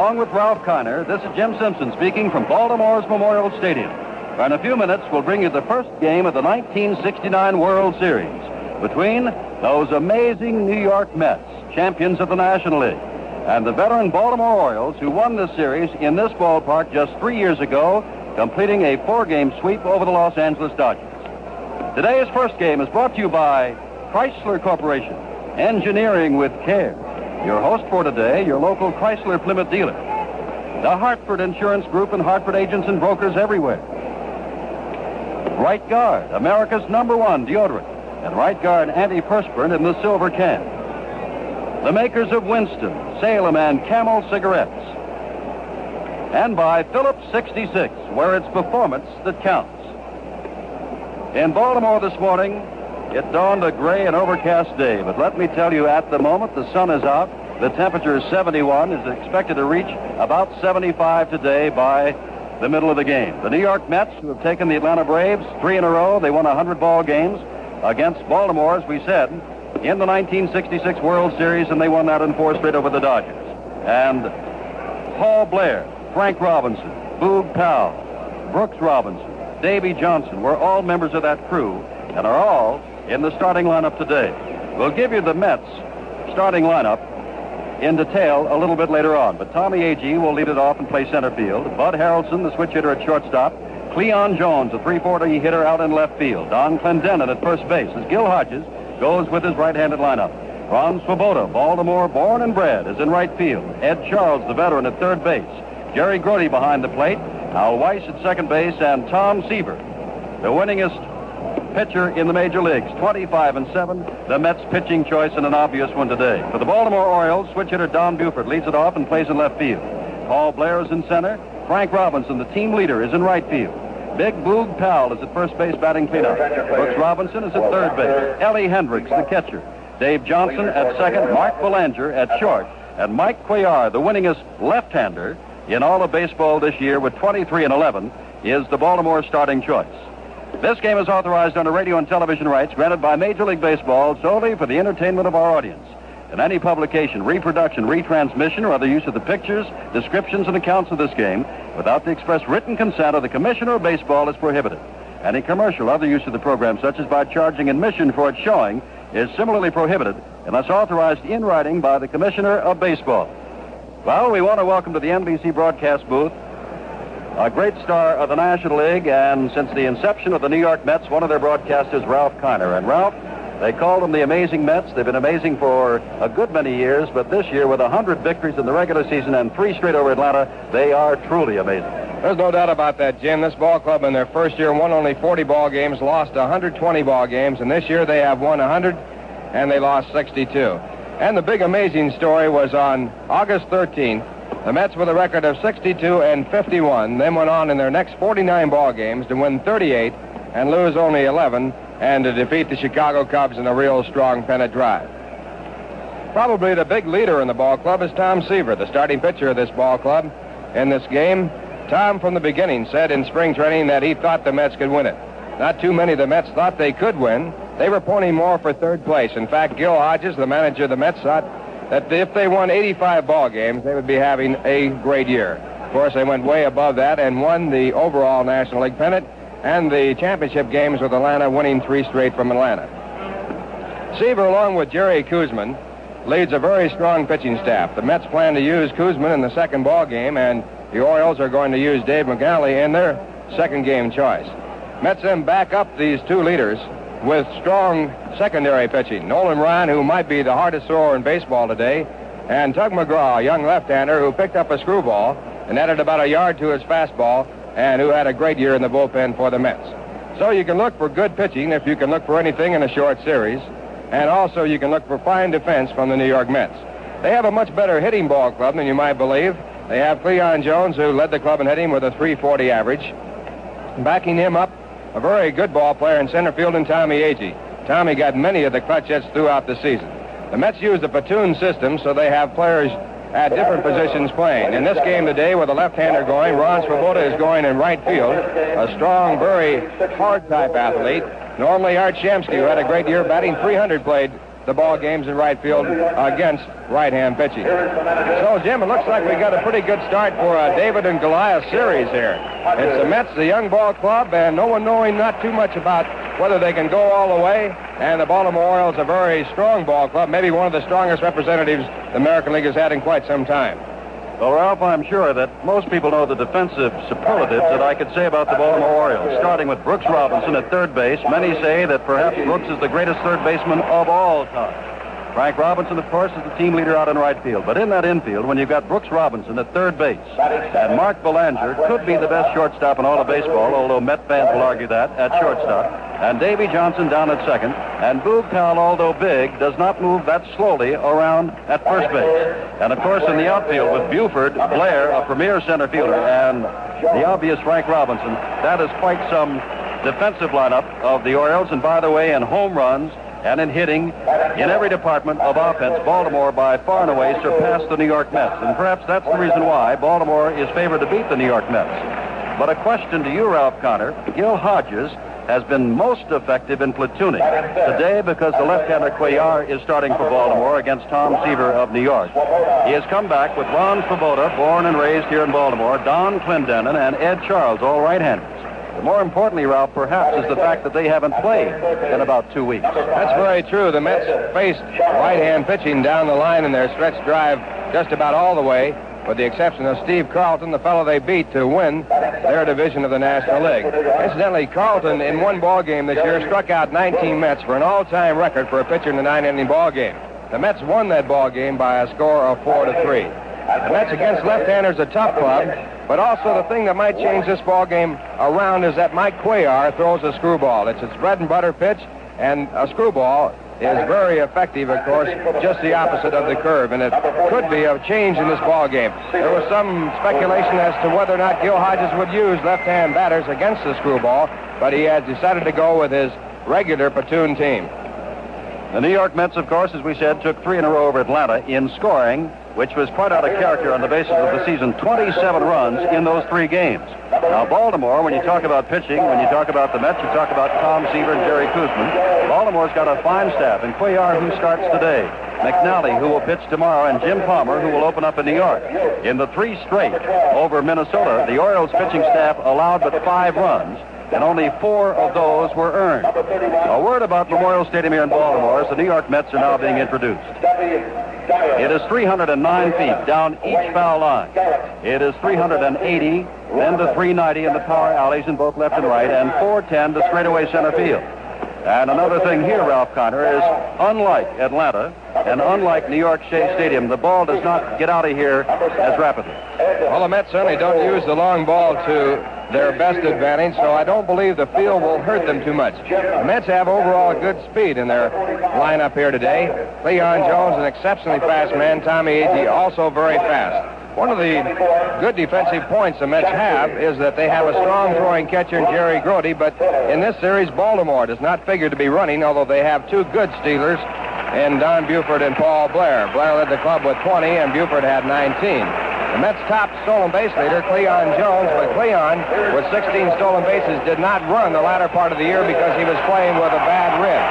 Along with Ralph Kiner, this is Jim Simpson speaking from Baltimore's Memorial Stadium. In a few minutes, we'll bring you the first game of the 1969 World Series between those amazing New York Mets, champions of the National League, and the veteran Baltimore Orioles, who won this series in this ballpark just 3 years ago, completing a 4-game sweep over the Los Angeles Dodgers. Today's first game is brought to you by Chrysler Corporation, engineering with care. Your host for today, your local Chrysler Plymouth dealer. The Hartford Insurance Group and Hartford agents and brokers everywhere. Right Guard, America's #1 deodorant, and Right Guard antiperspirant in the silver can. The makers of Winston, Salem, and Camel cigarettes. And by Phillips 66, where it's performance that counts. In Baltimore this morning, it dawned a gray and overcast day, but let me tell you, at the moment, the sun is out. The temperature is 71, is expected to reach about 75 today by the middle of the game. The New York Mets, who have taken the Atlanta Braves 3 in a row, they won 100 ball games against Baltimore, as we said, in the 1966 World Series, and they won that in 4 straight over the Dodgers. And Paul Blair, Frank Robinson, Boog Powell, Brooks Robinson, Davy Johnson were all members of that crew and are all in the starting lineup today. We'll give you the Mets starting lineup in detail a little bit later on, but Tommy Agee will lead it off and play center field. Bud Harrelson, the switch hitter at shortstop. Cleon Jones, a .340 hitter out in left field. Don Clendening at first base as Gil Hodges goes with his right-handed lineup. Ron Swoboda, Baltimore born and bred, is in right field. Ed Charles, the veteran, at third base. Jerry Grody behind the plate. Al Weiss at second base, and Tom Seaver, the winningest pitcher in the major leagues, 25-7, the Mets pitching choice, and an obvious one today. For the Baltimore Orioles, switch hitter Don Buford leads it off and plays in left field. Paul Blair is in center. Frank Robinson, the team leader, is in right field. Big Boog Powell is at first base batting cleanup. Brooks Robinson is at third base. Ellie Hendricks, the catcher. Dave Johnson at second. Mark Zelanger at short. And Mike Cuellar, the winningest left-hander in all of baseball this year with 23-11, is the Baltimore starting choice. This game is authorized under radio and television rights granted by Major League Baseball solely for the entertainment of our audience. And any publication, reproduction, retransmission, or other use of the pictures, descriptions, and accounts of this game without the express written consent of the Commissioner of Baseball is prohibited. Any commercial or other use of the program, such as by charging admission for its showing, is similarly prohibited unless authorized in writing by the Commissioner of Baseball. Well, we want to welcome to the NBC broadcast booth a great star of the National League, and since the inception of the New York Mets, one of their broadcasters, Ralph Kiner. And Ralph, they called them the Amazing Mets. They've been amazing for a good many years, but this year, with 100 victories in the regular season and 3 straight over Atlanta, they are truly amazing. There's no doubt about that, Jim. This ball club in their first year won only 40 ball games, lost 120 ball games, and this year they have won 100, and they lost 62. And the big amazing story was on August 13th. The Mets, with a record of 62-51, then went on in their next 49 ball games to win 38 and lose only 11, and to defeat the Chicago Cubs in a real strong pennant drive. Probably the big leader in the ball club is Tom Seaver, the starting pitcher of this ball club. In this game, Tom from the beginning said in spring training that he thought the Mets could win it. Not too many of the Mets thought they could win. They were pointing more for third place. In fact, Gil Hodges, the manager of the Mets, thought that if they won 85 ball games, they would be having a great year. Of course, they went way above that and won the overall National League pennant and the championship games with Atlanta, winning 3 straight from Atlanta. Seaver, along with Jerry Koosman, leads a very strong pitching staff. The Mets plan to use Koosman in the second ball game, and the Orioles are going to use Dave Mcnally in their second game choice. Mets then back up these 2 leaders with strong secondary pitching. Nolan Ryan, who might be the hardest thrower in baseball today, and Tug McGraw, a young left-hander who picked up a screwball and added about a yard to his fastball, and who had a great year in the bullpen for the Mets. So you can look for good pitching if you can look for anything in a short series, and also you can look for fine defense from the New York Mets. They have a much better hitting ball club than you might believe. They have Cleon Jones, who led the club in hitting with a .340 average. Backing him up, a very good ball player in center field, and Tommy Agee. Tommy got many of the clutch hits throughout the season. The Mets use the platoon system, so they have players at different positions playing. In this game today, with a left-hander going, Ron Swoboda is going in right field, a strong, very hard-type athlete. Normally, Art Shamsky, who had a great year batting .300, played the ball games in right field against right-hand pitching. So, Jim, it looks like we got a pretty good start for a David and Goliath series here. It's the Mets, the young ball club, and no one knowing not too much about whether they can go all the way. And the Baltimore Orioles, a very strong ball club, maybe one of the strongest representatives the American League has had in quite some time. Well, Ralph, I'm sure that most people know the defensive superlatives that I could say about the Baltimore Orioles, starting with Brooks Robinson at third base. Many say that perhaps Brooks is the greatest third baseman of all time. Frank Robinson, of course, is the team leader out in right field. But in that infield, when you've got Brooks Robinson at third base, and Mark Belanger could be the best shortstop in all of baseball, although Met fans will argue that, at shortstop, and Davy Johnson down at second, and Boog Powell, although big, does not move that slowly around at first base. And, of course, in the outfield with Buford, Blair, a premier center fielder, and the obvious Frank Robinson, that is quite some defensive lineup of the Orioles. And, by the way, in home runs and in hitting, in every department of offense, Baltimore by far and away surpassed the New York Mets. And perhaps that's the reason why Baltimore is favored to beat the New York Mets. But a question to you, Ralph Connor. Gil Hodges has been most effective in platooning today because the left-hander Cuellar is starting for Baltimore against Tom Seaver of New York. He has come back with Ron Svoboda, born and raised here in Baltimore, Don Clendening, and Ed Charles, all right-handers. But more importantly, Ralph, perhaps, is the fact that they haven't played in about 2 weeks. That's very true. The Mets faced right-hand pitching down the line in their stretch drive just about all the way, with the exception of Steve Carlton, the fellow they beat to win their division of the National League. Incidentally, Carlton, in one ball game this year, struck out 19 Mets for an all-time record for a pitcher in a 9-inning ball game. The Mets won that ball game by a score of 4-3. The Mets against left-handers a tough club, but also the thing that might change this ball game around is that Mike Cuellar throws a screwball. It's his bread-and-butter pitch, and a screwball is very effective, of course, just the opposite of the curve, and it could be a change in this ball game. There was some speculation as to whether or not Gil Hodges would use left-hand batters against the screwball, but he has decided to go with his regular platoon team. The New York Mets, of course, as we said, took 3 in a row over Atlanta in scoring, which was quite out of character on the basis of the season. 27 runs in those 3 games. Now, Baltimore, when you talk about pitching, when you talk about the Mets, you talk about Tom Seaver and Jerry Koosman. Baltimore's got a fine staff, and Cuellar, who starts today, Mcnally, who will pitch tomorrow, and Jim Palmer, who will open up in New York. In the 3 straight over Minnesota, the Orioles pitching staff allowed but 5 runs, and only 4 of those were earned. A word about Memorial Stadium here in Baltimore as the New York Mets are now being introduced. It is 309 feet down each foul line. It is 380, then to 390 in the power alleys in both left and right, and 410 to straightaway center field. And another thing here, Ralph Connor, is unlike Atlanta and unlike New York Stadium, the ball does not get out of here as rapidly. Well, the Mets certainly don't use the long ball to their best advantage, so I don't believe the field will hurt them too much. The Mets have overall good speed in their lineup here today. Cleon Jones, an exceptionally fast man. Tommy Agee, also very fast. One of the good defensive points the Mets have is that they have a strong throwing catcher in Jerry Grody, but in this series, Baltimore does not figure to be running, although they have 2 good stealers in Don Buford and Paul Blair. Blair led the club with 20, and Buford had 19. The Mets' top stolen base leader, Cleon Jones, but Cleon, with 16 stolen bases, did not run the latter part of the year because he was playing with a bad rib.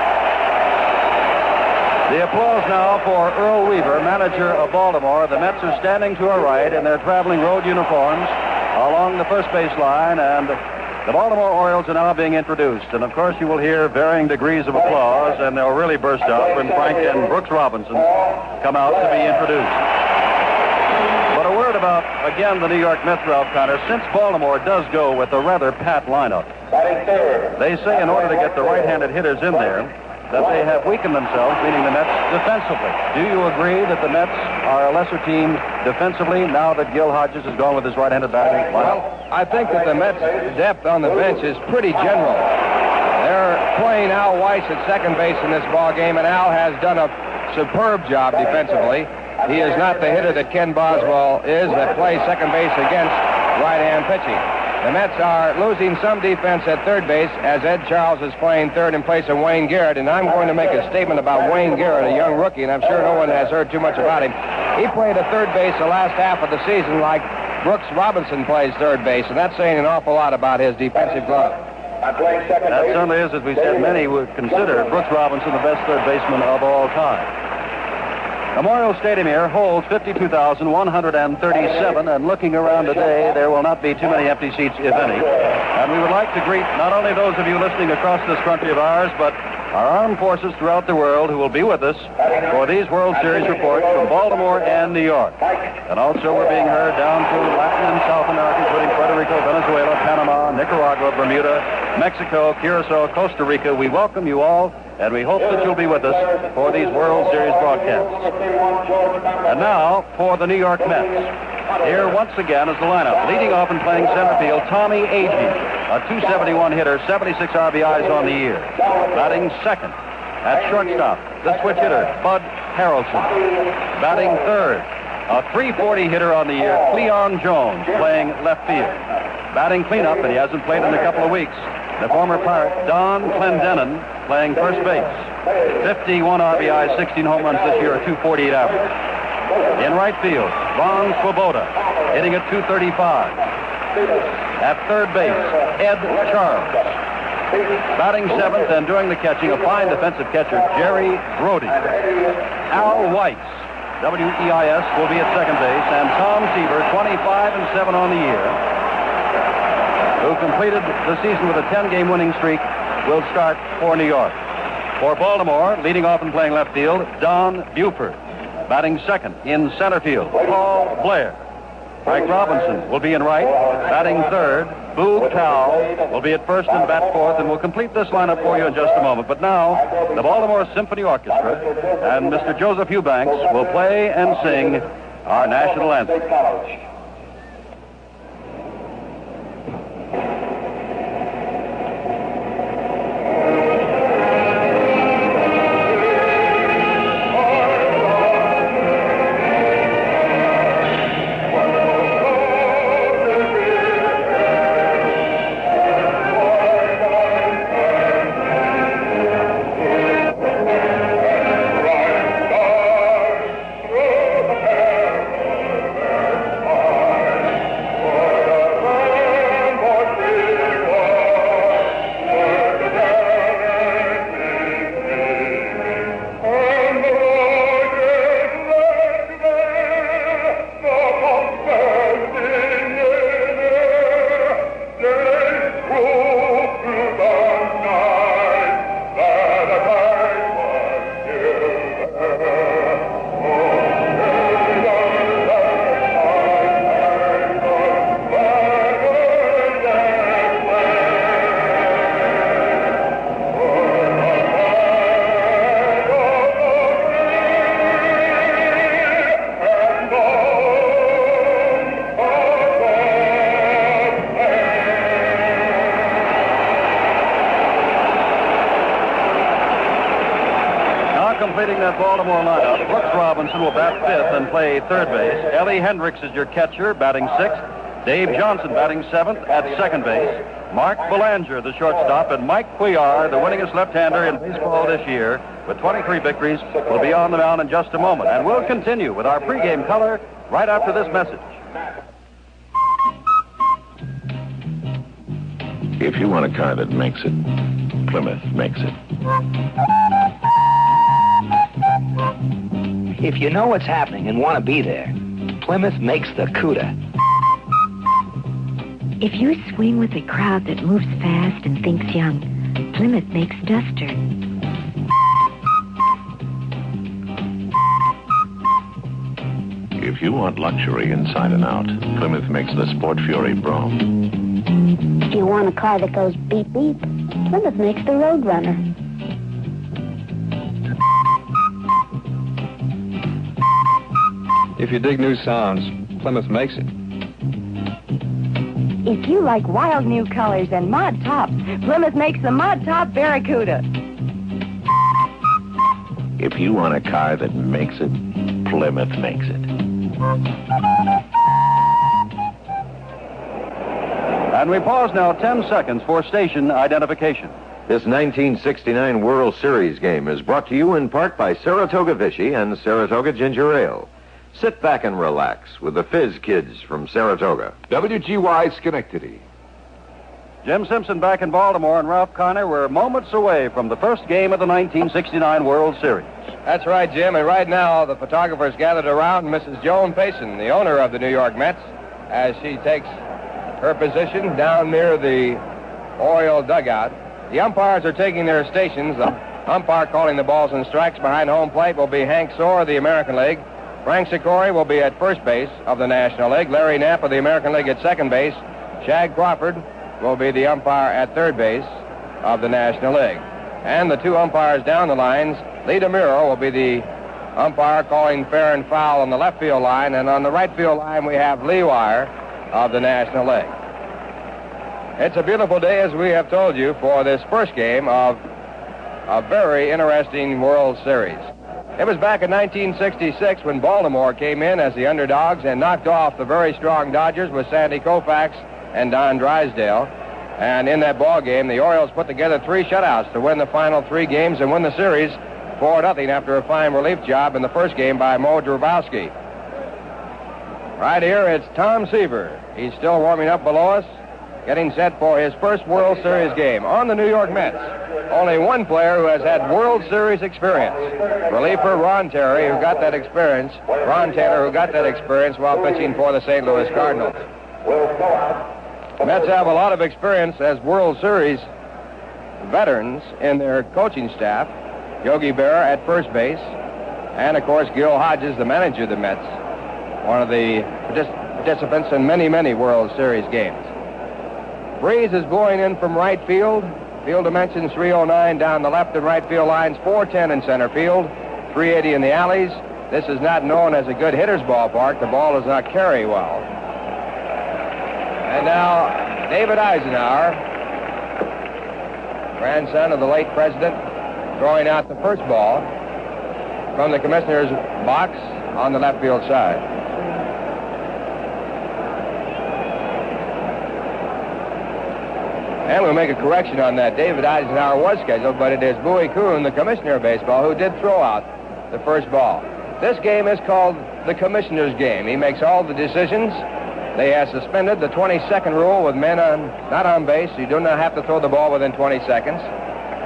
The applause now for Earl Weaver, manager of Baltimore. The Mets are standing to our right in their traveling road uniforms along the first base line, and the Baltimore Orioles are now being introduced. And, of course, you will hear varying degrees of applause, and they'll really burst out when Frank and Brooks Robinson come out to be introduced. But a word about, again, the New York Mets, Ralph Connor. Since Baltimore does go with a rather pat lineup, they say in order to get the right-handed hitters in there, that they have weakened themselves, meaning the Mets, defensively. Do you agree that the Mets are a lesser team defensively now that Gil Hodges has gone with his right-handed batting? Well, I think that the Mets' depth on the bench is pretty general. They're playing Al Weiss at second base in this ball game, and Al has done a superb job defensively. He is not the hitter that Ken Boswell is that plays second base against right-hand pitching. The Mets are losing some defense at third base as Ed Charles is playing third in place of Wayne Garrett, and I'm going to make a statement about Wayne Garrett, a young rookie, and I'm sure no one has heard too much about him. He played at third base the last half of the season like Brooks Robinson plays third base, and that's saying an awful lot about his defensive glove. That certainly is, as we said, many would consider Brooks Robinson the best third baseman of all time. Memorial Stadium here holds 52,137, and looking around today, there will not be too many empty seats, if any. And we would like to greet not only those of you listening across this country of ours, but our armed forces throughout the world who will be with us for these World Series reports from Baltimore and New York. And also we're being heard down through Latin and South America, including Puerto Rico, Venezuela, Panama, Nicaragua, Bermuda, Mexico, Curacao, Costa Rica. We welcome you all, and we hope that you'll be with us for these World Series broadcasts. And now for the New York Mets. Here once again is the lineup. Leading off and playing center field, Tommy Agee, a 271 hitter, 76 RBIs on the year. Batting second. At shortstop, the switch hitter, Bud Harrelson. Batting third, a 340 hitter on the year, Cleon Jones, playing left field. Batting cleanup, and he hasn't played in a couple of weeks, the former Pirate, Don Clendening, playing first base. 51 RBIs, 16 home runs this year, a 248 average. In right field, Ron Swoboda, hitting at 235. At third base, Ed Charles. Batting seventh and doing the catching, a fine defensive catcher, Jerry Brody. Al Weitz, W-E-I-S, will be at second base, and Tom Seaver, 25-7 on the year, who completed the season with a 10-game winning streak, will start for New York. For Baltimore, leading off and playing left field, Don Buford. Batting second in center field, Paul Blair. Mike Robinson will be in right. Batting third, Boo Cal will be at first and bat fourth, and we'll complete this lineup for you in just a moment. But now, the Baltimore Symphony Orchestra and Mr. Joseph Eubanks will play and sing our national anthem. Completing that Baltimore lineup, Brooks Robinson will bat fifth and play third base. Ellie Hendricks is your catcher, batting sixth. Dave Johnson batting seventh at second base. Mark Belanger, the shortstop, and Mike Cuellar, the winningest left-hander in baseball this year, with 23 victories, will be on the mound in just a moment. And we'll continue with our pregame color right after this message. If you want a car that makes it, Plymouth makes it. If you know what's happening and want to be there, Plymouth makes the CUDA. If you swing with a crowd that moves fast and thinks young, Plymouth makes Duster. If you want luxury inside and out, Plymouth makes the Sport Fury Brougham. If you want a car that goes beep beep, Plymouth makes the Roadrunner. If you dig new sounds, Plymouth makes it. If you like wild new colors and mod tops, Plymouth makes the Mod Top Barracuda. If you want a car that makes it, Plymouth makes it. And we pause now 10 seconds for station identification. This 1969 World Series game is brought to you in part by Saratoga Vichy and Saratoga Ginger Ale. Sit back and relax with the Fizz Kids from Saratoga. WGY Schenectady. Jim Simpson back in Baltimore and Ralph Connor were moments away from the first game of the 1969 World Series. That's right, Jim. And right now, the photographers gathered around Mrs. Joan Payson, the owner of the New York Mets, as she takes her position down near the Oriole dugout. The umpires are taking their stations. The umpire calling the balls and strikes behind home plate will be Hank Soar of the American League. Frank Sicori will be at first base of the National League. Larry Knapp of the American League at second base. Shag Crawford will be the umpire at third base of the National League. And the two umpires down the lines, Lee DeMuro will be the umpire calling fair and foul on the left field line. And on the right field line, we have Lee Wire of the National League. It's a beautiful day, as we have told you, for this first game of a very interesting World Series. It was back in 1966 when Baltimore came in as the underdogs and knocked off the very strong Dodgers with Sandy Koufax and Don Drysdale. And in that ball game, the Orioles put together 3 shutouts to win the final 3 games and win the series 4-0 after a fine relief job in the first game by Mo Drabowski. Right here, it's Tom Seaver. He's still warming up below us, getting set for his first World Series game on the New York Mets. Only one player who has had World Series experience. Reliever Ron Taylor, who got that experience while pitching for the St. Louis Cardinals. The Mets have a lot of experience as World Series veterans in their coaching staff. Yogi Berra at first base, and of course Gil Hodges, the manager of the Mets, one of the participants in many, many World Series games. Breeze is blowing in from right field. Field dimensions 309 down the left and right field lines, 410 in center field, 380 in the alleys. This is not known as a good hitter's ballpark. The ball does not carry well. And now, David Eisenhower, grandson of the late president, throwing out the first ball from the commissioner's box on the left field side. And we'll make a correction on that. David Eisenhower was scheduled, but it is Bowie Kuhn, the commissioner of baseball, who did throw out the first ball. This game is called the commissioner's game. He makes all the decisions. They have suspended the 20-second rule with men not on base. You do not have to throw the ball within 20 seconds.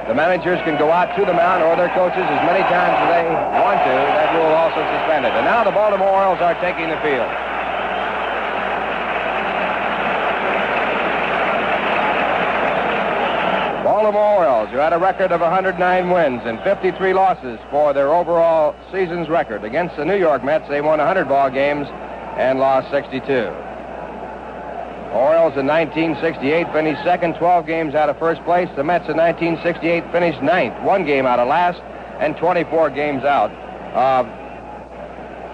The managers can go out to the mound or their coaches as many times as they want to. That rule also suspended. And now the Baltimore Orioles are taking the field. Baltimore Orioles, who had a record of 109 wins and 53 losses for their overall season's record. Against the New York Mets, they won 100 ball games and lost 62. Orioles in 1968 finished second, 12 games out of first place. The Mets in 1968 finished ninth, 1 game out of last, and 24 games out of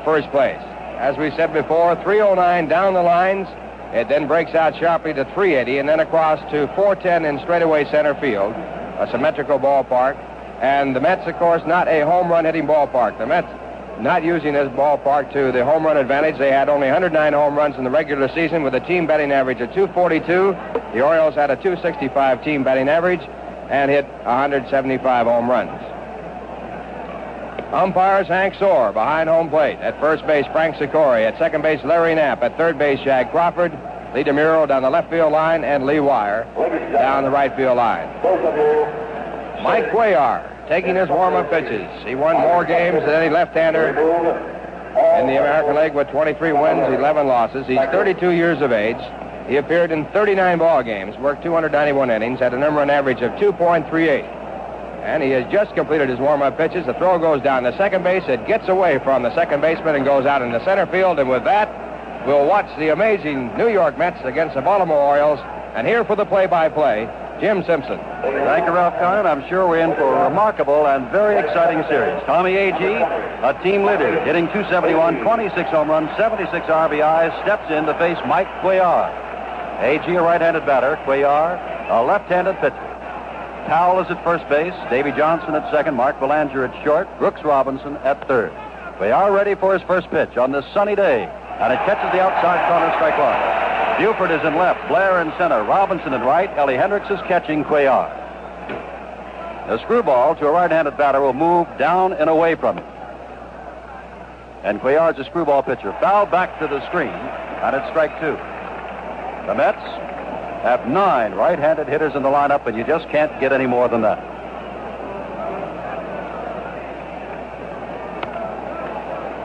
first place. As we said before, 309 down the lines. It then breaks out sharply to 380 and then across to 410 in straightaway center field, a symmetrical ballpark. And the Mets, of course, not a home run hitting ballpark. The Mets not using this ballpark to the home run advantage. They had only 109 home runs in the regular season with a team batting average of 242. The Orioles had a 265 team batting average and hit 175 home runs. Umpires Hank Soar behind home plate. At first base, Frank Sicori. At second base, Larry Knapp. At third base, Shag Crawford. Lee DeMuro down the left field line, and Lee Wire down the right field line. Mike Cuellar taking his warm-up pitches. He won more games than any left-hander in the American League with 23 wins, 11 losses. He's 32 years of age. He appeared in 39 ball games, worked 291 innings, had a number on average of 2.38. And he has just completed his warm-up pitches. The throw goes down to second base. It gets away from the second baseman and goes out into center field. And with that, we'll watch the amazing New York Mets against the Baltimore Orioles. And here for the play-by-play, Jim Simpson. Thank you, Ralph Connor. I'm sure we're in for a remarkable and very exciting series. Tommy Agee, a team leader, hitting .271, 26 home runs, 76 RBIs, steps in to face Mike Cuellar. Agee, a right-handed batter. Cuellar, a left-handed pitcher. Powell is at first base, Davy Johnson at second, Mark Belanger at short, Brooks Robinson at third. Cuellar ready for his first pitch on this sunny day, and it catches the outside corner, strike one. Buford is in left, Blair in center, Robinson in right, Ellie Hendricks is catching Cuellar. The screwball to a right-handed batter will move down and away from him. And Cuellar's a screwball pitcher, fouled back to the screen, and it's strike 2. The Mets have 9 right-handed hitters in the lineup, and you just can't get any more than that.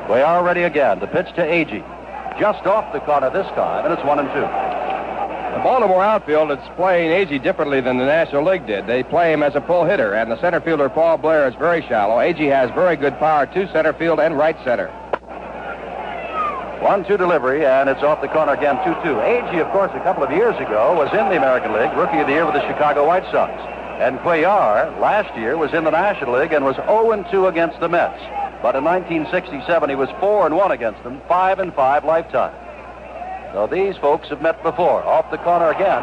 Cuellar ready again. The pitch to Agee. Just off the corner this time, and it's 1-2. The Baltimore outfield is playing Agee differently than the National League did. They play him as a pull hitter, and the center fielder, Paul Blair, is very shallow. Agee has very good power to center field and right center. 1-2 delivery, and it's off the corner again, 2-2. Agee, of course, a couple of years ago was in the American League, Rookie of the Year with the Chicago White Sox. And Cuellar, last year, was in the National League and was 0-2 against the Mets. But in 1967, he was 4-1 against them, 5-5 lifetime. So these folks have met before. Off the corner again.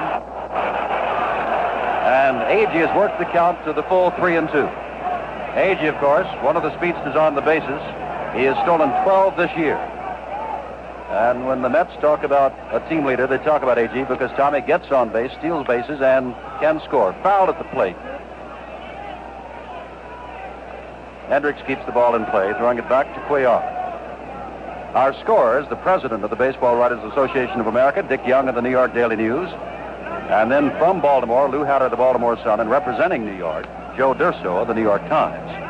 And Agee has worked the count to the full 3-2. Agee, of course, one of the speedsters on the bases. He has stolen 12 this year. And when the Mets talk about a team leader, they talk about Agee because Tommy gets on base, steals bases, and can score. Fouled at the plate. Hendricks keeps the ball in play, throwing it back to Cuellar. Our scorers, the president of the Baseball Writers Association of America, Dick Young of the New York Daily News. And then from Baltimore, Lou Hatter of the Baltimore Sun, and representing New York, Joe D'Urso of the New York Times.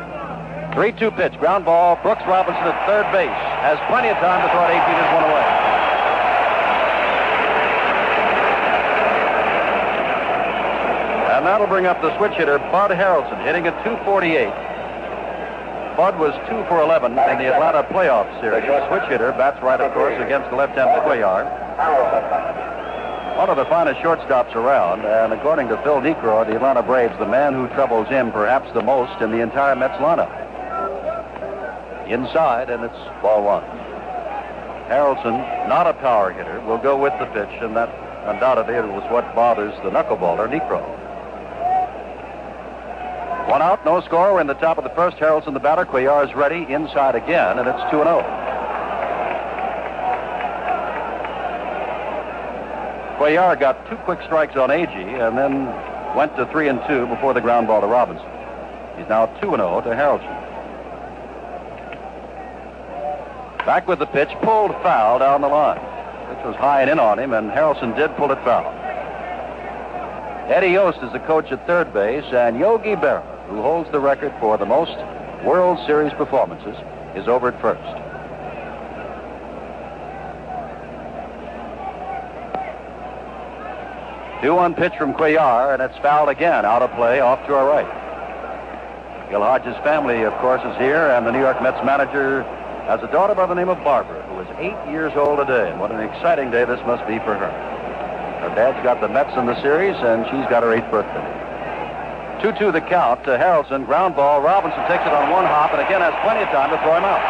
3-2 pitch, ground ball. Brooks Robinson at third base. Has plenty of time to throw it 8 feet and 1 away. And that'll bring up the switch hitter, Bud Harrelson, hitting at 248. Bud was 2 for 11 in the Atlanta playoff series. Switch hitter, bats right, of course, against the left-handed Cuellar. One of the finest shortstops around, and according to Phil Necro of the Atlanta Braves, the man who troubles him perhaps the most in the entire Mets lineup. Inside, and it's ball 1. Harrelson, not a power hitter, will go with the pitch, and that undoubtedly was what bothers the knuckleballer, Necro. 1 out, no score. We're in the top of the first. Harrelson, the batter. Cuellar is ready. Inside again, and it's 2-0. Cuellar got 2 quick strikes on Agee, and then went to 3-2 before the ground ball to Robinson. He's now 2-0 to Harrelson. Back with the pitch, pulled foul down the line. Pitch was high and in on him, and Harrelson did pull it foul. Eddie Yost is the coach at third base, and Yogi Berra, who holds the record for the most World Series performances, is over at first. Two on pitch from Cuellar, and it's fouled again, out of play, off to our right. Gil Hodges' family, of course, is here, and the New York Mets manager has a daughter by the name of Barbara, who is 8 years old today, and what an exciting day this must be for her. Her dad's got the Mets in the series, and she's got her 8th birthday. 2-2 the count to Harrelson. Ground ball. Robinson takes it on 1 hop, and again has plenty of time to throw him out.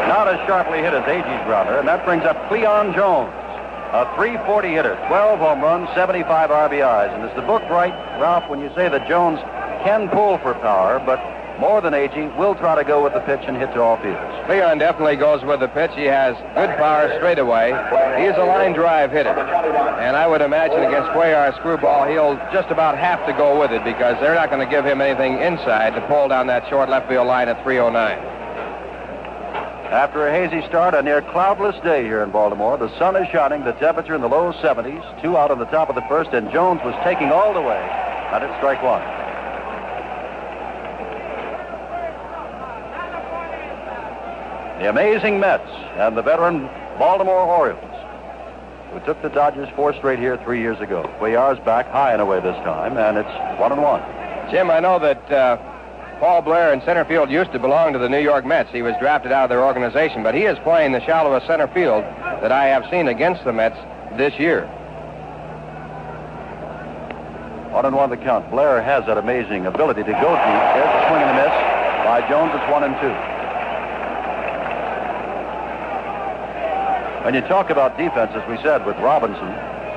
Not as sharply hit as Agee's grounder, and that brings up Cleon Jones, a .340 hitter, 12 home runs, 75 RBIs. And is the book right, Ralph, when you say that Jones can pull for power, but more than Agee, will try to go with the pitch and hit to all fields? Cleon definitely goes with the pitch. He has good power straight away. He's a line drive hitter. And I would imagine against Cuellar's screwball, he'll just about have to go with it because they're not going to give him anything inside to pull down that short left field line at 309. After a hazy start, a near cloudless day here in Baltimore. The sun is shining, the temperature in the low 70s, 2 out on the top of the first, and Jones was taking all the way. And it's strike 1. The amazing Mets and the veteran Baltimore Orioles, who took the Dodgers 4 straight here 3 years ago. Cuellar's back high and away this time, and it's 1-1. Jim, I know that Paul Blair in center field used to belong to the New York Mets. He was drafted out of their organization, but he is playing the shallowest center field that I have seen against the Mets this year. 1-1 the count. Blair has that amazing ability to go deep. There's a swing and a miss by Jones. It's 1-2. When you talk about defense, as we said, with Robinson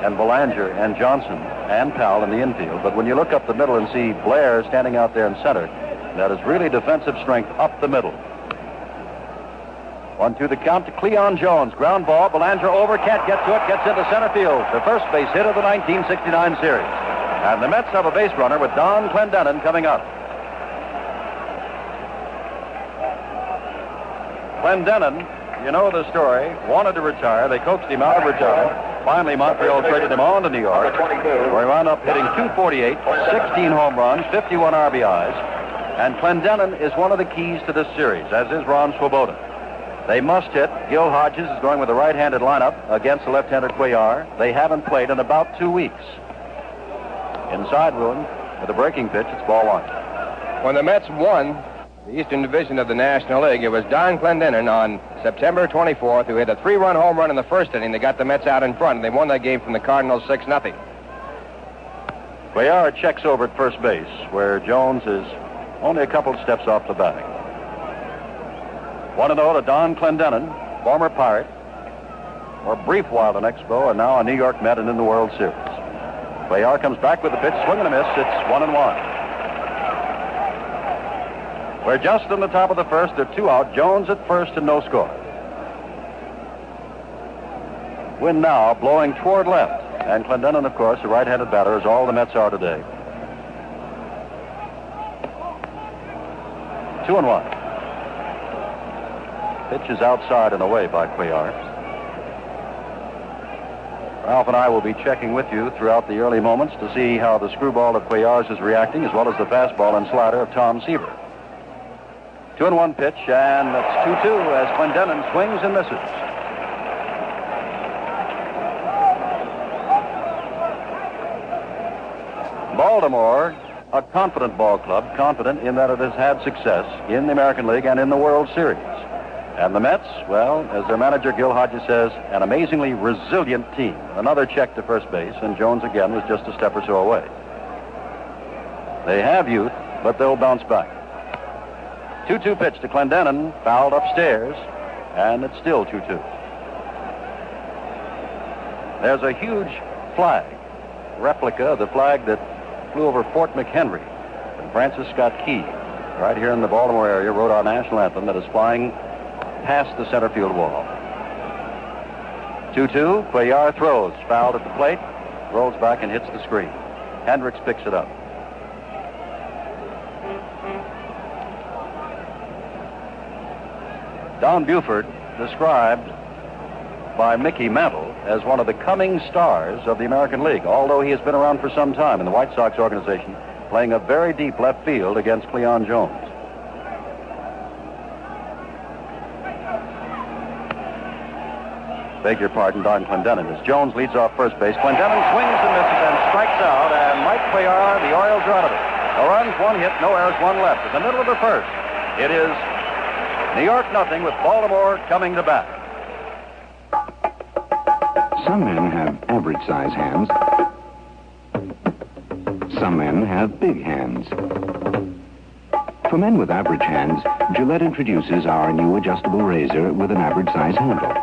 and Zelanger and Johnson and Powell in the infield, but when you look up the middle and see Blair standing out there in center, that is really defensive strength up the middle. 1-2 the count to Cleon Jones. Ground ball. Zelanger over, can't get to it, gets into center field. The first base hit of the 1969 series. And the Mets have a base runner with Don Clendening coming up. Clendening you know the story, wanted to retire. They coaxed him out of retirement. Finally, Montreal traded him on to New York, where he wound up hitting .248, 16 home runs, 51 RBIs. And Clendening is one of the keys to this series, as is Ron Swoboda. They must hit. Gil Hodges is going with a right-handed lineup against the left-handed Cuellar. They haven't played in about 2 weeks. Inside Ruin, with a breaking pitch, it's ball one. When the Mets won the Eastern Division of the National League, it was Don Clendening on September 24th who hit a 3-run home run in the first inning that got the Mets out in front, and they won that game from the Cardinals 6-0. Cuellar checks over at first base, where Jones is only a couple steps off the bag. 1-0 to Don Clendening, former Pirate, for a brief while an Expo, and now a New York Met and in the World Series. Cuellar comes back with the pitch, swing and a miss. It's 1-1. We're just in the top of the first. They're 2 out. Jones at first and no score. Wind now blowing toward left. And Clendening, of course, a right-handed batter, as all the Mets are today. 2-1. Pitch is outside and away by Cuellar. Ralph and I will be checking with you throughout the early moments to see how the screwball of Cuellar's is reacting, as well as the fastball and slider of Tom Seaver. 2-1 pitch, and that's 2-2 as Clendening swings and misses. Baltimore, a confident ball club, confident in that it has had success in the American League and in the World Series. And the Mets, well, as their manager Gil Hodges says, an amazingly resilient team. Another check to first base, and Jones again was just a step or so away. They have youth, but they'll bounce back. 2-2 pitch to Clendening, fouled upstairs, and it's still 2-2. There's a huge flag, replica of the flag that flew over Fort McHenry, and Francis Scott Key, right here in the Baltimore area, wrote our national anthem that is flying past the center field wall. 2-2, Cuellar throws, fouled at the plate, rolls back and hits the screen. Hendricks picks it up. Don Buford, described by Mickey Mantle as one of the coming stars of the American League, although he has been around for some time in the White Sox organization, playing a very deep left field against Cleon Jones. Beg your pardon, Don Clendening. As Jones leads off first base, Clendening swings and misses and strikes out, and Mike Cuellar, the Orioles are out of it. No runs, 1 hit, no errors, 1 left. In the middle of the first, it is New York nothing with Baltimore coming to bat. Some men have average-size hands. Some men have big hands. For men with average hands, Gillette introduces our new adjustable razor with an average-size handle.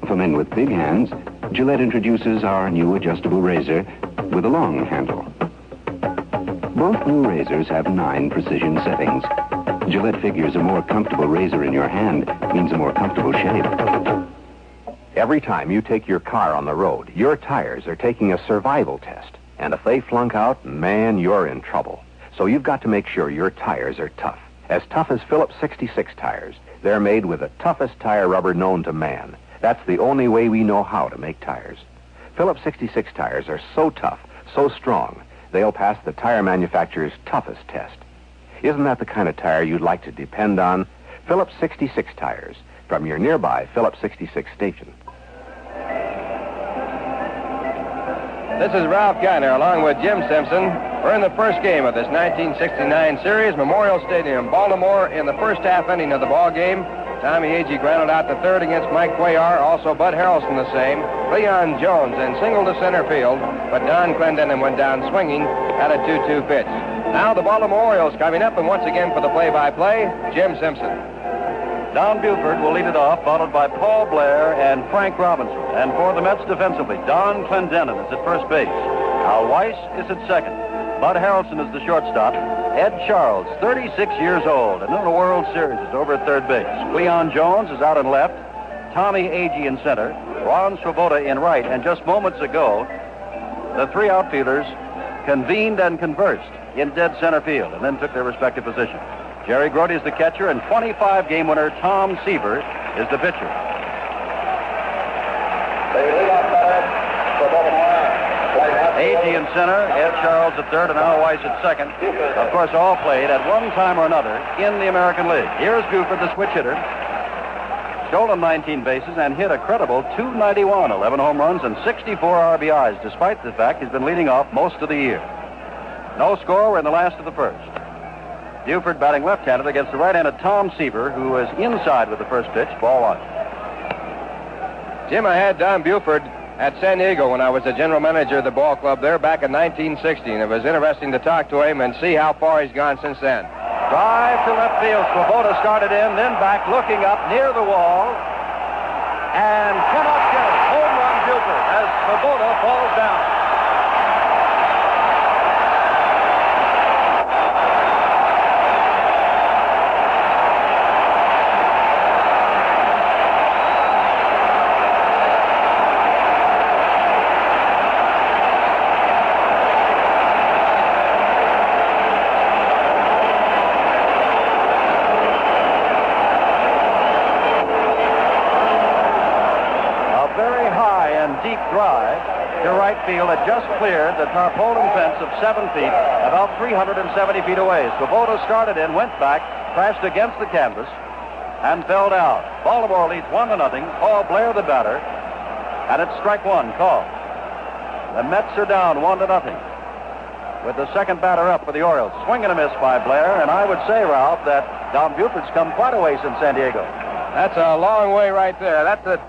For men with big hands, Gillette introduces our new adjustable razor with a long handle. Both new razors have 9 precision settings. Gillette figures a more comfortable razor in your hand means a more comfortable shave. Every time you take your car on the road, your tires are taking a survival test. And if they flunk out, man, you're in trouble. So you've got to make sure your tires are tough. As tough as Phillips 66 tires. They're made with the toughest tire rubber known to man. That's the only way we know how to make tires. Phillips 66 tires are so tough, so strong, they'll pass the tire manufacturer's toughest test. Isn't that the kind of tire you'd like to depend on? Phillips 66 tires from your nearby Phillips 66 station. This is Ralph Kiner along with Jim Simpson. We're in the first game of this 1969 series, Memorial Stadium, Baltimore. In the first half inning of the ball game, Tommy Agee grounded out to third against Mike Cuellar, also Bud Harrelson the same. Cleon Jones then singled to center field, but Don Clendening went down swinging at a 2-2 pitch. Now the Baltimore Orioles coming up, and once again for the play-by-play, Jim Simpson. Don Buford will lead it off, followed by Paul Blair and Frank Robinson. And for the Mets defensively, Don Clendening is at first base. Al Weiss is at second. Bud Harrelson is the shortstop. Ed Charles, 36 years old, and in the World Series is over at third base. Cleon Jones is out in left. Tommy Agee in center. Ron Swoboda in right. And just moments ago, the 3 outfielders convened and conversed in dead center field and then took their respective positions. Jerry Grote is the catcher, and 25-game winner Tom Seaver is the pitcher. Agee in center, Ed Charles at third, and Al Weiss at second. Of course, all played at one time or another in the American League. Here's Buford, the switch hitter. Stolen 19 bases and hit a credible .291, 11 home runs and 64 RBIs, despite the fact he's been leading off most of the year. No score. We're in the last of the first. Buford batting left-handed against the right-handed Tom Seaver, who was inside with the first pitch, ball one. Jim, I had Don Buford at San Diego when I was the general manager of the ball club there back in 1960, and it was interesting to talk to him and see how far he's gone since then. Drive to left field. Swoboda started in, then back, looking up near the wall, and cannot get it. Home run Buford as Swoboda falls down. Deep drive to right field that just cleared the tarpaulin fence of 7 feet, about 370 feet away. Swoboda started in, went back, crashed against the canvas, and fell down. Baltimore leads 1-0. Paul Blair the batter, and it's strike one called. The Mets are down 1-0 with the second batter up for the Orioles. Swing and a miss by Blair, and I would say, Ralph, that Don Buford's come quite a ways in San Diego. That's a long way right there. That's a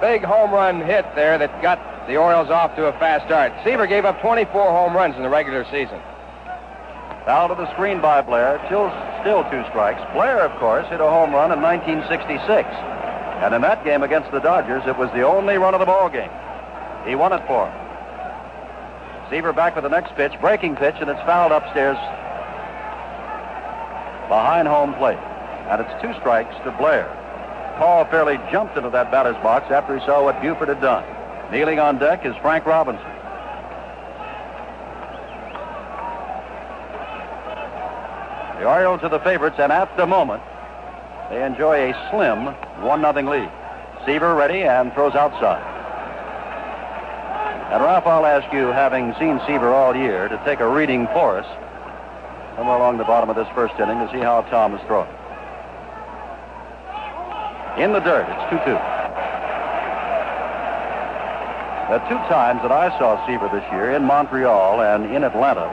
big home run hit there that got the Orioles off to a fast start. Seaver gave up 24 home runs in the regular season. Foul to the screen by Blair. Still 2 strikes. Blair, of course, hit a home run in 1966. And in that game against the Dodgers, it was the only run of the ball game. He won it for him. Seaver back with the next pitch, breaking pitch, and it's fouled upstairs behind home plate. And it's 2 strikes to Blair. Paul fairly jumped into that batter's box after he saw what Buford had done. Kneeling on deck is Frank Robinson. The Orioles are the favorites, and at the moment, they enjoy a slim 1-0 lead. Seaver ready and throws outside. And Ralph, I'll ask you, having seen Seaver all year, to take a reading for us somewhere along the bottom of this first inning to see how Tom is throwing. In the dirt, it's 2-2. The 2 times that I saw Seaver this year, in Montreal and in Atlanta,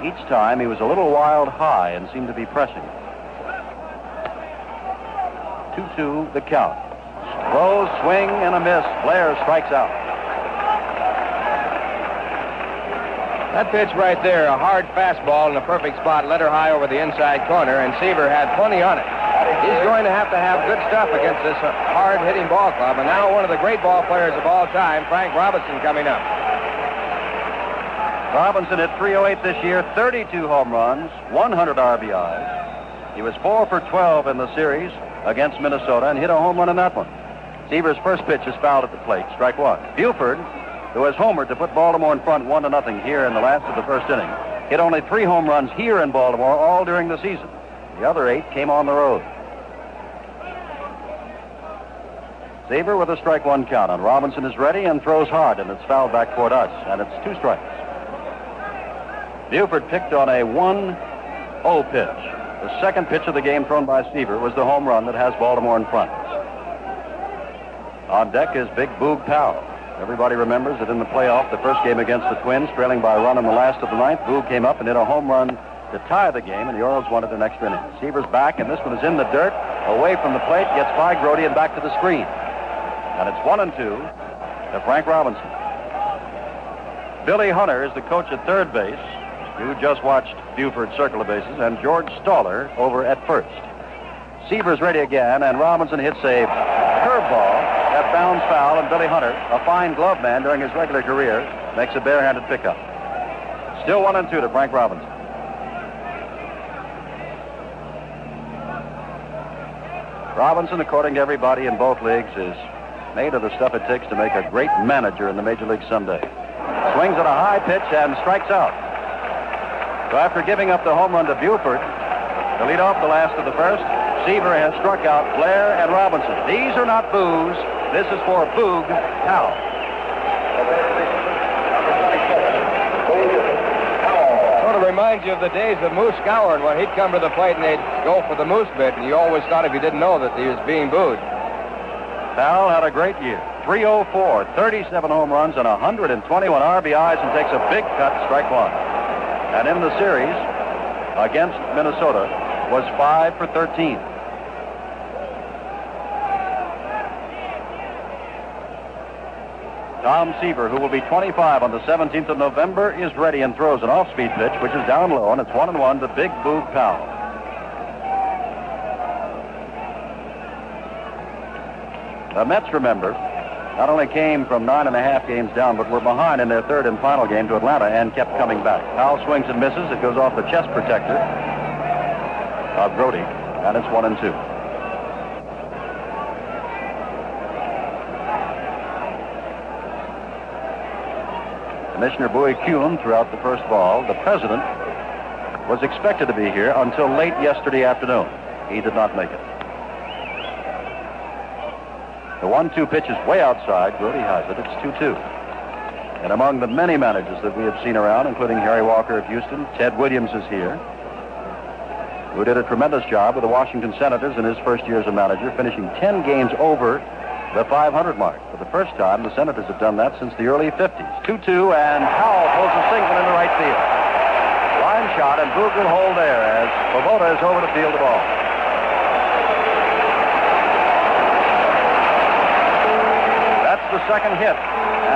each time he was a little wild high and seemed to be pressing. 2-2 the count. Throws, swing, and a miss. Blair strikes out. That pitch right there, a hard fastball in a perfect spot, led her high over the inside corner, and Seaver had plenty on it. He's going to have good stuff against this hard-hitting ball club. And now one of the great ball players of all time, Frank Robinson, coming up. Robinson hit .308 this year, 32 home runs, 100 RBIs. He was 4 for 12 in the series against Minnesota and hit a home run in that one. Seaver's first pitch is fouled at the plate, strike one. Buford, who has homered to put Baltimore in front 1-0 here in the last of the first inning, hit only 3 home runs here in Baltimore all during the season. The other 8 came on the road. Seaver with a strike one count on. Robinson is ready and throws hard, and it's fouled back toward us, and it's 2 strikes. Buford picked on a 1-0 pitch. The second pitch of the game thrown by Seaver was the home run that has Baltimore in front. On deck is Big Boog Powell. Everybody remembers that in the playoff, the first game against the Twins, trailing by a run in the last of the ninth, Boog came up and hit a home run to tie the game, and the Orioles wanted an extra inning. Seaver's back, and this one is in the dirt, away from the plate, gets by Grote and back to the screen. And it's 1-2 to Frank Robinson. Billy Hunter is the coach at third base. You just watched Buford circle the bases, and George Staller over at first. Seaver's ready again, and Robinson hits a curveball that bounds foul, and Billy Hunter, a fine glove man during his regular career, makes a barehanded pickup. Still 1-2 to Frank Robinson. Robinson, according to everybody in both leagues, is made of the stuff it takes to make a great manager in the Major League someday. Swings at a high pitch and strikes out. So after giving up the home run to Buford, To lead off the last of the first, Seaver has struck out Blair and Robinson. These are not boos. This is for Boog Powell. Sort of reminds you of the days of Moose Goward when he'd come to the plate and they'd go for the moose bit, and you always thought if you didn't know that he was being booed. Powell had a great year. 304, 37 home runs, and 121 RBIs, and takes a big cut, strike one. And in the series against Minnesota was 5 for 13. Tom Seaver, who will be 25 on the 17th of November, is ready and throws an off-speed pitch, which is down low, and it's 1-1 to Big Boog Powell. The Mets, remember, not only came from 9.5 games down, but were behind in their third and final game to Atlanta and kept coming back. Powell swings and misses. It goes off the chest protector of Brody, and it's 1-2. Commissioner Bowie Kuhn threw out the first ball. The president was expected to be here until late yesterday afternoon. He did not make it. The 1-2 pitch is way outside. Brody has it. It's 2-2. And among the many managers that we have seen around, including Harry Walker of Houston, Ted Williams is here, who did a tremendous job with the Washington Senators in his first year as a manager, finishing 10 games over the 500 mark. For the first time, the Senators have done that since the early 50s. 2-2, and Powell pulls a single into right field. Line shot, and Boog will hold there as Svoboda is over to field the ball. That's the second hit.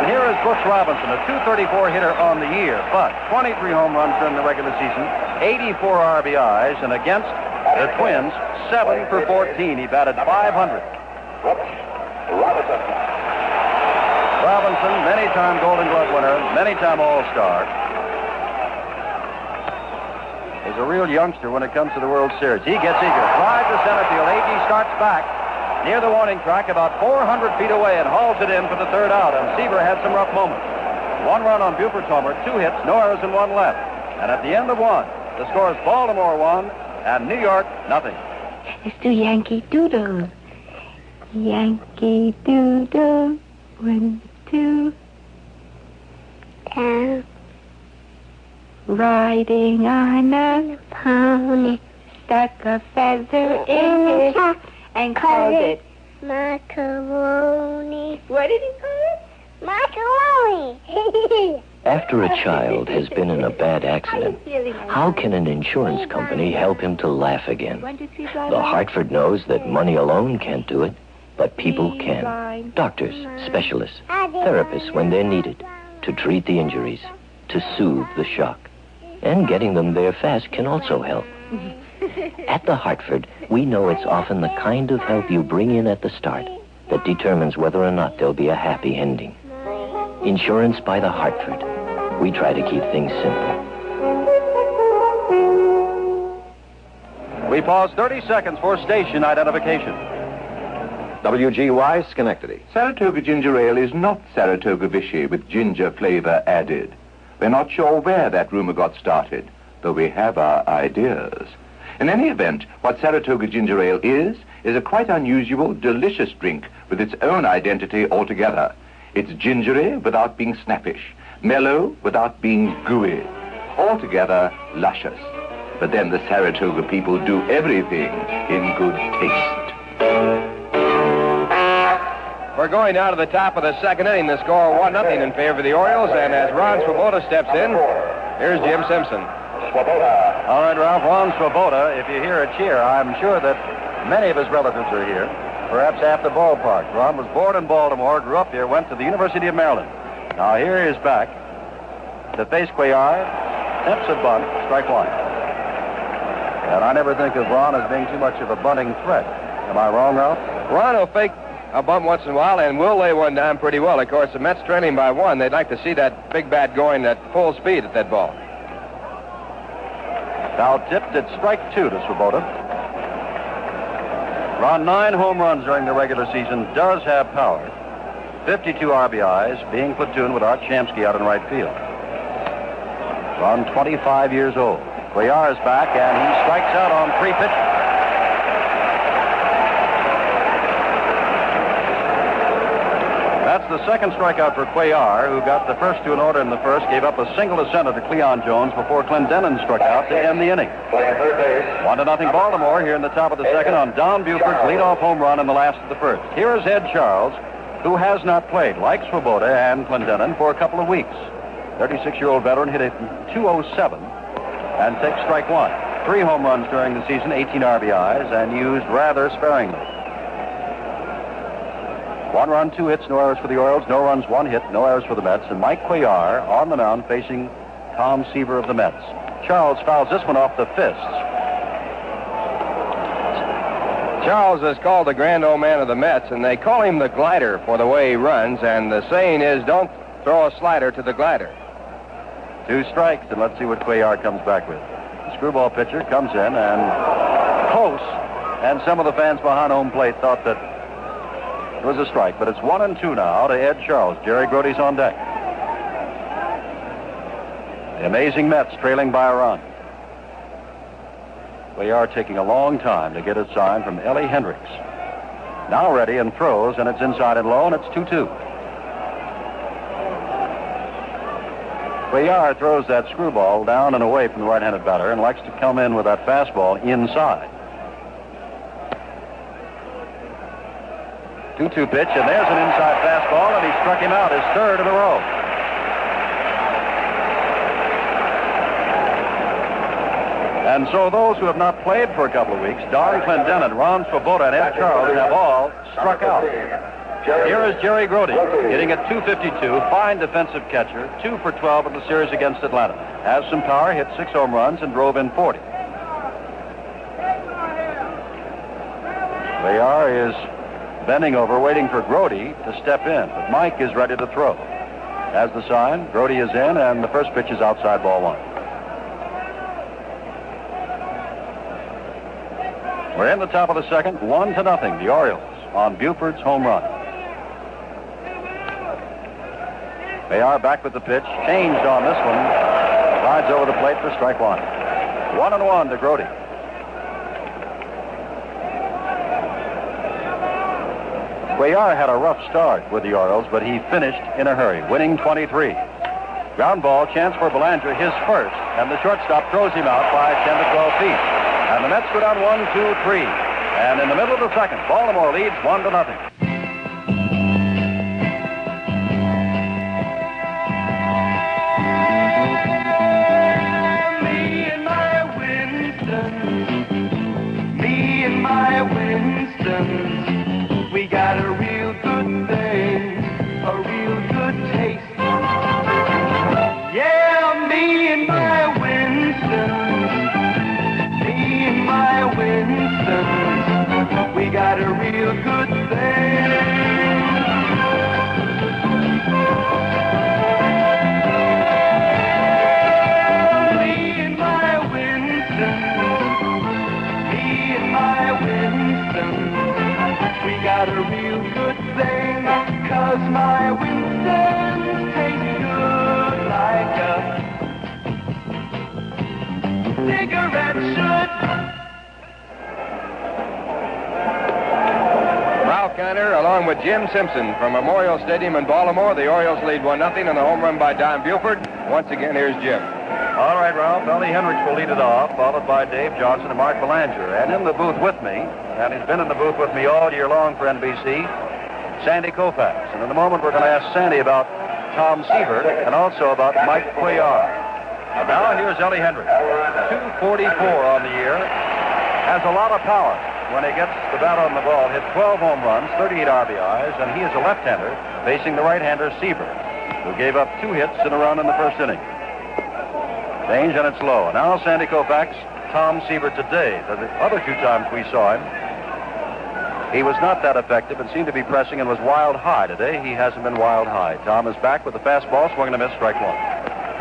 And here is Brooks Robinson, a .234 hitter on the year, but 23 home runs during the regular season, 84 RBIs, and against the Twins, 7 for 14. He batted .500. Robinson, many-time Golden Glove winner, many-time All-Star, is a real youngster when it comes to the World Series. He gets eager, drives to center field. Agee starts back near the warning track about 400 feet away and hauls it in for the third out. And Seaver had some rough moments. 1 run on Buford's homer, 2 hits, no errors, and 1 left. And at the end of 1, the score is Baltimore 1 and New York nothing. Let's do Yankee Doodle. Yankee Doodle, 1, 2. Down. Riding on a pony, stuck a feather in his hat and called it macaroni. What did he call it? Macaroni. After a child has been in a bad accident, how can an insurance company help him to laugh again? The Hartford knows that money alone can't do it, but people can. Doctors, specialists, therapists when they're needed, to treat the injuries, to soothe the shock. And getting them there fast can also help. At the Hartford, we know it's often the kind of help you bring in at the start that determines whether or not there'll be a happy ending. Insurance by the Hartford. We try to keep things simple. We pause 30 seconds for station identification. WGY, Schenectady. Saratoga Ginger Ale is not Saratoga Vichy with ginger flavor added. We're not sure where that rumor got started, though we have our ideas. In any event, what Saratoga Ginger Ale is a quite unusual, delicious drink with its own identity altogether. It's gingery without being snappish, mellow without being gooey, altogether luscious. But then the Saratoga people do everything in good taste. We're going down to the top of the second inning. The score 1-0 in favor of the Orioles, and as Ron Svoboda steps in, here's Jim Simpson. All right, Ralph, Ron Svoboda, if you hear a cheer, I'm sure that many of his relatives are here, perhaps half the ballpark. Ron was born in Baltimore, grew up here, went to the University of Maryland. Now here he is back to face Cuellar, attempts a bunt, strike 1. And I never think of Ron as being too much of a bunting threat. Am I wrong, Ralph? Ron will fake a bunt once in a while, and will lay one down pretty well. Of course, the Mets trailing by 1. They'd like to see that big bat going at full speed at that ball. Foul tipped at strike 2 to Svoboda. Ron, 9 home runs during the regular season, does have power. 52 RBIs, being platooned with Art Shamsky out in right field. Ron, 25 years old. Cuellar is back, and he strikes out on 3 pitches. That's the second strikeout for Cuellar, who got the first 2 in order in the first, gave up a single to center to Cleon Jones before Clendening struck out to end the inning. 1-0 Baltimore here in the top of the second on Don Buford's leadoff home run in the last of the first. Here is Ed Charles, who has not played, like Swoboda and Clendening, for a couple of weeks. 36-year-old veteran hit it .207 and takes strike 1. 3 home runs during the season, 18 RBIs, and used rather sparingly. 1 run, 2 hits, no errors for the Orioles, no runs, 1 hit, no errors for the Mets, and Mike Cuellar on the mound facing Tom Seaver of the Mets. Charles fouls this one off the fists. Charles is called the grand old man of the Mets, and they call him the glider for the way he runs, and the saying is, don't throw a slider to the glider. 2 strikes, and let's see what Cuellar comes back with. The screwball pitcher comes in and close, and some of the fans behind home plate thought that it was a strike, but it's 1-2 now to Ed Charles. Jerry Grody's on deck. The amazing Mets trailing by a run. Cuellar taking a long time to get a sign from Ellie Hendricks. Now ready and throws, and it's inside and low, and it's 2-2. Cuellar throws that screwball down and away from the right-handed batter and likes to come in with that fastball inside. 2-2 pitch, and there's an inside fastball, and he struck him out, his 3rd in a row. And so those who have not played for a couple of weeks, Don Clendening, Ron Swoboda, and Ed Charles have all struck out. Here is Jerry Grody, hitting at .252, fine defensive catcher, 2 for 12 in the series against Atlanta. Has some power, hit 6 home runs, and drove in 40. Cuellar is bending over, waiting for Grody to step in, but Mike is ready to throw. As the sign, Grody is in, and the first pitch is outside, ball 1. We're in the top of the second, 1-0, the Orioles on Buford's home run. Cuellar back with the pitch, changed on this one, rides over the plate for strike 1. 1-1 to Grody. Cuellar had a rough start with the Orioles, but he finished in a hurry, winning 23. Ground ball, chance for Zelanger, his first, and the shortstop throws him out by 10 to 12 feet. And the Mets go down 1-2-3. And in the middle of the second, Baltimore leads 1-0. Me and my Winston. We got a real good thing, a real good taste. Yeah, me and my Winston, me and my Winston, we got a real good thing. Me and my Winston, me and my Winston. We got a real good thing, 'cause my Winston tastes good like a cigarette should. Ralph Kiner, along with Jim Simpson from Memorial Stadium in Baltimore. The Orioles lead 1-0 on the home run by Don Buford. Once again, here's Jim. All right, Ralph. Ellie Hendricks will lead it off, followed by Dave Johnson and Mark Zelanger. And in the booth with me, and he's been in the booth with me all year long for NBC, Sandy Koufax. And in a moment, we're going to ask Sandy about Tom Seaver and also about Mike Cuellar. Now, here's Ellie Hendricks. 244 on the year. Has a lot of power when he gets the bat on the ball. Hit 12 home runs, 38 RBIs, and he is a left-hander facing the right-hander Seaver, who gave up 2 hits and a run in the first inning. Change, and it's low. Now Sandy Koufax, Tom Seaver today. The other 2 times we saw him, he was not that effective and seemed to be pressing and was wild high. Today, he hasn't been wild high. Tom is back with the fastball, swinging a miss, strike 1.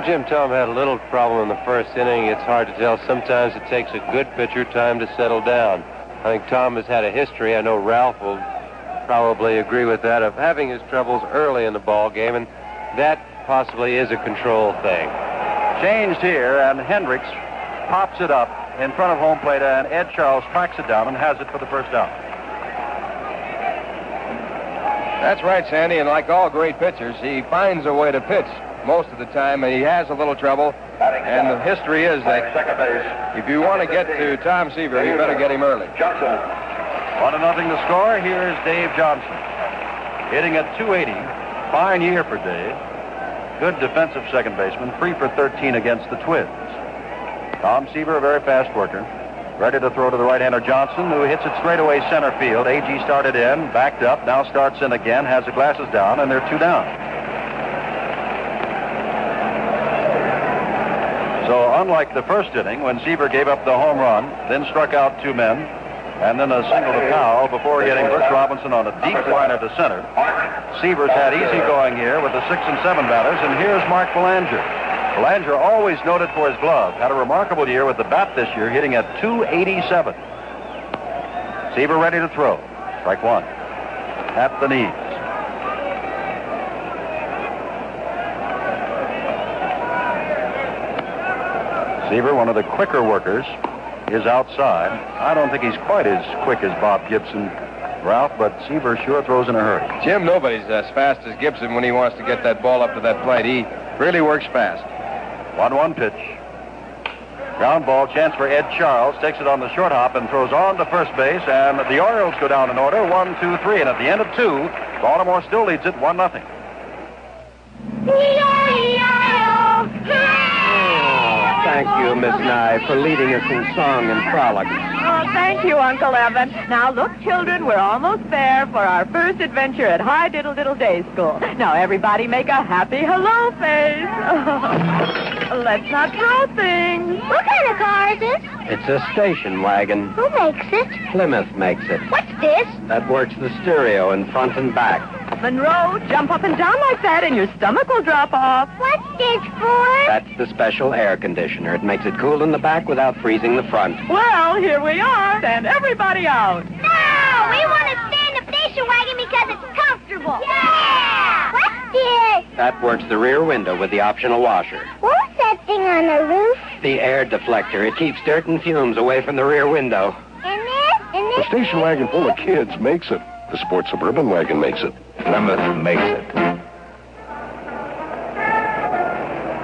Jim, Tom had a little problem in the first inning. It's hard to tell. Sometimes it takes a good pitcher time to settle down. I think Tom has had a history, I know Ralph will probably agree with that, of having his troubles early in the ball game, and that possibly is a control thing. Changed here, and Hendricks pops it up in front of home plate, and Ed Charles tracks it down and has it for the first out. That's right, Sandy, and like all great pitchers, he finds a way to pitch most of the time, and he has a little trouble. And the history is that if you want to get to Tom Seaver, you better get him early. 1-0 to score. Here's Dave Johnson, hitting at .280. Fine year for Dave. Good defensive second baseman, 3 for 13 against the Twins. Tom Seaver, a very fast worker, ready to throw to the right-hander Johnson, who hits it straight away center field. Agee started in, backed up, now starts in again, has the glasses down, and they're 2 down. So unlike the first inning, when Seaver gave up the home run, then struck out 2 men, and then a single to Powell before getting Brooks Robinson on a deep liner to center, Seaver's had easy going here with the 6 and 7 batters, and here's Mark Belanger. Belanger, always noted for his glove, had a remarkable year with the bat this year, hitting at .287. Seaver ready to throw. Strike 1. At the knees. Seaver, one of the quicker workers, is outside. I don't think he's quite as quick as Bob Gibson, Ralph, but Seaver sure throws in a hurry. Jim, nobody's as fast as Gibson when he wants to get that ball up to that plate. He really works fast. 1-1 pitch. Ground ball, chance for Ed Charles. Takes it on the short hop and throws on to first base, and the Orioles go down in order, 1, 2, 3. And at the end of 2, Baltimore still leads it 1-0. Thank you, Miss Nye, for leading us in song and frolic. Oh, thank you, Uncle Evan. Now, look, children, we're almost there for our first adventure at High Diddle Diddle Day School. Now, everybody make a happy hello face. Let's not throw things. What kind of car is it? It's a station wagon. Who makes it? Plymouth makes it. What's this? That works the stereo in front and back. Monroe, jump up and down like that and your stomach will drop off. What's this for? That's the special air conditioner. It makes it cool in the back without freezing the front. Well, here we are. Send everybody out. No! We want to stay in the station wagon because it's comfortable. Yeah! What's this? That works the rear window with the optional washer. What's that thing on the roof? The air deflector. It keeps dirt and fumes away from the rear window. And this? The station wagon full of kids makes it. The sports suburban wagon makes it. Plymouth makes it.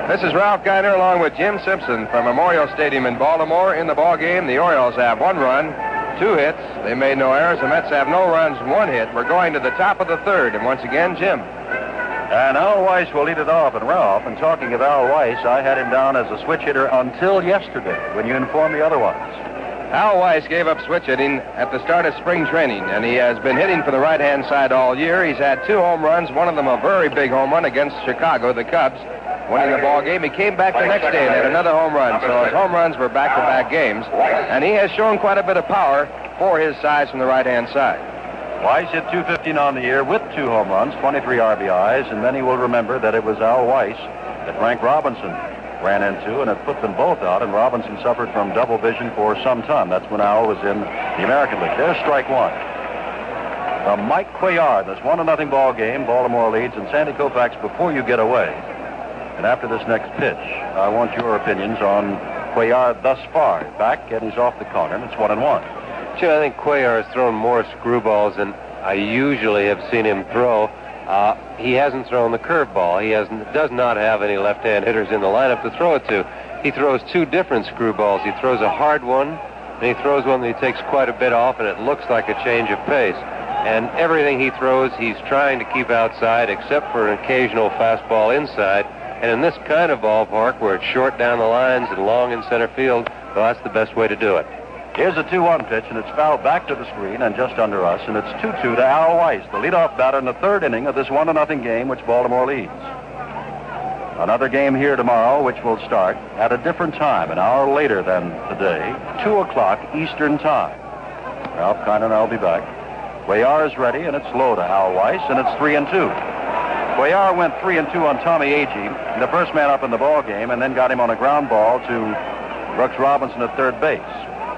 This is Ralph Geiner along with Jim Simpson from Memorial Stadium in Baltimore. In the ball game, the Orioles have 1 run, 2 hits. They made no errors. The Mets have no runs, 1 hit. We're going to the top of the 3rd, and once again, Jim. And Al Weiss will lead it off. And Ralph, and talking of Al Weiss, I had him down as a switch hitter until yesterday when you informed me otherwise. Al Weiss gave up switch hitting at the start of spring training, and he has been hitting for the right-hand side all year. He's had 2 home runs, one of them a very big home run against Chicago, the Cubs, winning the ball game. He came back the next day and had another home run, so his home runs were back-to-back games, and he has shown quite a bit of power for his size from the right-hand side. Weiss hit .215 on the year with 2 home runs, 23 RBIs, and then he will remember that it was Al Weiss that Frank Robinson ran into, and it put them both out, and Robinson suffered from double vision for some time. That's when Al was in the American League. There's strike 1. From Mike Cuellar, this 1-0 ball game. Baltimore leads, and Sandy Koufax, before you get away, and after this next pitch, I want your opinions on Cuellar thus far. Back, and he's off the corner, and it's 1-1. Jim, I think Cuellar has thrown more screwballs than I usually have seen him throw. He hasn't thrown the curveball. He does not have any left-hand hitters in the lineup to throw it to. He throws 2 different screwballs. He throws a hard one, and he throws one that he takes quite a bit off, and it looks like a change of pace. And everything he throws, he's trying to keep outside, except for an occasional fastball inside. And in this kind of ballpark, where it's short down the lines and long in center field, well, that's the best way to do it. Here's a 2-1 pitch, and it's fouled back to the screen and just under us, and it's 2-2 to Al Weiss, the leadoff batter in the 3rd inning of this 1-0 game, which Baltimore leads. Another game here tomorrow, which will start at a different time, an hour later than today, 2 o'clock Eastern time. Ralph Kiner and I'll be back. Cuellar is ready, and it's low to Al Weiss, and it's 3-2. Cuellar went 3-2 on Tommy Agee, the first man up in the ball game, and then got him on a ground ball to Brooks Robinson at third base.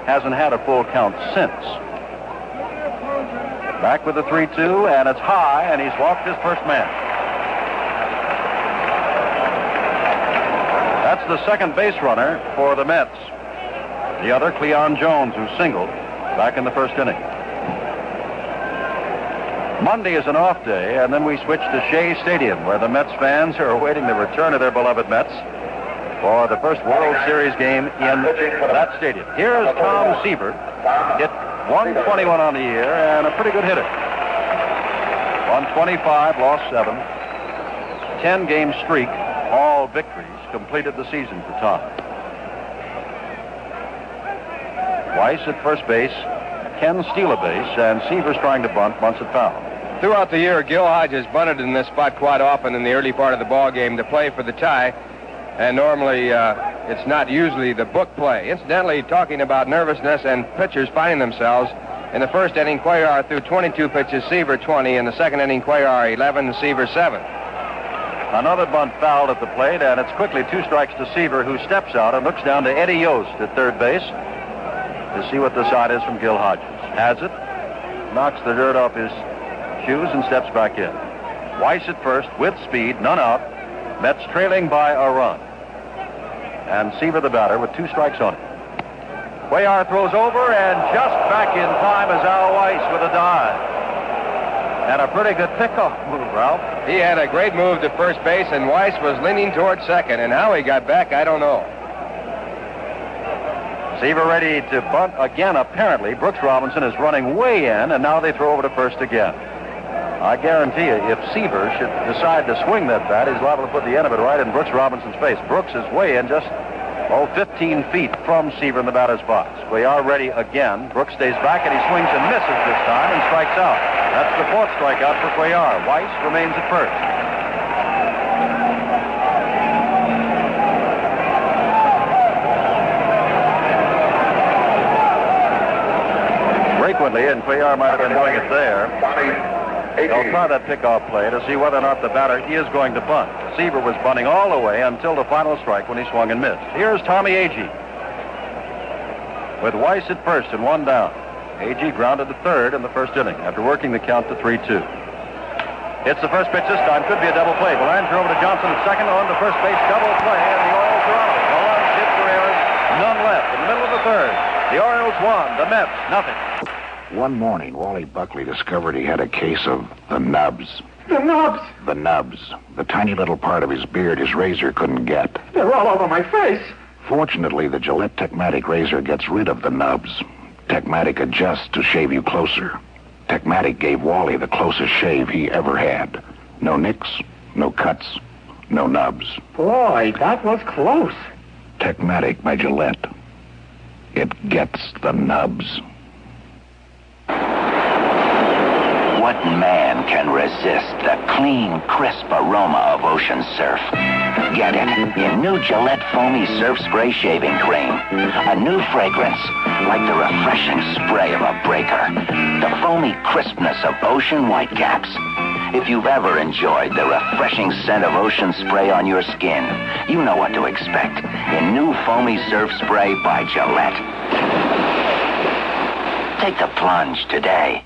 Hasn't had a full count since. Back with the 3-2, and it's high, and he's walked his first man. That's the second base runner for the Mets. The other, Cleon Jones, who singled back in the first inning. Monday is an off day, and then we switch to Shea Stadium, where the Mets fans are awaiting the return of their beloved Mets for the first World Series game in that stadium. Here's Tom Seaver, hit 121 on the year, and a pretty good hitter. 125, lost 7. 10-game streak, all victories, completed the season for Tom. Weiss at first base, Ken steal a base, and Seaver's trying to bunt, bunts it foul. Throughout the year, Gil Hodges bunted in this spot quite often in the early part of the ball game to play for the tie, and normally it's not usually the book play. Incidentally, talking about nervousness and pitchers finding themselves, in the first inning, Cuellar threw 22 pitches, Seaver 20. In the second inning, Cuellar 11, Seaver 7. Another bunt fouled at the plate, and it's quickly 2 strikes to Seaver, who steps out and looks down to Eddie Yost at third base to see what the side is from Gil Hodges. Has it, knocks the dirt off his shoes and steps back in. Weiss at first with speed, none out. Mets trailing by a run. And Seaver the batter with 2 strikes on it. Cuellar throws over, and just back in time is Al Weiss with a dive. And a pretty good pickoff move, Ralph. He had a great move to first base, and Weiss was leaning toward second. And how he got back, I don't know. Seaver ready to bunt again, apparently. Brooks Robinson is running way in, and now they throw over to first again. I guarantee you, if Seaver should decide to swing that bat, he's liable to put the end of it right in Brooks Robinson's face. Brooks is way in, just 15 feet from Seaver in the batter's box. Cuellar ready again. Brooks stays back, and he swings and misses this time and strikes out. That's the 4th strikeout for Cuellar. Weiss remains at first. Frequently, and Cuellar might have been doing it there, they'll try that pickoff play to see whether or not the batter is going to bunt. Seaver was bunting all the way until the final strike when he swung and missed. Here's Tommy Agee with Weiss at first and 1 down. Agee grounded to third in the first inning after working the count to 3-2. It's the first pitch this time. Could be a double play. Belanger over to Johnson at second on the first base double play, and the Orioles are out of it. No runs, hit for errors, none left. In the middle of the third, the Orioles won. The Mets, nothing. One morning, Wally Buckley discovered he had a case of the nubs. The nubs? The nubs. The tiny little part of his beard his razor couldn't get. They're all over my face. Fortunately, the Gillette Techmatic razor gets rid of the nubs. Techmatic adjusts to shave you closer. Techmatic gave Wally the closest shave he ever had. No nicks, no cuts, no nubs. Boy, that was close. Techmatic by Gillette. It gets the nubs. What man can resist the clean, crisp aroma of ocean surf? Get it in new Gillette Foamy Surf Spray Shaving Cream. A new fragrance, like the refreshing spray of a breaker. The foamy crispness of ocean whitecaps. If you've ever enjoyed the refreshing scent of ocean spray on your skin, you know what to expect in new Foamy Surf Spray by Gillette. Take the plunge today.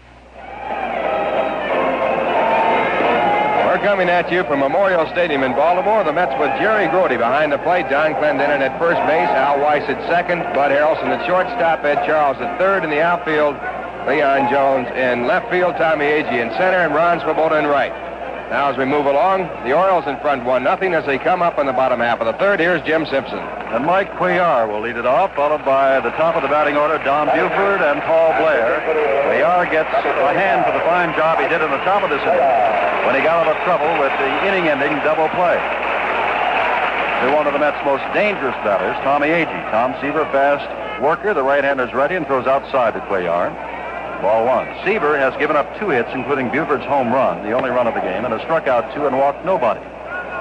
We're coming at you from Memorial Stadium in Baltimore. The Mets with Jerry Grody behind the plate, Don Clendening at first base, Al Weiss at second, Bud Harrelson at shortstop, Ed Charles at third. In the outfield, Cleon Jones in left field, Tommy Agee in center, and Ron Swoboda in right. Now as we move along, the Orioles in front 1-0 as they come up in the bottom half of the third. Here's Jim Simpson. And Mike Cuellar will lead it off, followed by the top of the batting order, Don Buford and Paul Blair. Cuellar gets a hand for the fine job he did in the top of this inning when he got out of trouble with the inning-ending double play. To one of the Mets' most dangerous batters, Tommy Agee. Tom Seaver, fast worker. The right-hander's ready and throws outside to Cuellar. Ball 1. Seaver has given up 2 hits, including Buford's home run, the only run of the game, and has struck out 2 and walked nobody.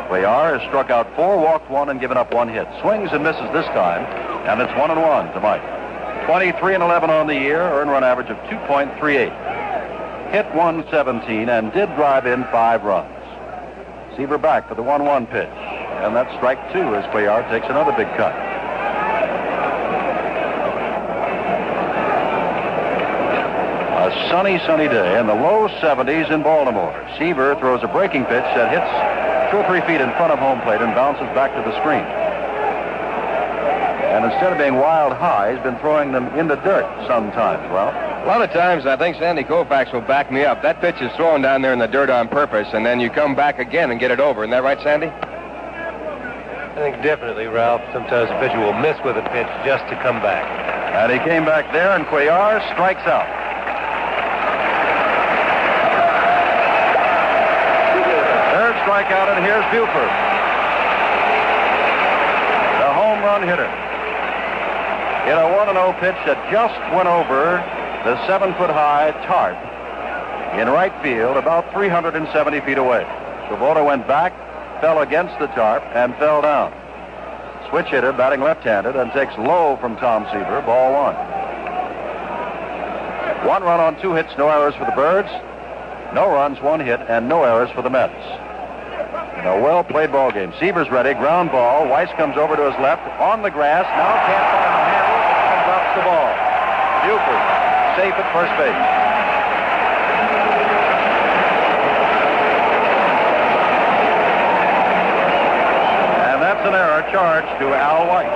Cuellar has struck out 4, walked 1, and given up 1 hit. Swings and misses this time, and it's 1-1 to Mike. 23-11 on the year, earned run average of 2.38. Hit 117 and did drive in 5 runs. Seaver back for the 1-1 pitch, and that's strike 2 as Cuellar takes another big cut. A sunny day in the low 70s in Baltimore. Seaver throws a breaking pitch that hits 2 or 3 feet in front of home plate and bounces back to the screen. And instead of being wild high, he's been throwing them in the dirt sometimes. Well, a lot of times, I think Sandy Koufax will back me up. That pitch is thrown down there in the dirt on purpose, and then you come back again and get it over. Isn't that right, Sandy? I think definitely, Ralph. Sometimes a pitcher will miss with a pitch just to come back. And he came back there, and Cuellar strikes out. Third strikeout, and here's Buford, the home run hitter. In a 1-0 pitch that just went over the 7-foot-high tarp in right field, about 370 feet away. Svoboda went back, fell against the tarp, and fell down. Switch hitter, batting left-handed, and takes low from Tom Seaver, ball 1. 1 run on 2 hits, no errors for the Birds. No runs, 1 hit, and no errors for the Mets. In a well-played ball game. Seaver's ready, ground ball. Weiss comes over to his left, on the grass, now can't find the handle, and drops the ball. Buford, safe at first base. That's an error charged to Al Weiss.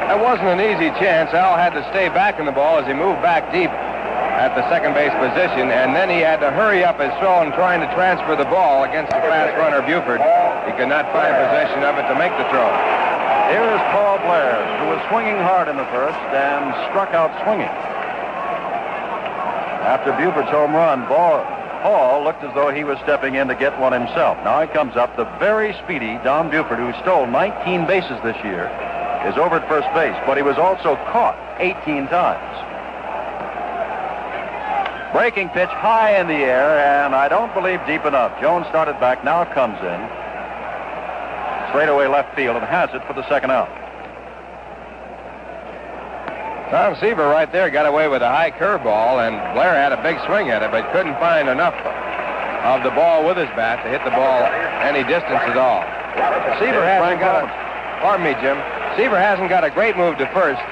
That wasn't an easy chance. Al had to stay back in the ball as he moved back deep at the second base position, and then he had to hurry up his throw in trying to transfer the ball against the fast runner Buford. He could not find possession of it to make the throw. Here is Paul Blair, who was swinging hard in the first and struck out swinging. After Buford's home run, Paul looked as though he was stepping in to get one himself. Now he comes up. The very speedy Don Buford, who stole 19 bases this year, is over at first base, but he was also caught 18 times. Breaking pitch high in the air, and I don't believe deep enough. Jones started back, now comes in. Straightaway left field and has it for the second out. Tom Seaver right there got away with a high curveball, and Blair had a big swing at it, but couldn't find enough of the ball with his bat to hit the ball any distance at all. Seaver hasn't got pardon me, Jim. Seaver hasn't got a great move to first,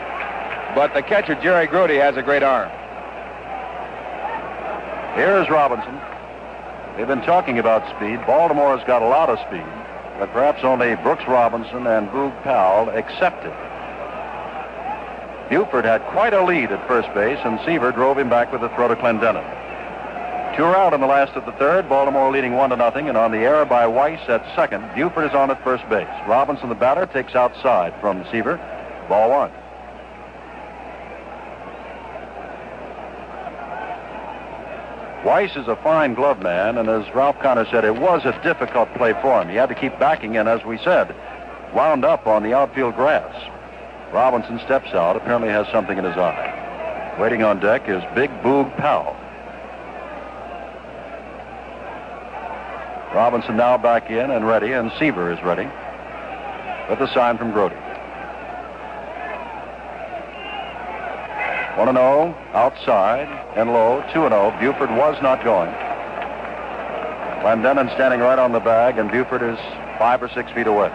but the catcher, Jerry Grody, has a great arm. Here's Robinson. They've been talking about speed. Baltimore's got a lot of speed, but perhaps only Brooks Robinson and Boog Powell accept it. Buford had quite a lead at first base, and Seaver drove him back with a throw to Clendening. 2 are out in the last of the third. Baltimore leading 1-0, and on the error by Weiss at second, Buford is on at first base. Robinson, the batter, takes outside from Seaver. Ball 1. Weiss is a fine glove man, and as Ralph Connor said, it was a difficult play for him. He had to keep backing, and as we said, wound up on the outfield grass. Robinson steps out, apparently has something in his eye. Waiting on deck is Big Boog Powell. Robinson now back in and ready, and Seaver is ready with the sign from Grody. 1-0, outside and low, 2-0. Buford was not going. Clendening standing right on the bag, and Buford is 5 or 6 feet away.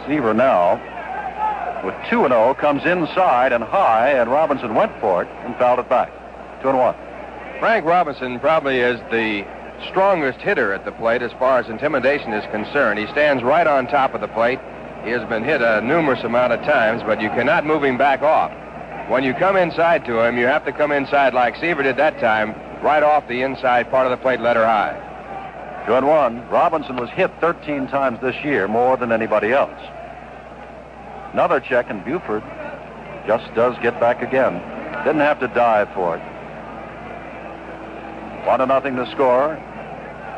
Seaver now, with 2-0, comes inside and high, and Robinson went for it and fouled it back. 2-1. Frank Robinson probably is the strongest hitter at the plate as far as intimidation is concerned. He stands right on top of the plate. He has been hit a numerous amount of times, but you cannot move him back off. When you come inside to him, you have to come inside like Seaver did that time, right off the inside part of the plate, letter high. 2-1. Robinson was hit 13 times this year, more than anybody else. Another check, and Buford just does get back again. Didn't have to dive for it. 1-0 the score.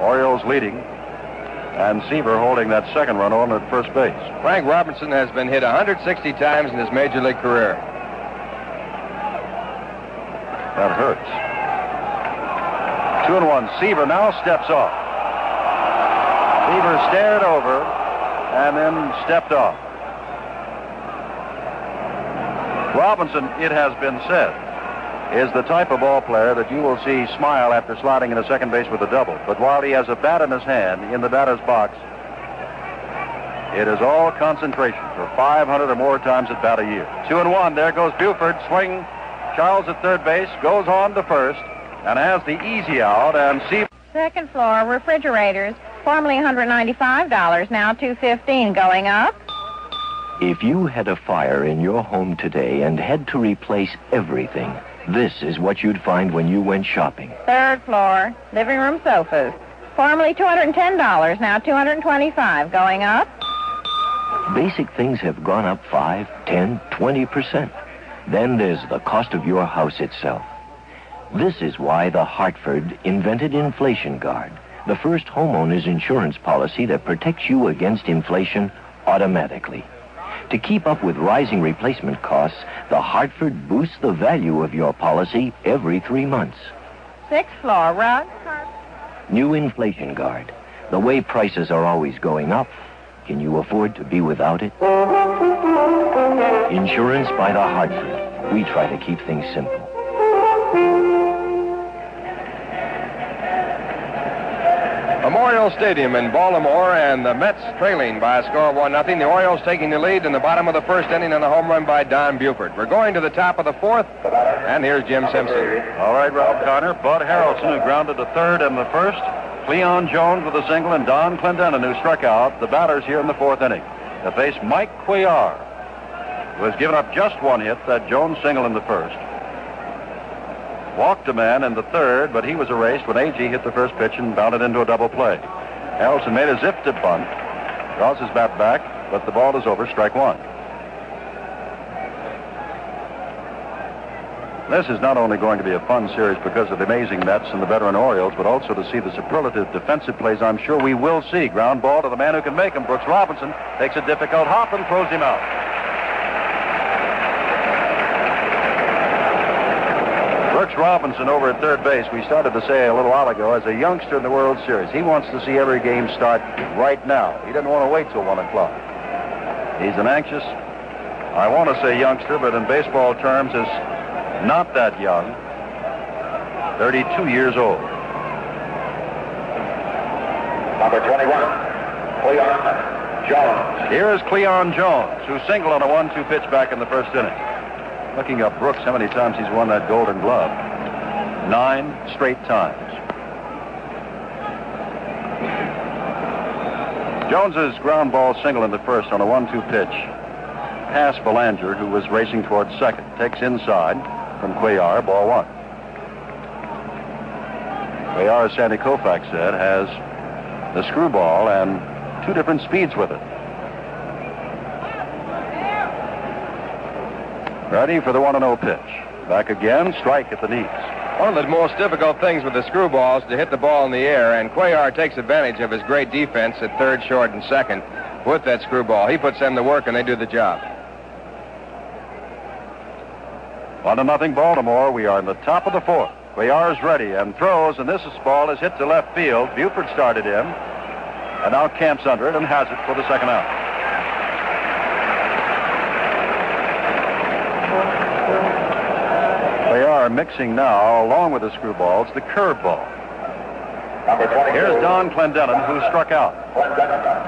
Orioles leading, and Seaver holding that second run on at first base. Frank Robinson has been hit 160 times in his major league career. That hurts. 2-1. Seaver now steps off. Seaver stared over and then stepped off. Robinson, it has been said, is the type of ball player that you will see smile after sliding into second base with a double. But while he has a bat in his hand in the batter's box, it is all concentration for 500 or more times at bat a year. 2-1. There goes Buford. Swing. Charles at third base, goes on to first, and has the easy out, and Seaver. Second floor, refrigerators. Formerly $195, now $215, going up. If you had a fire in your home today and had to replace everything, this is what you'd find when you went shopping. Third floor, living room sofas. Formerly $210, now $225, going up. Basic things have gone up 5, 10, 20%. Then there's the cost of your house itself. This is why the Hartford invented Inflation Guard, the first homeowner's insurance policy that protects you against inflation automatically. To keep up with rising replacement costs, the Hartford boosts the value of your policy every 3 months. Sixth floor, rug. New Inflation Guard. The way prices are always going up, can you afford to be without it? Insurance by the Hartford. We try to keep things simple. Memorial Stadium in Baltimore, and the Mets trailing by a score of 1-0. The Orioles taking the lead in the bottom of the first inning on a home run by Don Buford. We're going to the top of the fourth, and here's Jim Simpson. All right, Ralph Connor. Bud Harrelson, who grounded to third in the first. Cleon Jones with a single, and Don Clendening, who struck out. The batters here in the fourth inning. They face Mike Cuellar, who has given up just one hit, that Jones single in the first. Walked a man in the third, but he was erased when Agee hit the first pitch and bounded into a double play. Harrelson made a zip-to bunt, draws his bat back, but the ball is over, strike one. This is not only going to be a fun series because of the amazing Mets and the veteran Orioles, but also to see the superlative defensive plays I'm sure we will see. Ground ball to the man who can make them. Brooks Robinson takes a difficult hop and throws him out. Brooks Robinson over at third base, we started to say a little while ago, as a youngster in the World Series, he wants to see every game start right now. He doesn't want to wait till 1 o'clock. He's an anxious, I want to say youngster, but in baseball terms is not that young, 32 years old. Number 21, Cleon Jones. Here is Cleon Jones, who singled on a 1-2 pitch back in the first inning. Looking up Brooks, how many times he's won that Golden Glove? 9 straight times. Jones's ground ball single in the first on a 1-2 pitch. Past Zelanger, who was racing towards second. Takes inside from Cuellar, ball one. Cuellar, as Sandy Koufax said, has the screwball and 2 different speeds with it. Ready for the 1-0 pitch. Back again, strike at the knees. One of the most difficult things with the screwball is to hit the ball in the air, and Cuellar takes advantage of his great defense at third, short, and second with that screwball. He puts them to work, and they do the job. 1-0 Baltimore. We are in the top of the fourth. Cuellar is ready and throws, and this ball is hit to left field. Buford started in, and now camps under it and has it for the second out. Cuellar mixing now, along with the screwballs, the curveball. Here's Don Clendening, who struck out.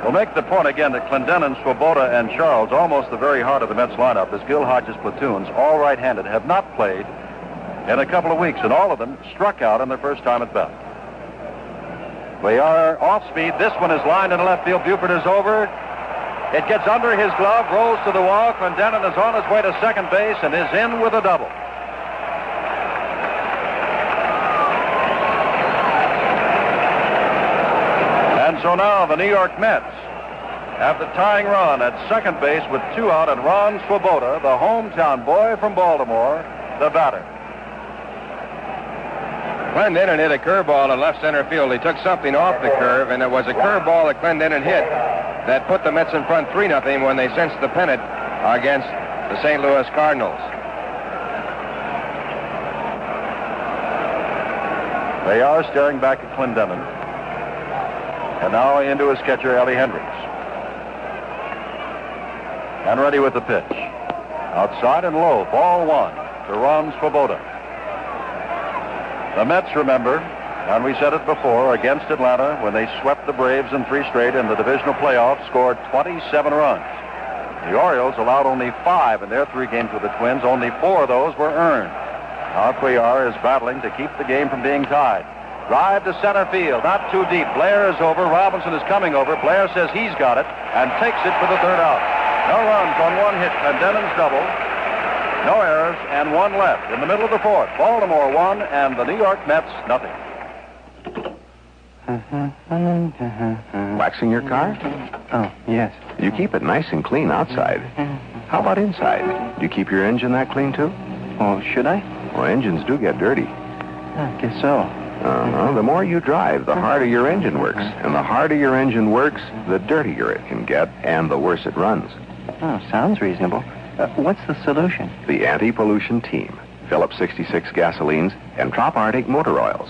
We'll make the point again that Clendening, Swoboda, and Charles, almost the very heart of the Mets lineup, as Gil Hodges' platoons, all right-handed, have not played in a couple of weeks, and all of them struck out on their first time at bat. Cuellar off speed. This one is lined in left field. Buford is over. It gets under his glove, rolls to the wall. Clendening is on his way to second base and is in with a double. And so now the New York Mets have the tying run at second base with 2 out, and Ron Swoboda, the hometown boy from Baltimore, the batter. Clendening hit a curveball in left center field. He took something off the curve, and it was a curveball that Clendening hit that put the Mets in front 3-0 when they cinched the pennant against the St. Louis Cardinals. They are staring back at Clendening. And now into his catcher, Ellie Hendricks. And ready with the pitch. Outside and low, ball one to Ron Swoboda. The Mets, remember, and we said it before, against Atlanta when they swept the Braves in 3 straight in the divisional playoffs, scored 27 runs. The Orioles allowed only 5 in their 3 games with the Twins. Only 4 of those were earned. Now Cuellar is battling to keep the game from being tied. Drive to center field, not too deep. Blair is over. Robinson is coming over. Blair says he's got it and takes it for the third out. No runs on one hit. Clendening's double. No errors and one left. In the middle of the fourth, Baltimore 1 and the New York Mets nothing. Waxing your car? Oh, yes. You keep it nice and clean outside. How about inside? Do you keep your engine that clean, too? Oh, should I? Well, engines do get dirty. I guess so. The more you drive, the harder your engine works. And the harder your engine works, the dirtier it can get, and the worse it runs. Oh, sounds reasonable. What's the solution? The Anti-Pollution Team. Phillips 66 gasolines and Trop Arctic motor oils.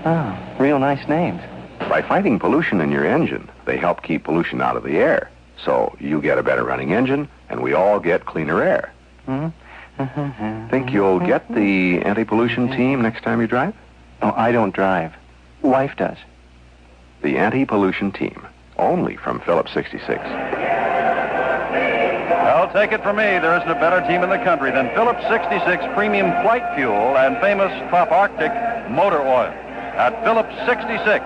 Oh, real nice names. By fighting pollution in your engine, they help keep pollution out of the air. So you get a better running engine, and we all get cleaner air. Think you'll get the Anti-Pollution Team next time you drive? Oh, I don't drive. Wife does. The Anti-Pollution Team. Only from Phillips 66. Well, take it from me, there isn't a better team in the country than Phillips 66 Premium Flight Fuel and famous Trop Arctic Motor Oil. At Phillips 66,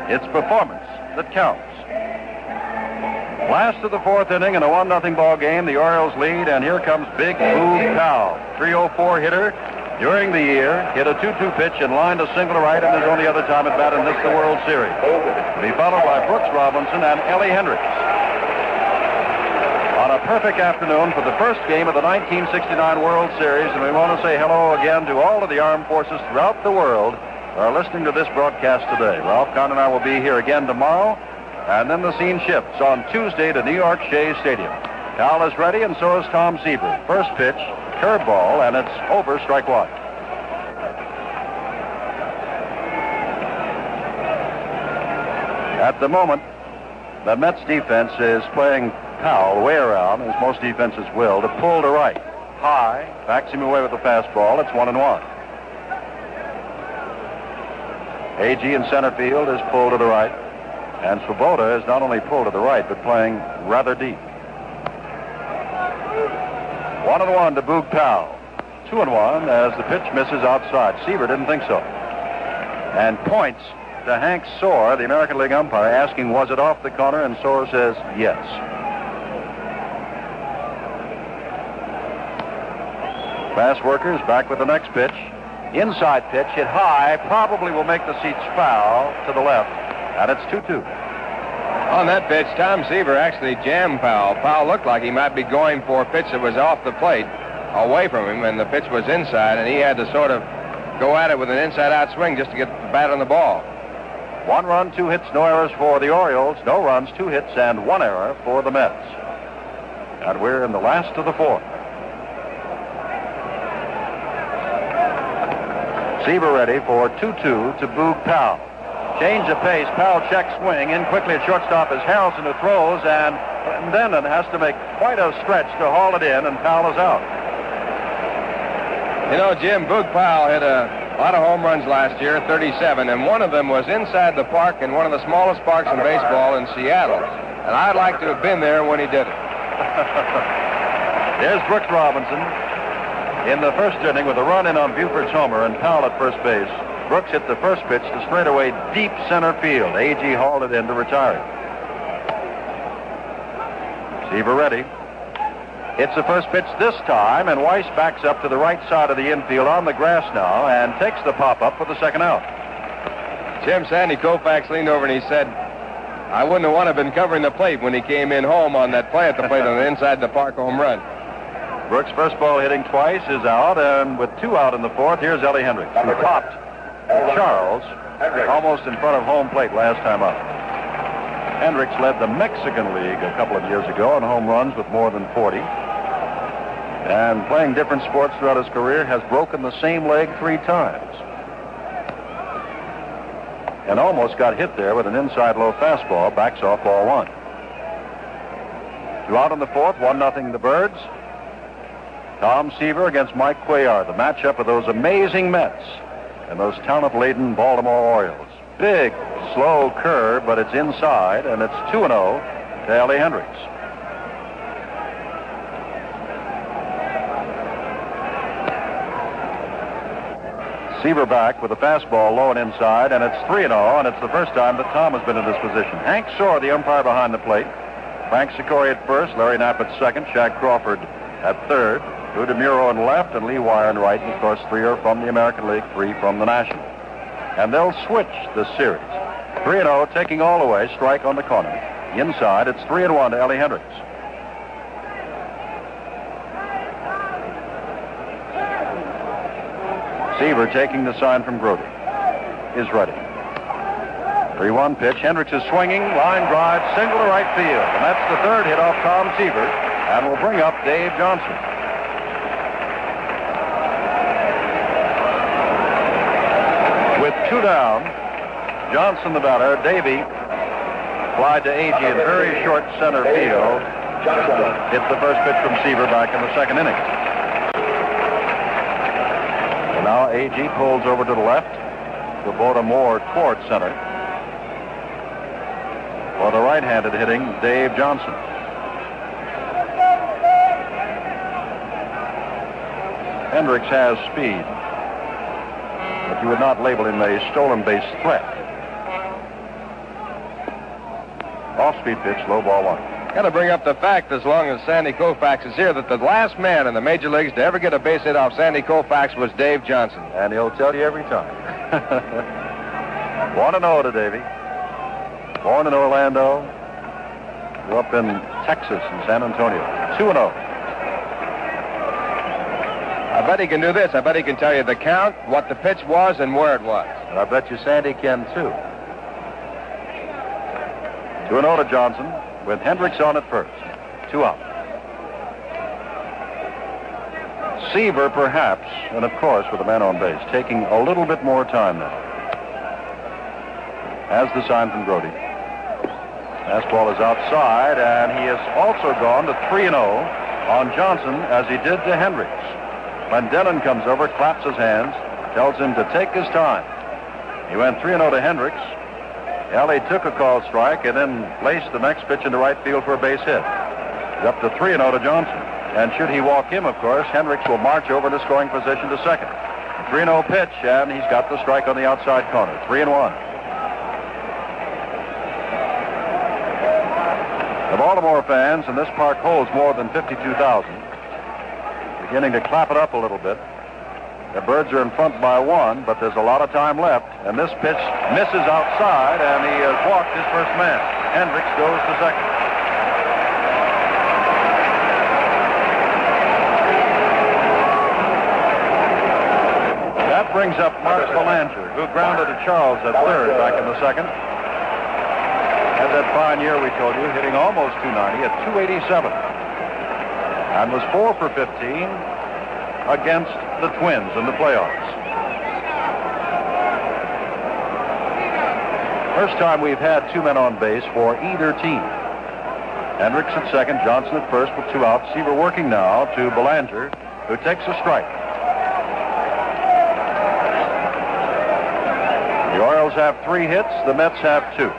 it's performance that counts. Last of the fourth inning in a 1-0 ball game, the Orioles lead, and here comes Big Boog Powell. 304 hitter during the year, hit a 2-2 pitch and lined a single to right, and his only other time at bat in this the World Series. To be followed by Brooks Robinson and Ellie Hendricks. On a perfect afternoon for the first game of the 1969 World Series, and we want to say hello again to all of the armed forces throughout the world who are listening to this broadcast today. Ralph Kahn and I will be here again tomorrow, and then the scene shifts on Tuesday to New York Shea Stadium. Cal is ready, and so is Tom Seaver. First pitch, curveball, and it's over, strike one. At the moment, the Mets defense is playing Powell way around, as most defenses will, to pull to right. High, backs him away with the fastball. It's 1-1. Agee in center field is pulled to the right. And Swoboda is not only pulled to the right, but playing rather deep. 1-1 to Boog Powell. 2-1 as the pitch misses outside. Seaver didn't think so. And points to Hank Soar, the American League umpire, asking, was it off the corner? And Soar says, yes. Fast workers back with the next pitch. Inside pitch, hit high, probably will make the seats foul to the left. And it's 2-2. On that pitch, Tom Seaver actually jammed Powell. Powell looked like he might be going for a pitch that was off the plate, away from him, and the pitch was inside, and he had to sort of go at it with an inside-out swing just to get the bat on the ball. 1 run, 2 hits, no errors for the Orioles. No runs, 2 hits, and 1 error for the Mets. And we're in the last of the fourth. Seaver ready for 2-2 to Boog Powell. Change of pace. Powell checks swing. In quickly at shortstop is Harrelson, who throws, and Clendening has to make quite a stretch to haul it in, and Powell is out. You know, Jim, Boog Powell hit a lot of home runs last year, 37, and one of them was inside the park in one of the smallest parks in baseball in Seattle. And I'd like to have been there when he did it. There's Brooks Robinson in the first inning with a run in on Buford's homer and Powell at first base. Brooks hit the first pitch to straightaway deep center field. Agee hauled it in to retire it. Seaver ready. It's the first pitch this time, and Weiss backs up to the right side of the infield on the grass now and takes the pop-up for the second out. Jim, Sandy Koufax leaned over and he said, I wouldn't have wanted to have been covering the plate when he came in home on that play at the plate on the inside the park home run. Brooks' first ball hitting twice is out, and with 2 out in the fourth, here's Ellie Hendricks, who popped Charles almost in front of home plate last time up. Hendricks led the Mexican League a couple of years ago on home runs with more than 40. And playing different sports throughout his career, has broken the same leg 3 times. And almost got hit there with an inside low fastball, backs off ball 1. 2 out in the fourth, 1-0 the Birds. Tom Seaver against Mike Cuellar, the matchup of those amazing Mets and those talent-laden Baltimore Orioles. Big, slow curve, but it's inside, and it's 2-0 to Ellie Hendricks. Seaver back with a fastball low and inside, and it's 3-0, and it's the first time that Tom has been in this position. Hank Soar, the umpire behind the plate. Frank Sicori at first, Larry Knapp at second, Shaq Crawford at third, Lou DeMuro in left, and Lee Wire in right. And of course, 3 are from the American League, 3 from the National. And they'll switch this series. 3-0, taking all the way, strike on the corner. Inside, it's 3-1 to Ellie Hendricks. Seaver taking the sign from Grody. Is ready. 3-1 pitch. Hendricks is swinging. Line drive. Single to right field. And that's the third hit off Tom Seaver. And will bring up Dave Johnson. With 2 down, Johnson the batter. Davey flied to Agee in very short center field. Hit the first pitch from Seaver back in the second inning. And now Agee pulls over to the left. Kubota more toward center. For the right-handed hitting Dave Johnson. Hendricks has speed, but you would not label him a stolen base threat. Off-speed pitch, low ball 1. Got to bring up the fact, as long as Sandy Koufax is here, that the last man in the major leagues to ever get a base hit off Sandy Koufax was Dave Johnson. And he'll tell you every time. 1-0 to Davey. Born in Orlando. Grew up in Texas and San Antonio. 2-0. I bet he can do this. I bet he can tell you the count, what the pitch was, and where it was. And I bet you Sandy can, too. 2-0 to Johnson with Hendricks on at first. 2 out. Seaver, perhaps, and of course, with a man on base, taking a little bit more time now. Has the sign from Grody. Fastball is outside, and he has also gone to 3-0 on Johnson, as he did to Hendricks. Clendening comes over, claps his hands, tells him to take his time. He went 3-0 to Hendricks. Ellie took a called strike and then placed the next pitch into right field for a base hit. He's up to 3-0 to Johnson. And should he walk him, of course, Hendricks will march over to scoring position to second. 3-0 pitch, and he's got the strike on the outside corner. 3-1. The Baltimore fans, and this park holds more than 52,000, beginning to clap it up a little bit. The Birds are in front by 1, but there's a lot of time left, and this pitch misses outside, and he has walked his first man. Hendricks goes to second. That brings up Mark Zelanger, who grounded to Charles at third back in the second. Had that fine year, we told you, hitting almost 290 at 287. And was 4 for 15 against the Twins in the playoffs. First time we've had 2 men on base for either team. Hendricks at second, Johnson at first with 2 outs. Seaver working now to Belanger, who takes a strike. The Orioles have 3 hits, the Mets have 2.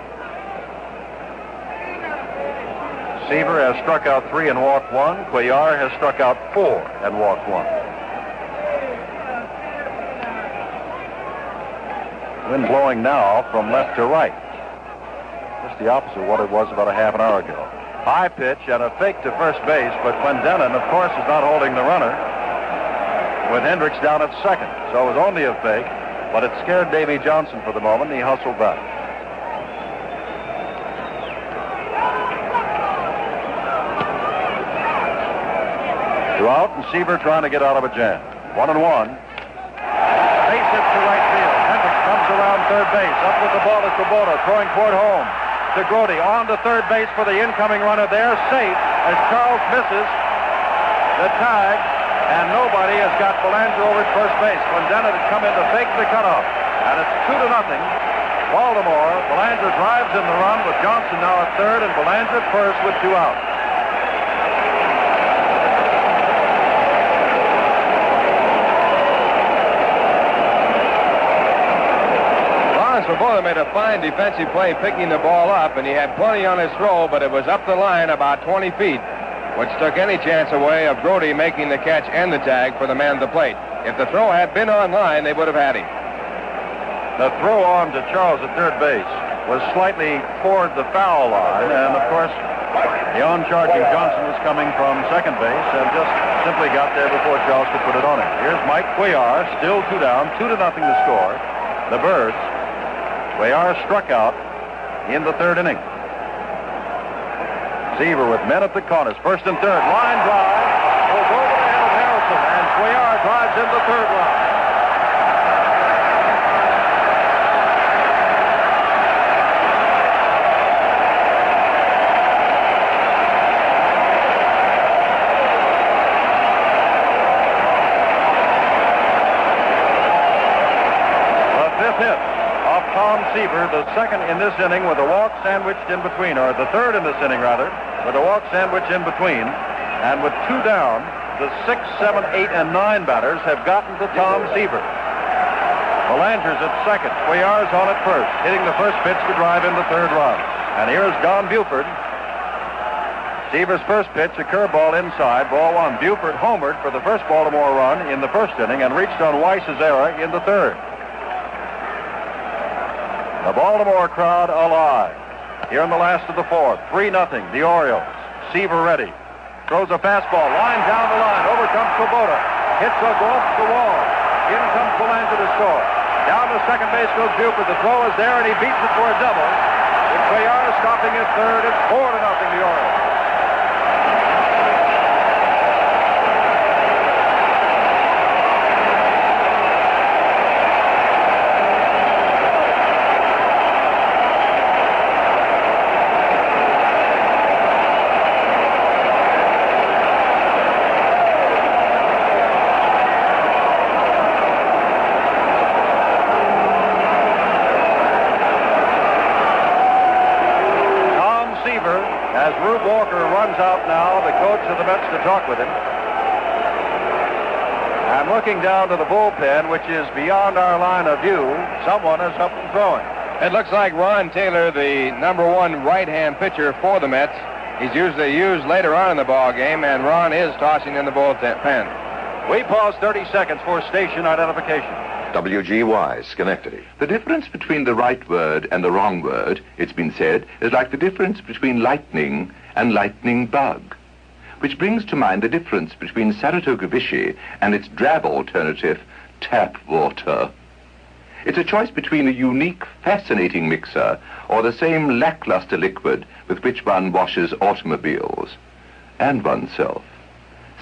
Seaver has struck out 3 and walked 1. Cuellar has struck out 4 and walked 1. Wind blowing now from left to right. Just the opposite of what it was about a half an hour ago. High pitch and a fake to first base, but Clendening, of course, is not holding the runner with Hendricks down at second. So it was only a fake, but it scared Davey Johnson for the moment, and he hustled back. Two out, and Seaver trying to get out of a jam. 1-1. Base hit to right field. Hendricks comes around third base. Up with the ball is Kubota, throwing toward home. To Grody, on to third base for the incoming runner there. Safe as Charles misses the tag, and nobody has got Belanger over at first base. Clendening had come in to fake the cutoff, and it's 2-0. Baltimore. Belanger drives in the run with Johnson now at third, and Belanger at first with 2 outs. Kubota made a fine defensive play picking the ball up, and he had plenty on his throw, but it was up the line about 20 feet, which took any chance away of Grody making the catch and the tag for the man at the plate. If the throw had been on line, they would have had him. The throw on to Charles at third base was slightly toward the foul line, and of course, the on-charging Johnson was coming from second base and just simply got there before Charles could put it on him. Here's Mike Cuellar, still 2 down, 2-0 the score. The Birds. Cuellar struck out in the third inning. Seaver with men at the corners, first and third. Line drive goes over the head of Harrison, and Cuellar drives in the third run. Hit of Tom Seaver, the second in this inning with a walk sandwiched in between, or the third in this inning rather, with a walk sandwiched in between. And with 2 down, the 6, 7, 8, and 9 batters have gotten to Tom Seaver. Zelanger's at second. Cuellar's on at first, hitting the first pitch to drive in the third run. And here's Don Buford. Seaver's first pitch, a curveball inside, ball 1. Buford homered for the first Baltimore run in the first inning and reached on Weiss's error in the third. The Baltimore crowd alive. Here in the last of the fourth, 3-0, the Orioles. Seaver ready. Throws a fastball, line down the line. Over comes Kubota. Hits a off the wall. In comes Zelanger to score. Down to second base goes Buford. The throw is there, and he beats it for a double. With Cuellar stopping at third, it's 4-0, the Orioles. As Rube Walker runs out now, the coach of the Mets, to talk with him. And looking down to the bullpen, which is beyond our line of view, someone is up and throwing. It looks like Ron Taylor, the number 1 right-hand pitcher for the Mets. He's usually used later on in the ball game, and Ron is tossing in the bullpen. We pause 30 seconds for station identification. WGY, Schenectady. The difference between the right word and the wrong word, it's been said, is like the difference between lightning and lightning bug, which brings to mind the difference between Saratoga Vichy and its drab alternative, tap water. It's a choice between a unique, fascinating mixer or the same lackluster liquid with which one washes automobiles and oneself.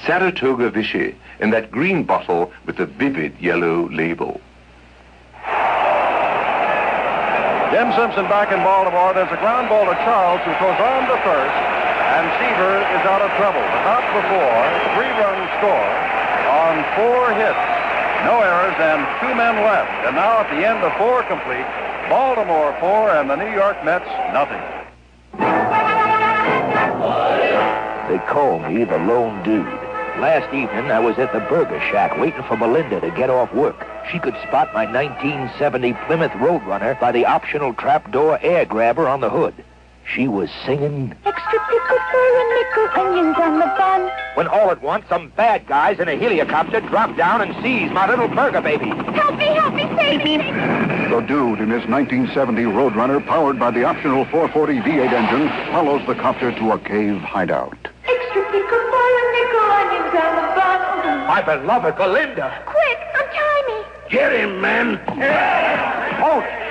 Saratoga Vichy in that green bottle with the vivid yellow label. Jim Simpson back in Baltimore. There's a ground ball to Charles, who goes on to first, and Seaver is out of trouble. But not before. 3-run score on 4 hits. No errors and 2 men left. And now at the end of 4 complete, Baltimore 4 and the New York Mets nothing. They call me the Lone Dude. Last evening, I was at the Burger Shack waiting for Melinda to get off work. She could spot my 1970 Plymouth Roadrunner by the optional trapdoor air grabber on the hood. She was singing, "Extra pickle for a nickel, onions on the bun." when all at once some bad guys in a helicopter dropped down and seized my little burger baby. Help me, save me! The dude in his 1970 Roadrunner, powered by the optional 440 V8 engine, follows the copter to a cave hideout. Extra pickle for a nickel, onions on the bun. My beloved Belinda. Quick, untie me. Get him, men.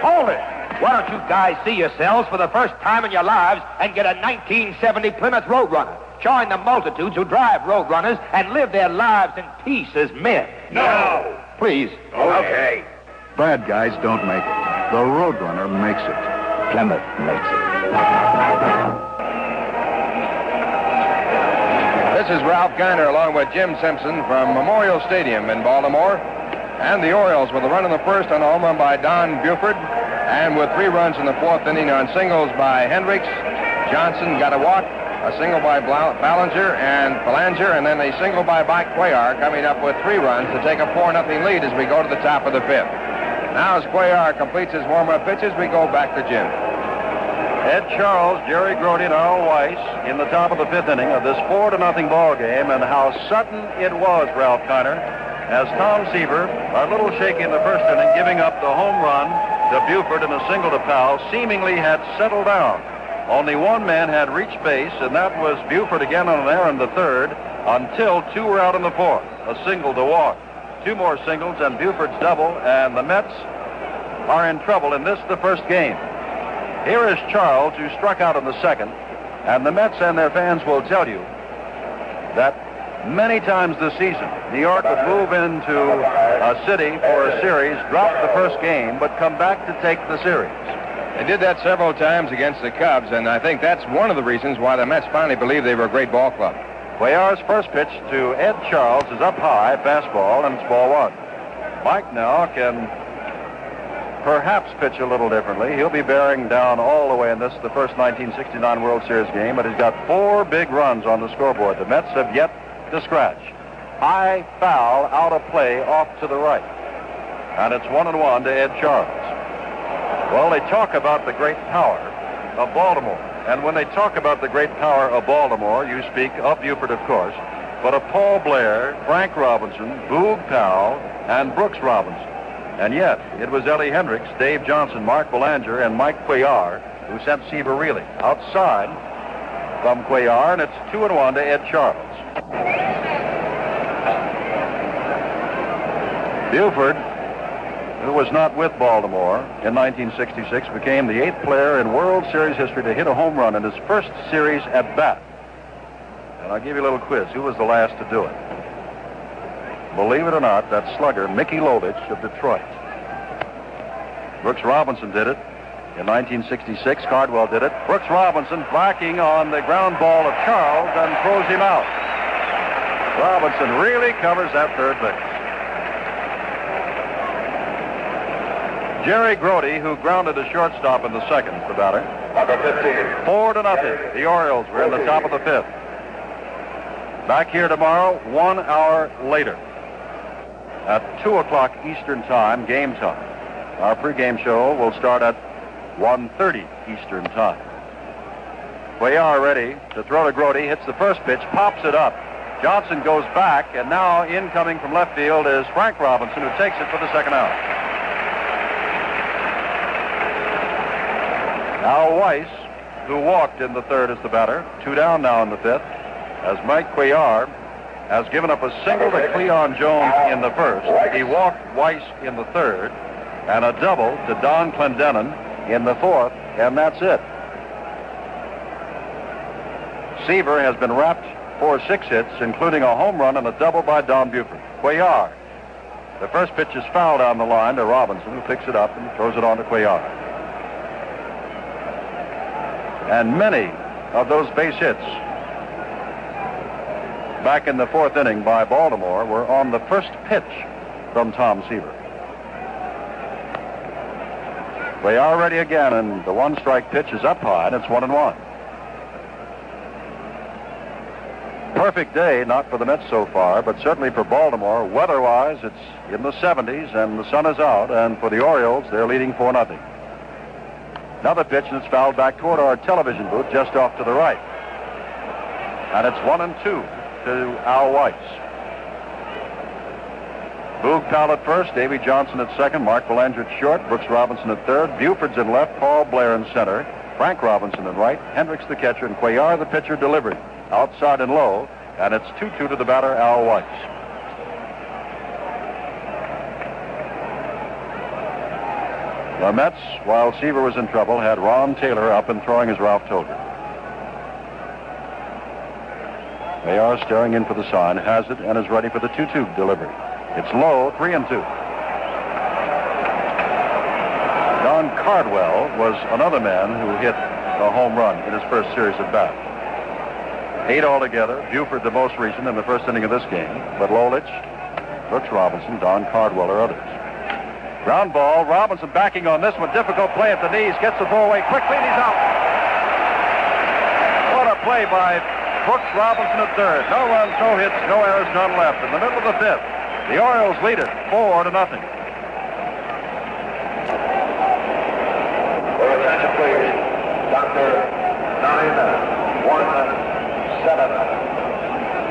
Hold it. Why don't you guys see yourselves for the first time in your lives and get a 1970 Plymouth Roadrunner? Join the multitudes who drive Roadrunners and live their lives in peace as men. No. Please. Okay. Bad guys don't make it. The Roadrunner makes it. Plymouth makes it. This is Ralph Garner along with Jim Simpson from Memorial Stadium in Baltimore. And the Orioles with a run in the first on a home run by Don Buford. And with 3 runs in the 4th inning on singles by Hendricks. Johnson got a walk, a single by Ballinger and Belanger, and then a single by Mike Cuellar, coming up with 3 runs to take a 4-0 lead as we go to the top of the 5th. Now as Cuellar completes his warm-up pitches, we go back to Jim. Ed Charles, Jerry Grody, and Earl Weiss in the top of the 5th inning of this 4-0 ball game, and how sudden it was, Ralph Kiner. as Tom Seaver, a little shaky in the first inning, giving up the home run to Buford in a single to Powell, seemingly had settled down. Only one man had reached base, and that was Buford again on an error in the third, until two were out in the fourth. A single to walk. Two more singles and Buford's double, and the Mets are in trouble in this, the first game. Here is Charles, who struck out in the second, and the Mets and their fans will tell you that many times this season, New York would move into a city for a series, drop the first game, but come back to take the series. They did that several times against the Cubs, and I think that's one of the reasons why the Mets finally believe they were a great ball club. Cuellar's first pitch to Ed Charles is up high, fastball, and it's ball one. Mike now can perhaps pitch a little differently. He'll be bearing down all the way in this, the first 1969 World Series game, but he's got 4 big runs on the scoreboard. The Mets have yet to scratch. High foul, out of play, off to the right. And it's 1-1 to Ed Charles. Well, they talk about the great power of Baltimore. And when they talk about the great power of Baltimore, you speak of Buford, of course, but of Paul Blair, Frank Robinson, Boog Powell, and Brooks Robinson. And yet, it was Ellie Hendricks, Dave Johnson, Mark Belanger, and Mike Cuellar who sent Seaver reeling. Outside from Cuellar, and it's 2-1 to Ed Charles. Buford, who was not with Baltimore in 1966, became the 8th player in World Series history to hit a home run in his first series at bat. And I'll give you a little quiz. Who was the last to do it? Believe it or not, that slugger, Mickey Lolich of Detroit. Brooks Robinson did it in 1966. Cardwell did it. Brooks Robinson backing on the ground ball of Charles and throws him out. Robinson really covers that third base. Jerry Grody, who grounded a shortstop in the second, the batter. Number 15. 4-0. The Orioles were in the top of the 5th. Back here tomorrow, 1 hour later, at 2 o'clock Eastern time, game time. Our pregame show will start at 1:30 Eastern time. Cuellar ready to throw to Grody, hits the first pitch, pops it up. Johnson goes back, and now incoming from left field is Frank Robinson, who takes it for the second out. Al Weiss, who walked in the third, is the batter. 2 down now in the 5th, as Mike Cuellar has given up a single to Cleon Jones in the first. He walked Weiss in the third, and a double to Don Clendening in the 4th, and that's it. Seaver has been wrapped for 6 hits, including a home run and a double by Don Buford. Cuellar. The first pitch is foul down the line to Robinson, who picks it up and throws it on to Cuellar. And many of those base hits back in the 4th inning by Baltimore were on the first pitch from Tom Seaver. They are ready again, and the 1-strike pitch is up high, and it's 1-1. Perfect day, not for the Mets so far, but certainly for Baltimore. Weather-wise, it's in the 70s, and the sun is out, and for the Orioles, they're leading 4-0. Another pitch, and it's fouled back toward our television booth, just off to the right. And it's 1-2 to Al Weiss. Boog Powell at first, Davy Johnson at second, Mark Belanger at short, Brooks Robinson at third, Buford's in left, Paul Blair in center, Frank Robinson in right, Hendricks the catcher, and Cuellar the pitcher delivered. Outside and low, and it's 2-2 to the batter, Al Weiss. The Mets, while Seaver was in trouble, had Ron Taylor up and throwing as Ralph told her. They are staring in for the sign, has it, and is ready for the 2-2 delivery. It's low, 3-2. Don Cardwell was another man who hit a home run in his first series at bat. 8 altogether. Buford the most recent in the first inning of this game, but Lolich, Brooks Robinson, Don Cardwell are others. Ground ball, Robinson backing on this one. Difficult play at the knees, gets the ball away quickly, and he's out. What a play by Brooks Robinson at third. No runs, no hits, no errors, none left. In the middle of the 5th, the Orioles lead it 4-0. For attention, please. Dr. 9-1-7.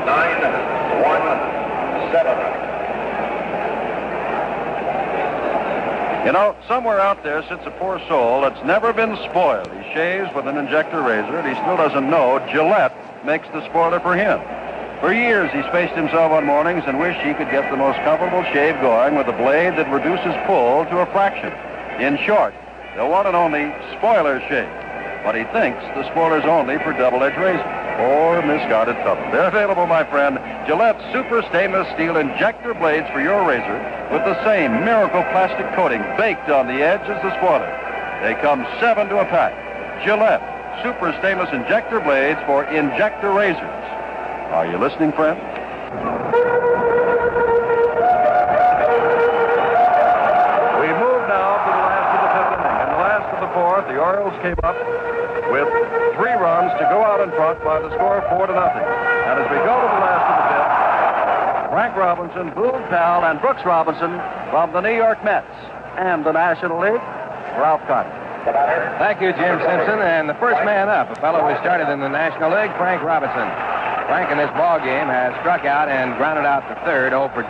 9-1-7. You know, somewhere out there sits a poor soul that's never been spoiled. He shaves with an injector razor, and he still doesn't know Gillette makes the spoiler for him. For years, he spaced himself on mornings and wished he could get the most comfortable shave going with a blade that reduces pull to a fraction. In short, the one and only spoiler shave. But he thinks the spoiler's only for double-edged razor. Poor misguided fellow. They're available, my friend. Gillette Super Stainless Steel Injector Blades for your razor with the same miracle plastic coating baked on the edge as the spoiler. They come 7 to a pack. Gillette Super Stainless Injector Blades for injector razors. Are you listening, friend? We move now to the last of the fifth inning. In the last of the fourth, the Orioles came up with 3 runs to go out in front by the score of 4-0. And as we go to the last of the fifth, Frank Robinson, Boone Powell, and Brooks Robinson from the New York Mets and the National League, Ralph Carter. Thank you, Jim Simpson. And the first man up, a fellow who started in the National League, Frank Robinson. Frank in this ball game has struck out and grounded out the third, 0 for 2.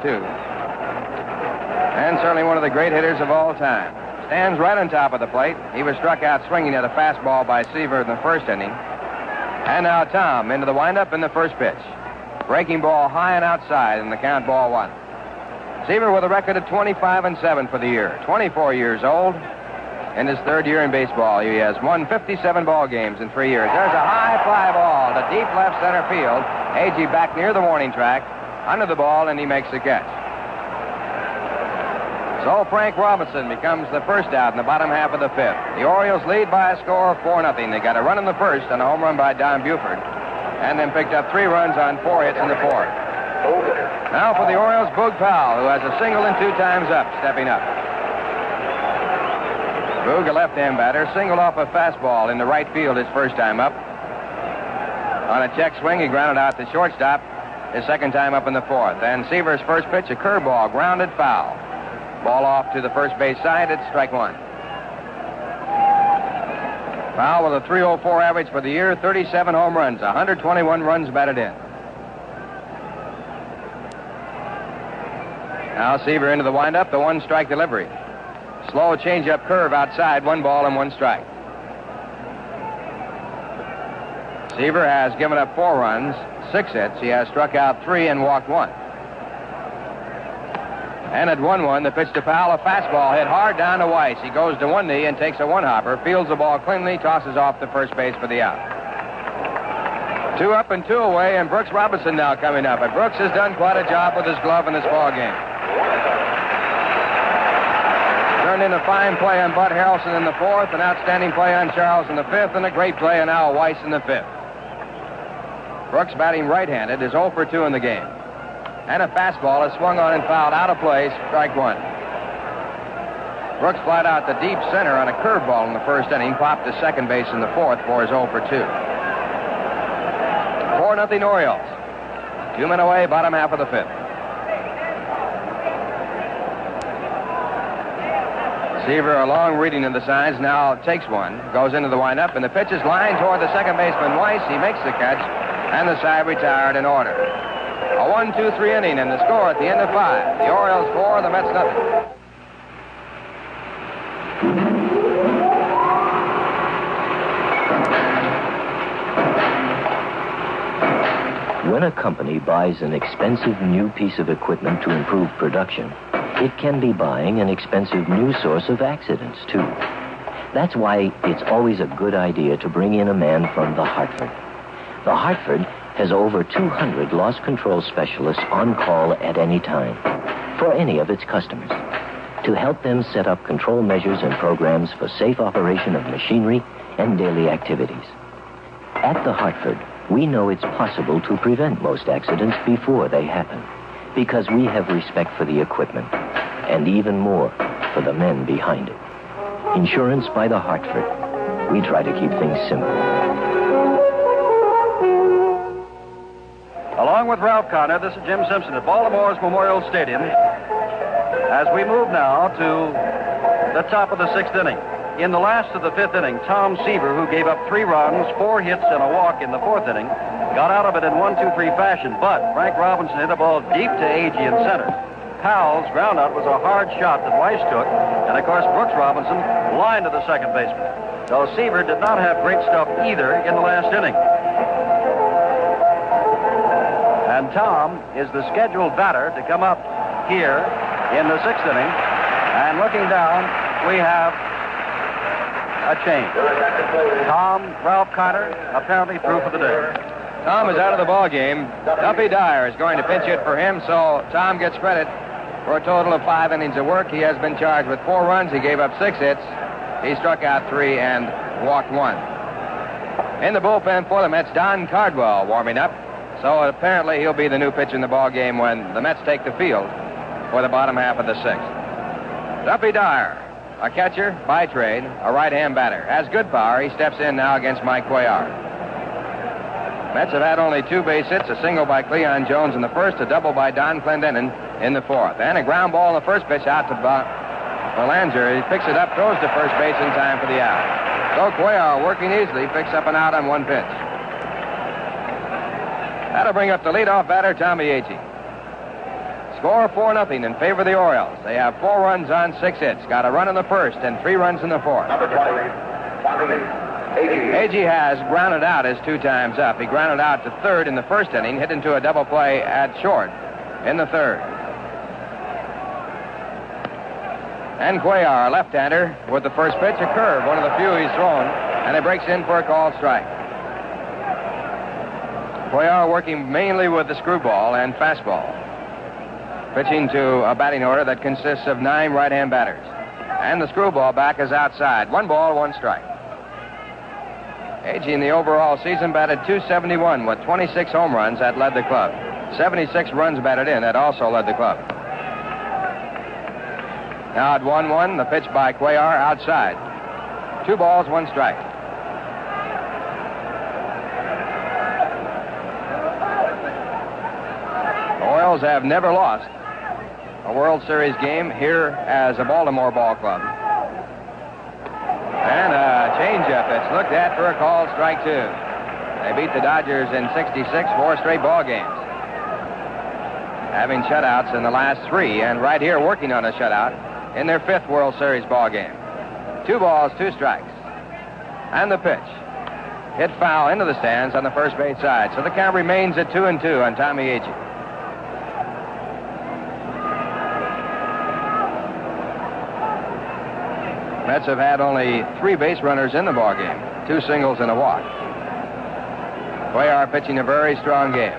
And certainly one of the great hitters of all time. Stands right on top of the plate. He was struck out swinging at a fastball by Seaver in the first inning. And now Tom into the windup in the first pitch. Breaking ball high and outside in the count, ball 1. Seaver with a record of 25-7 for the year. 24 years old. In his third year in baseball, he has won 57 ball games in 3 years. There's a high fly ball to deep left center field. Agee back near the warning track, under the ball, and he makes the catch. So Frank Robinson becomes the first out in the bottom half of the fifth. The Orioles lead by a score of 4-0. They got a run in the first and a home run by Don Buford, and then picked up 3 runs on 4 hits in the fourth. Now for the Orioles, Boog Powell, who has a single and 2 times up, stepping up. Boog, a left-hand batter, singled off a fastball into right field his first time up. On a check swing, he grounded out the shortstop his second time up in the fourth. And Seaver's first pitch, a curveball, grounded foul. Ball off to the first base side, it's strike 1. Powell with a .304 average for the year, 37 home runs, 121 runs batted in. Now Seaver into the windup, the 1-strike delivery. Slow change-up curve outside, 1 ball and 1 strike. Seaver has given up 4 runs, 6 hits. He has struck out 3 and walked 1. And at 1-1, the pitch to Powell, a fastball hit hard down to Weiss. He goes to one knee and takes a one-hopper, fields the ball cleanly, tosses off the first base for the out. 2 up and 2 away, and Brooks Robinson now coming up. And Brooks has done quite a job with his glove in this ball game. Turned in a fine play on Bud Harrelson in the fourth, an outstanding play on Charles in the fifth, and a great play on Al Weiss in the fifth. Brooks, batting right-handed, is 0 for 2 in the game. And a fastball is swung on and fouled out of play, strike 1. Brooks flied out the deep center on a curveball in the first inning, popped to second base in the fourth for his 0 for 2. 4-0 Orioles. 2 men away, bottom half of the fifth. Seaver, a long reading of the signs, now takes one, goes into the windup, and the pitch is lined toward the second baseman, Weiss. He makes the catch, and the side retired in order. A 1-2-3 inning, and the score at the end of 5. The Orioles 4, the Mets nothing. When a company buys an expensive new piece of equipment to improve production, it can be buying an expensive new source of accidents, too. That's why it's always a good idea to bring in a man from the Hartford. The Hartford has over 200 loss control specialists on call at any time for any of its customers to help them set up control measures and programs for safe operation of machinery and daily activities. At the Hartford, we know it's possible to prevent most accidents before they happen because we have respect for the equipment and even more for the men behind it. Insurance by the Hartford. We try to keep things simple. Along with Ralph Connor, this is Jim Simpson at Baltimore's Memorial Stadium as we move now to the top of the 6th inning. In the last of the 5th inning, Tom Seaver, who gave up 3 runs, 4 hits, and a walk in the 4th inning, got out of it in 1-2-3 fashion, but Frank Robinson hit a ball deep to Agee in center. Powell's groundout was a hard shot that Weiss took, and of course Brooks Robinson lined to the second baseman. So Seaver did not have great stuff either in the last inning. And Tom is the scheduled batter to come up here in the sixth inning. And looking down, we have a change. Tom, Ralph Carter, apparently through for the day. Tom is out of the ball game. Duffy Dyer is going to pinch hit for him, so Tom gets credit for a total of 5 innings of work. He has been charged with 4 runs. He gave up 6 hits. He struck out 3 and walked 1. In the bullpen for the Mets, Don Cardwell warming up. So apparently he'll be the new pitcher in the ball game when the Mets take the field for the bottom half of the 6th. Duffy Dyer, a catcher by trade, a right-hand batter. Has good power. He steps in now against Mike Cuellar. Mets have had only 2 base hits, a single by Cleon Jones in the first, a double by Don Clendening in the fourth. And a ground ball in the first pitch out to Zelanger. He picks it up, throws to first base in time for the out. So Cuellar, working easily, picks up an out on 1 pitch. That'll bring up the leadoff batter, Tommy Agee. Score 4-0 in favor of the Orioles. They have 4 runs on 6 hits. Got a run in the first and 3 runs in the fourth. Agee has grounded out his 2 times up. He grounded out to third in the first inning, hit into a double play at short in the third. And Cuellar, left-hander, with the first pitch, a curve, one of the few he's thrown, and it breaks in for a called strike. Cuellar working mainly with the screwball and fastball. Pitching to a batting order that consists of 9 right-hand batters. And the screwball back is outside. 1 ball, 1 strike. Agee in the overall season batted .271 with 26 home runs. That led the club. 76 runs batted in. That also led the club. Now at 1-1, the pitch by Cuellar outside. 2 balls, 1 strike. The Orioles have never lost a World Series game here as a Baltimore ball club. And a changeup that's looked at for a called strike 2. They beat the Dodgers in '66, 4 straight ball games. Having shutouts in the last 3, and right here working on a shutout in their 5th World Series ball game. 2 balls, 2 strikes. And the pitch. Hit foul into the stands on the first base side. So the count remains at 2-2 on Tommy Agee. Mets have had only 3 base runners in the ball game, 2 singles and a walk. Cuellar pitching a very strong game.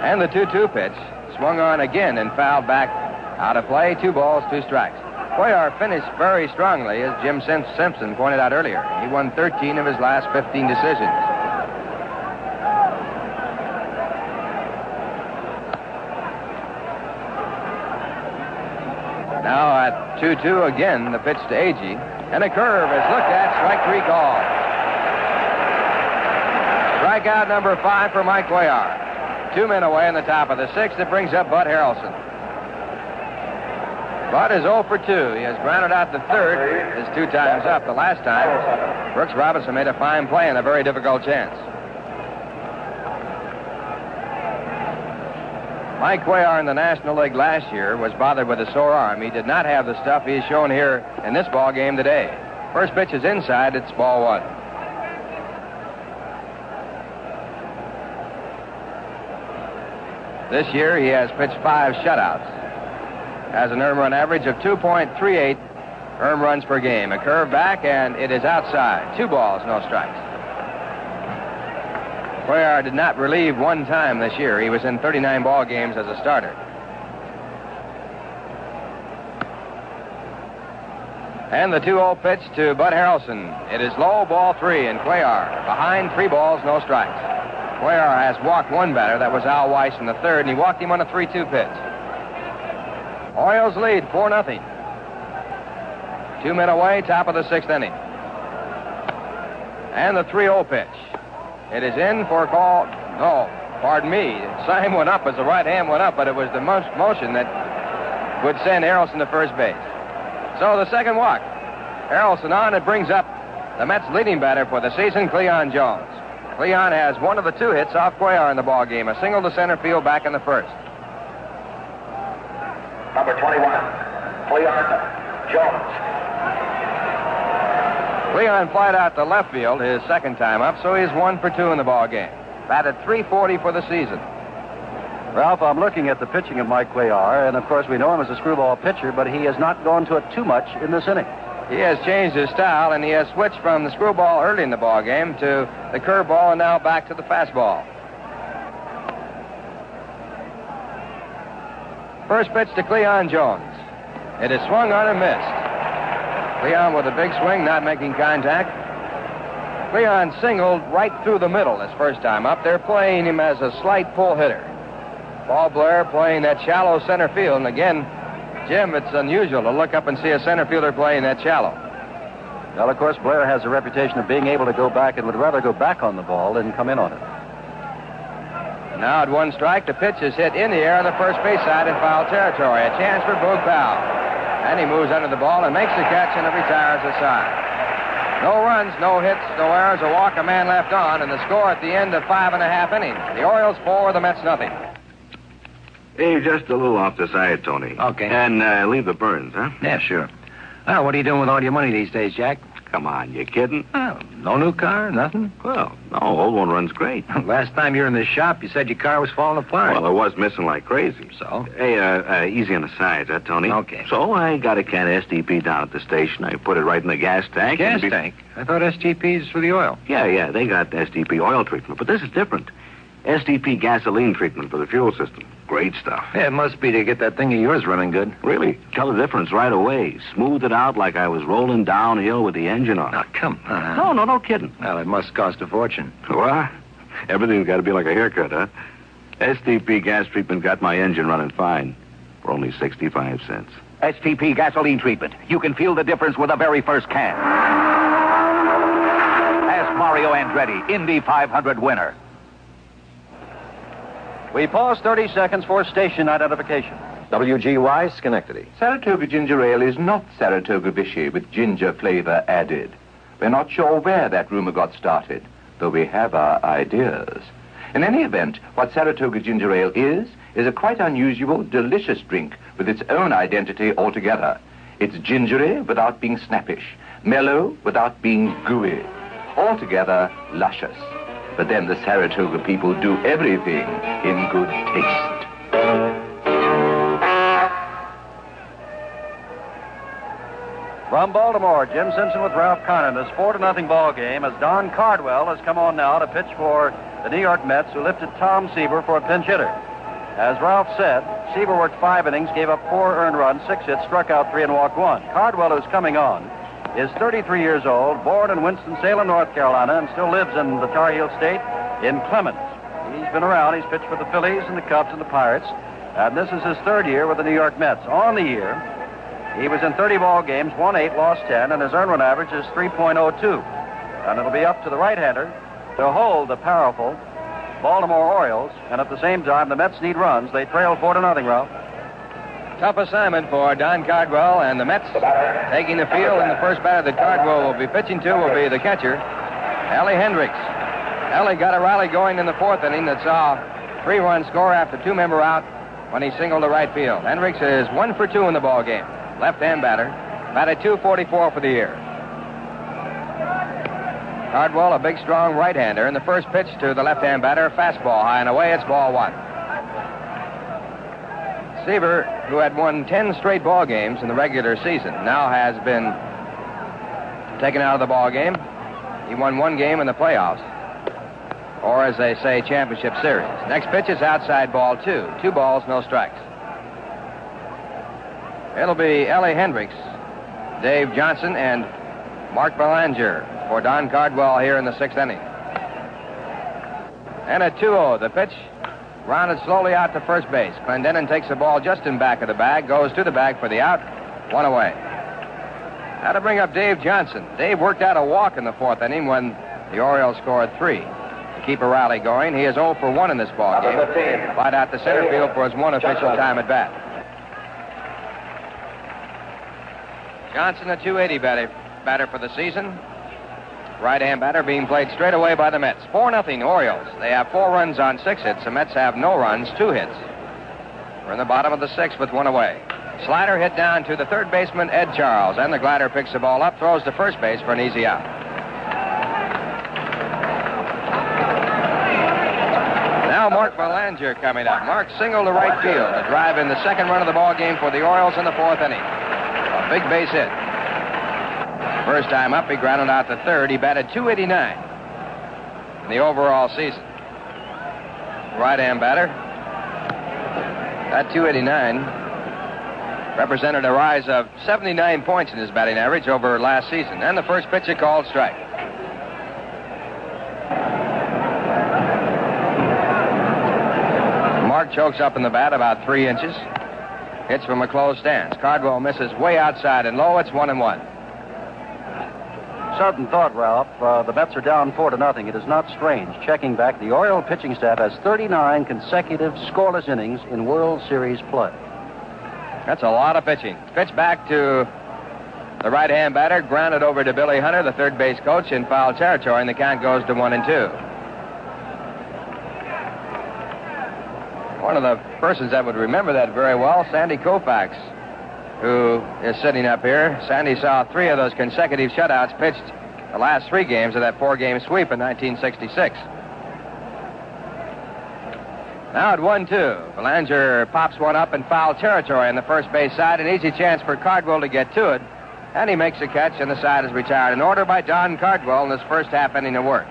And the 2-2 pitch swung on again and fouled back out of play. 2 balls, 2 strikes. Cuellar finished very strongly, as Jim Simpson pointed out earlier. He won 13 of his last 15 decisions. Now at 2-2 again, the pitch to Agee. And a curve is looked at, strike 3 call. Strikeout number 5 for Mike Cuellar. 2 men away in the top of the 6th. It brings up Bud Harrelson. Bud is 0 for 2. He has grounded out the third. His 2 times up. The last time, Brooks Robinson made a fine play in a very difficult chance. Mike Cuellar in the National League last year was bothered with a sore arm. He did not have the stuff he's shown here in this ball game today. First pitch is inside. It's ball 1. This year he has pitched 5 shutouts. Has an earned run average of 2.38 earned runs per game. A curve back, and it is outside. 2 balls, no strikes. Cuellar did not relieve 1 time this year. He was in 39 ball games as a starter. And the 2-0 pitch to Bud Harrelson. It is low, ball 3, and Cuellar behind, 3 balls, no strikes. Cuellar has walked 1 batter. That was Al Weiss in the 3rd, and he walked him on a 3-2 pitch. Orioles lead 4-0. 2 men away, top of the 6th inning. And the 3-0 pitch. It is in for a call. No, pardon me. The sign went up as the right hand went up, but it was the motion that would send Harrelson to first base. So the second walk. Harrelson on. It brings up the Mets' leading batter for the season, Cleon Jones. Cleon has 1 of the 2 hits off Cuellar in the ball game. A single to center field back in the first. Number 21, Cleon Jones. Cleon flied out to left field his second time up, so he's 1 for 2 in the ball game. Batted .340 for the season. Ralph, I'm looking at the pitching of Mike Cuellar, and of course we know him as a screwball pitcher, but he has not gone to it too much in this inning. He has changed his style, and he has switched from the screwball early in the ball game to the curveball and now back to the fastball. First pitch to Cleon Jones. It is swung on and missed. Cleon with a big swing, not making contact. Cleon singled right through the middle his first time up. They're playing him as a slight pull hitter. Paul Blair playing that shallow center field. And again, Jim, it's unusual to look up and see a center fielder playing that shallow. Well, of course, Blair has a reputation of being able to go back and would rather go back on the ball than come in on it. Now at 1 strike, the pitch is hit in the air on the first base side in foul territory. A chance for Boog Powell. And he moves under the ball and makes the catch, and it retires aside. No runs, no hits, no errors, a walk, a man left on, and the score at the end of 5.5 innings. The Orioles 4, the Mets nothing. Hey, just a little off the side, Tony. Okay. And leave the burns, huh? Yeah, sure. Well, what are you doing with all your money these days, Jack? Come on, you kidding? Oh, no new car, nothing? Well, no, old one runs great. Last time you were in the shop, you said your car was falling apart. Well, it was missing like crazy. So? Hey, easy on the sides, huh, Tony? Okay. So I got a can of STP down at the station. I put it right in the gas tank. Gas tank? I thought STP is for the oil. Yeah, they got STP oil treatment, but this is different. STP gasoline treatment for the fuel system. Great stuff. Yeah, it must be to get that thing of yours running good. Really? Tell the difference right away. Smooth it out like I was rolling downhill with the engine on. Now, come on. No kidding. Well, it must cost a fortune. What? Everything's got to be like a haircut, huh? STP gas treatment got my engine running fine for only 65 cents. STP gasoline treatment. You can feel the difference with the very first can. Ask Mario Andretti, Indy 500 winner. We pause 30 seconds for station identification. WGY, Schenectady. Saratoga ginger ale is not Saratoga Vichy with ginger flavor added. We're not sure where that rumor got started, though we have our ideas. In any event, what Saratoga ginger ale is a quite unusual, delicious drink with its own identity altogether. It's gingery without being snappish, mellow without being gooey, altogether luscious. But then the Saratoga people do everything in good taste. From Baltimore, Jim Simpson with Ralph Conner in this 4-0 ball game as Don Cardwell has come on now to pitch for the New York Mets, who lifted Tom Seaver for a pinch hitter. As Ralph said, Seaver worked 5 innings, gave up 4 earned runs, 6 hits, struck out 3 and walked 1. Cardwell, who's coming on, is 33 years old, born in Winston-Salem, North Carolina, and still lives in the Tar Heel State in Clemens. He's been around. He's pitched for the Phillies and the Cubs and the Pirates, and this is his 3rd year with the New York Mets. On the year, he was in 30 ball games, won 8, lost 10, and his earned run average is 3.02. And it'll be up to the right-hander to hold the powerful Baltimore Orioles, and at the same time, the Mets need runs. They trail 4-0, Ralph. Tough assignment for Don Cardwell, and the Mets taking the field, and the first batter that Cardwell will be pitching to will be the catcher, Ellie Hendricks. Ellie got a rally going in the 4th inning that saw 3-run score after 2 men were out when he singled to right field. Hendricks is 1 for 2 in the ball game. Left-hand batter, batted .244 for the year. Cardwell, a big, strong right-hander, and the first pitch to the left-hand batter, fastball high and away. It's ball 1. Seaver, who had won 10 straight ball games in the regular season, now has been taken out of the ball game. He won 1 game in the playoffs, or as they say, championship series. Next pitch is outside ball 2. 2 balls, no strikes. It'll be Ellie Hendricks, Dave Johnson, and Mark Belanger for Don Cardwell here in the 6th inning. And at 2-0, the pitch rounded slowly out to first base. Clendening takes the ball just in back of the bag, goes to the bag for the out, 1 away. Now to bring up Dave Johnson. Dave worked out a walk in the 4th inning when the Orioles scored 3. To keep a rally going, he is 0 for 1 in this ball game. Flied out to center field for his 1 official time at bat. Johnson, a .280 batter for the season. Right-hand batter being played straight away by the Mets. 4-0 Orioles. They have 4 runs on 6 hits. The Mets have no runs, 2 hits. We're in the bottom of the 6th with 1 away. Slider hit down to the third baseman, Ed Charles, and the glider picks the ball up, throws to first base for an easy out. Now Mark Belanger coming up. Mark singled to right field to drive in the second run of the ball game for the Orioles in the fourth inning. A big base hit. First time up, he grounded out to third. He batted .289 in the overall season. Right-hand batter. That .289 represented a rise of 79 points in his batting average over last season. And the first pitch, a called strike. Mark chokes up in the bat about 3 inches. Hits from a closed stance. Cardwell misses way outside and low. It's 1-1. Sudden thought, Ralph. The Mets are down 4-0. It is not strange. Checking back, the Oriole pitching staff has 39 consecutive scoreless innings in World Series play. That's a lot of pitching. Pitch back to the right-hand batter, grounded over to Billy Hunter, the third base coach, in foul territory, and the count goes to 1-2. One of the persons that would remember that very well, Sandy Koufax, who is sitting up here. Sandy saw 3 of those consecutive shutouts pitched the last 3 games of that 4-game sweep in 1966. Now at 1-2, Belanger pops one up in foul territory on the first base side. An easy chance for Cardwell to get to it. And he makes a catch, and the side is retired. An order by Don Cardwell in this first half inning of work.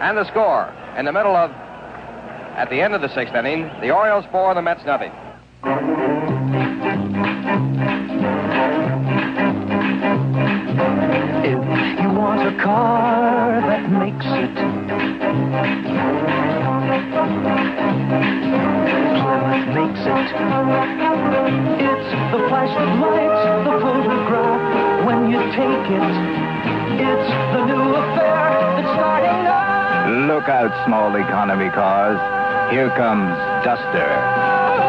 And the score, at the end of the 6th inning, the Orioles 4, the Mets nothing. If you want a car that makes it, Plymouth makes it. It's the flash that lights the photograph when you take it. It's the new affair that's starting now. Look out, small economy cars. Here comes Duster.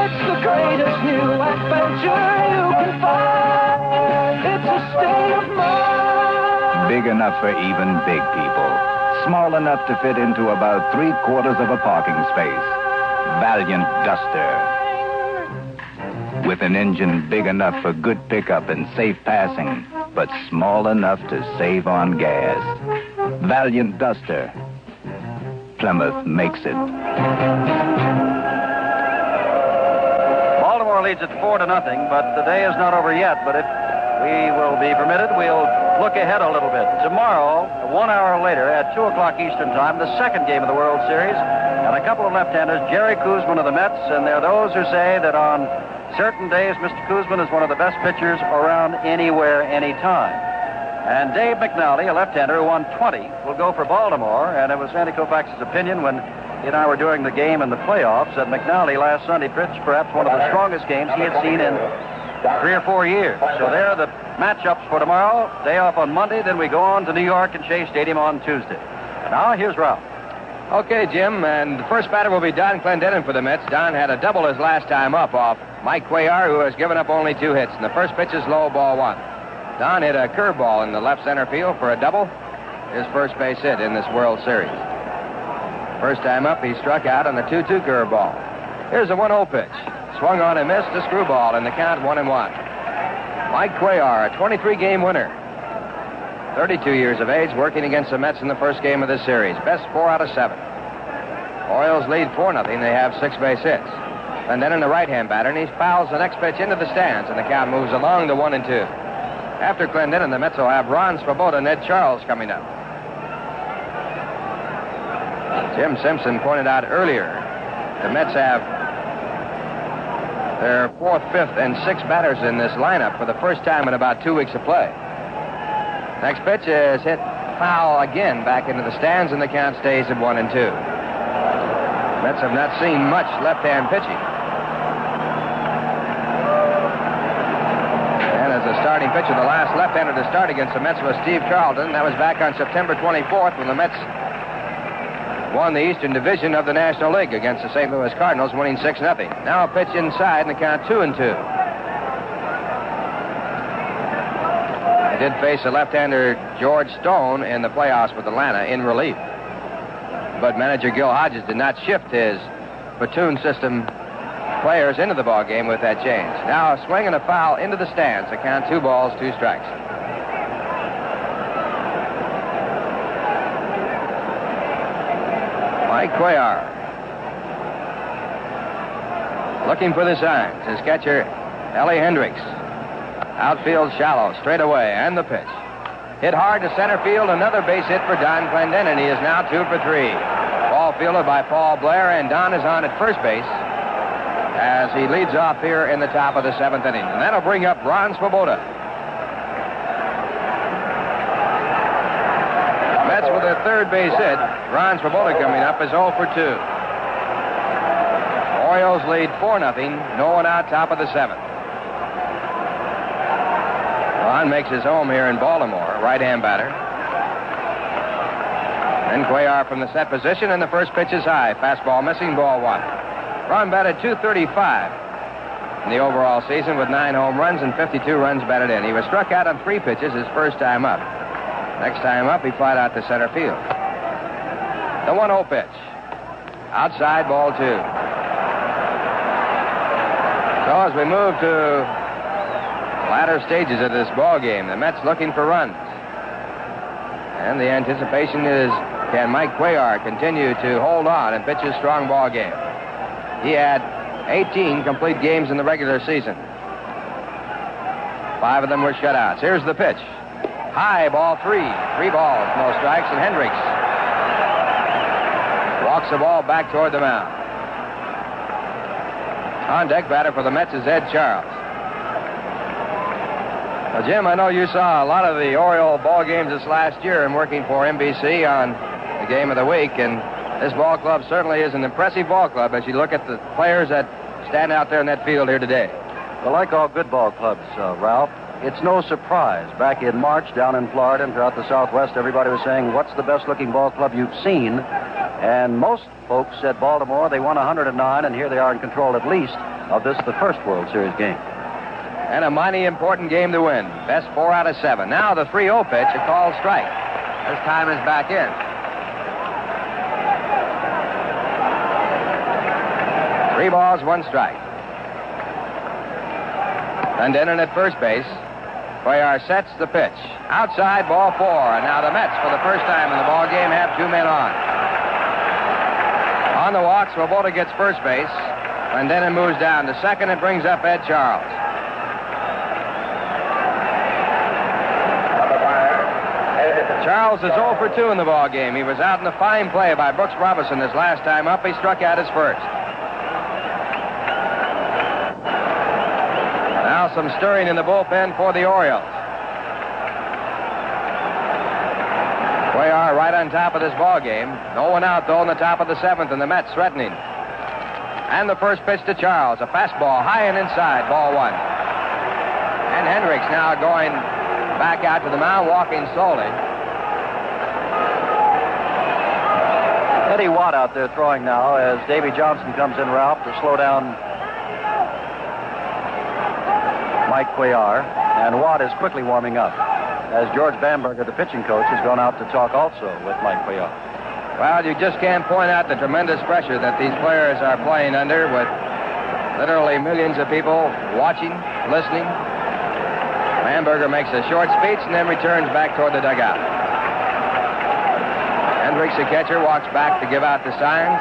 It's the greatest new adventure you can find. It's a state of mind. Big enough for even big people. Small enough to fit into about 3/4 of a parking space. Valiant Duster. With an engine big enough for good pickup and safe passing, but small enough to save on gas. Valiant Duster. Plymouth makes it. Baltimore leads at 4-0, but the day is not over yet. But if we will be permitted, we'll look ahead a little bit. Tomorrow, 1 hour later, at 2 o'clock Eastern Time, the second game of the World Series, and a couple of left-handers, Jerry Koosman of the Mets, and there are those who say that on certain days, Mr. Koosman is one of the best pitchers around anywhere, anytime. And Dave Mcnally, a left-hander who won 20, will go for Baltimore. And it was Sandy Koufax's opinion when he and I were doing the game in the playoffs that Mcnally last Sunday pitched perhaps one of the strongest games he had seen in 3 or 4 years. So there are the matchups for tomorrow. Day off on Monday. Then we go on to New York and Shea Stadium on Tuesday. And now here's Ralph. Okay, Jim, and the first batter will be Don Clendening for the Mets. Don had a double his last time up off Mike Cuellar, who has given up only 2 hits. And the first pitch is low, ball 1. Don hit a curveball in the left center field for a double, his first base hit in this World Series. First time up, he struck out on the 2-2 curveball. Here's a 1-0 pitch. Swung on and missed, a screwball, and the count 1-1. Mike Cuellar, a 23-game winner. 32 years of age, working against the Mets in the first game of this series. Best 4 out of 7. Orioles lead 4-0. They have 6 base hits. And then in the right-hand batter, and he fouls the next pitch into the stands, and the count moves along to 1-2. After Clendening, the Mets will have Ron Swoboda and Ed Charles coming up. Jim Simpson pointed out earlier, the Mets have their 4th, 5th, and 6th batters in this lineup for the first time in about 2 weeks of play. Next pitch is hit foul again back into the stands, and the count stays at 1-2. Mets have not seen much left-hand pitching. The starting pitcher, the last left-hander to start against the Mets was Steve Charlton. That was back on September 24th when the Mets won the Eastern Division of the National League against the St. Louis Cardinals, winning 6-0. Now a pitch inside, and the count 2-2. They did face the left-hander George Stone in the playoffs with Atlanta in relief. But manager Gil Hodges did not shift his platoon system players into the ball game with that change. Now a swing and a foul into the stands. The count 2 balls, 2 strikes. Mike Cuellar looking for the signs. His catcher, Ellie Hendricks. Outfield shallow, straight away, and the pitch. Hit hard to center field. Another base hit for Don Clendening. He is now 2 for 3. Ball fielded by Paul Blair, and Don is on at first base as he leads off here in the top of the 7th inning. And that'll bring up Ron Swoboda. Mets with their 3rd base hit. Ron Swoboda coming up is 0 for 2. Orioles lead 4-0. No one out, top of the 7th. Ron makes his home here in Baltimore, right-hand batter. Then Cuellar from the set position, and the first pitch is high. Fastball missing, ball 1. Ron batted .235 in the overall season with 9 home runs and 52 runs batted in. He was struck out on 3 pitches his first time up. Next time up, he flied out to center field. The 1-0 pitch. Outside, ball 2. So as we move to latter stages of this ball game, the Mets looking for runs. And the anticipation is, can Mike Cuellar continue to hold on and pitch a strong ball game? He had 18 complete games in the regular season. 5 of them were shutouts. Here's the pitch. High, ball 3. 3 balls, no strikes, and Hendricks walks the ball back toward the mound. On deck, batter for the Mets is Ed Charles. Well, Jim, I know you saw a lot of the Oriole ball games this last year and working for NBC on the game of the week, and this ball club certainly is an impressive ball club as you look at the players that stand out there in that field here today. Well, like all good ball clubs, Ralph, it's no surprise. Back in March down in Florida and throughout the Southwest, everybody was saying, what's the best-looking ball club you've seen? And most folks said Baltimore. They won 109, and here they are in control at least of this, the first World Series game. And a mighty important game to win. Best 4 out of 7. Now the 3-0 pitch, a called strike. This time is back in. 3 balls, 1 strike. Clendening at first base. Cuellar sets the pitch. Outside, ball 4. And now the Mets, for the first time in the ball game, have 2 men on. On the walk, Swoboda gets first base. Clendening moves down to second and brings up Ed Charles. Charles is 0 for 2 in the ball game. He was out in a fine play by Brooks Robinson his last time up. He struck out his first. Now some stirring in the bullpen for the Orioles. Cuellar right on top of this ball game. No one out, though, in the top of the 7th, and the Mets threatening. And the first pitch to Charles. A fastball high and inside, ball 1. And Hendricks now going back out to the mound, walking slowly. Eddie Watt out there throwing now as Davy Johnson comes in, Ralph, to slow down Mike Cuellar. And Watt is quickly warming up as George Bamberger, the pitching coach, has gone out to talk also with Mike Cuellar. Well, you just can't point out the tremendous pressure that these players are playing under with literally millions of people watching, listening. Bamberger makes a short speech and then returns back toward the dugout. Hendricks, the catcher, walks back to give out the signs.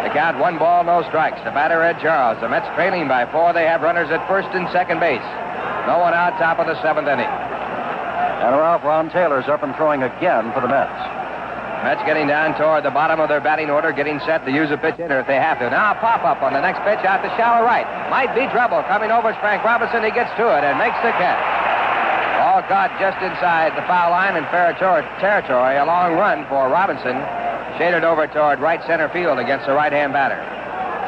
The count, 1 ball, no strikes. The batter, Ed Charles. The Mets trailing by 4. They have runners at first and second base. No one out, top of the 7th inning. And Ralph, Ron Taylor's up and throwing again for the Mets. Mets getting down toward the bottom of their batting order, getting set to use a pitch hitter if they have to. Now a pop-up on the next pitch out to shallow right. Might be trouble. Coming over is Frank Robinson. He gets to it and makes the catch. Ball caught just inside the foul line in fair territory. A long run for Robinson. Shaded over toward right center field against the right-hand batter.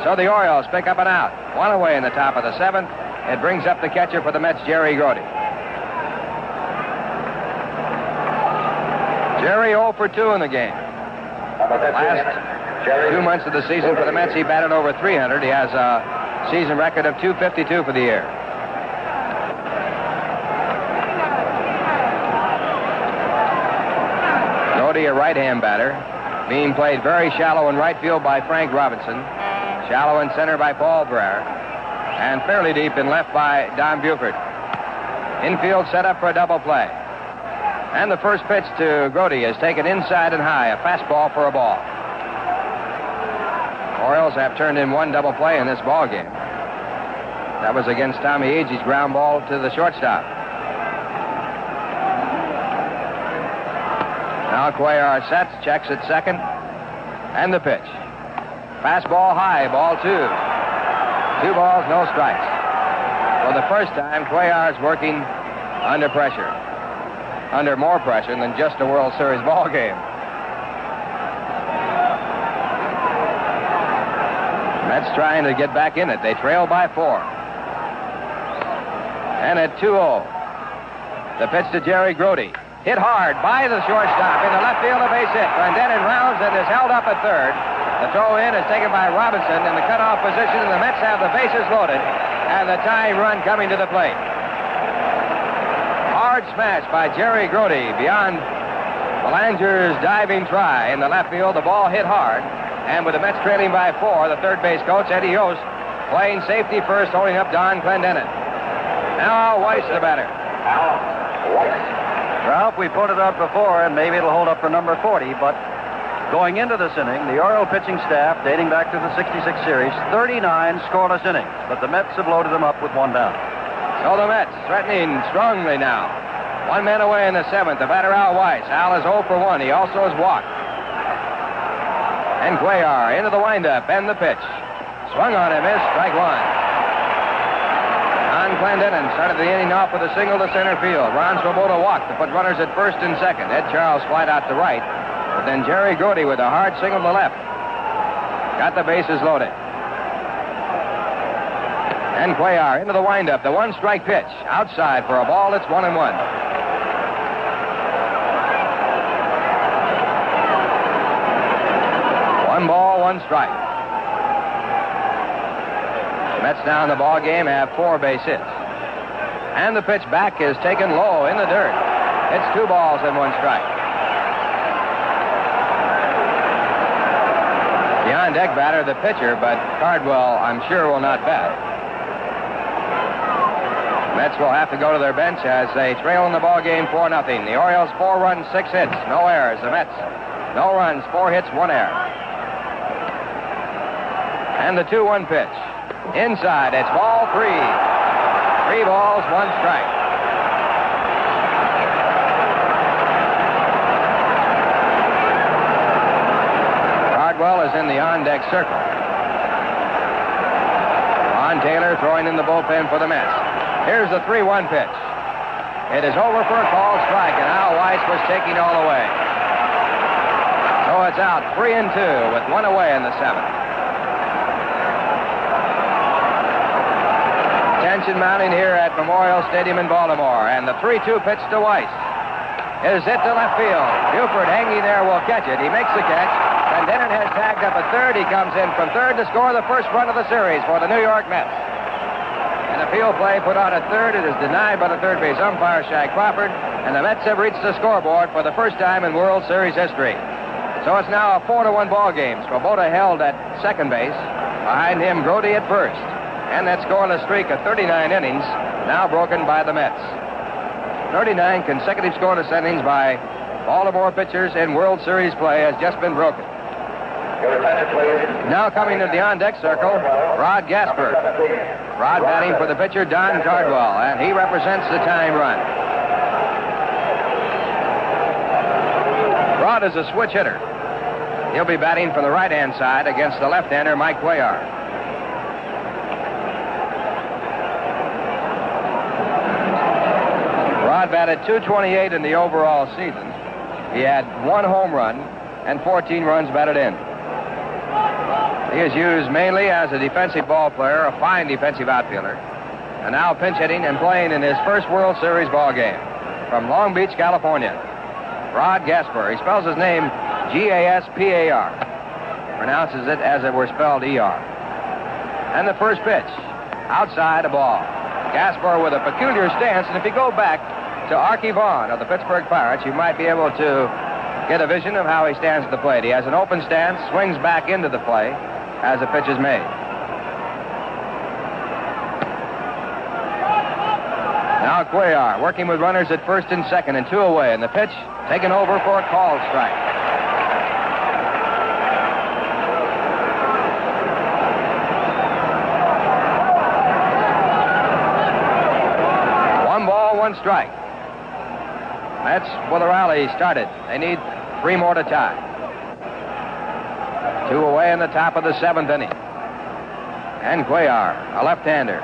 So the Orioles pick up an out. 1 away in the top of the 7th. It brings up the catcher for the Mets, Jerry Grody. Jerry 0 for 2 in the game. Last 2 months of the season for the Mets, he batted over 300. He has a season record of .252 for the year. Grody, a right-hand batter, being played very shallow in right field by Frank Robinson. Shallow in center by Paul Blair. And fairly deep and left by Don Buford. Infield set up for a double play. And the first pitch to Grote is taken inside and high, a fastball for a ball. Orioles have turned in one double play in this ball game. That was against Tommy Agee's ground ball to the shortstop. Now Cuellar sets, checks at second, and the pitch. Fastball high, ball 2. 2 balls, no strikes. For the first time, Cuellar's working under pressure. Under more pressure than just a World Series ball game. Mets trying to get back in it. They trail by 4. And at 2-0, the pitch to Jerry Grote. Hit hard by the shortstop in the left field, a base hit. Clendening rounds and is held up at third. The throw in is taken by Robinson in the cutoff position, and the Mets have the bases loaded and the tying run coming to the plate. Hard smash by Jerry Grote beyond Zelanger's diving try in the left field. The ball hit hard, and with the Mets trailing by 4, the third base coach, Eddie Yost, playing safety first, holding up Don Clendening. Now Weiss the batter. Ralph, we put it up before, and maybe it'll hold up for number 40, but going into this inning, the Oriole pitching staff, dating back to the 66 series, 39 scoreless innings, but the Mets have loaded them up with 1 down. So the Mets threatening strongly now. 1 man away in the 7th, the batter Al Weiss. Al is 0 for 1. He also has walked. And Cuellar into the windup and the pitch. Swung on and missed, strike 1. Don Clendening started the inning off with a single to center field. Ron Swoboda walked to put runners at first and second. Ed Charles flied out to right. But then Jerry Grote with a hard single to left. Got the bases loaded. And Cuellar into the windup. The 1-strike pitch. Outside for a ball. It's 1-1. 1 ball, 1 strike. Mets now in the ball game have 4 base hits. And the pitch back is taken low in the dirt. It's 2 balls and 1 strike. The on-deck batter, the pitcher, but Cardwell, I'm sure, will not bat. Mets will have to go to their bench as they trail in the ball game 4-0. The Orioles 4 runs, 6 hits, no errors. The Mets, no runs, 4 hits, 1 error. And the 2-1 pitch. Inside, it's ball 3. 3 balls, 1 strike. Cardwell is in the on-deck circle. Ron Taylor throwing in the bullpen for the Mets. Here's the 3-1 pitch. It is over for a called strike, and Al Weiss was taking all the way. So it's out 3-2 with 1 away in the 7th. Tension mounting here at Memorial Stadium in Baltimore, and the 3-2 pitch to Weiss is hit to left field. Buford hanging there will catch it. He makes the catch. Clendening has tagged up at third. He comes in from third to score the first run of the series for the New York Mets. And a field play put out at third. It is denied by the third base umpire, Shag Crawford, and the Mets have reached the scoreboard for the first time in World Series history. So it's now a 4-1 ball game. Swoboda held at second base. Behind him, Grote at first. And that scoreless streak of 39 innings now broken by the Mets. 39 consecutive scoreless innings by Baltimore pitchers in World Series play has just been broken. Now coming to the on-deck circle, Rod Gasper. Rod batting for the pitcher, Don Cardwell, and he represents the tying run. Rod is a switch hitter. He'll be batting from the right-hand side against the left-hander, Mike Cuellar. Rod batted .228 in the overall season. He had 1 home run and 14 runs batted in. He is used mainly as a defensive ball player, a fine defensive outfielder, and now pinch hitting and playing in his first World Series ball game from Long Beach, California. Rod Gasper. He spells his name Gaspar. Pronounces it as it were spelled ER. And the first pitch, outside a ball. Gasper with a peculiar stance, and if you go back to Archie Vaughn of the Pittsburgh Pirates, you might be able to get a vision of how he stands at the plate. He has an open stance, swings back into the play as the pitch is made. Now Cuellar working with runners at first and second and 2 away. And the pitch taken over for a called strike. One ball, 1 strike. Mets with a rally started. They need 3 more to tie. 2 away in the top of the 7th inning. And Cuellar, a left-hander.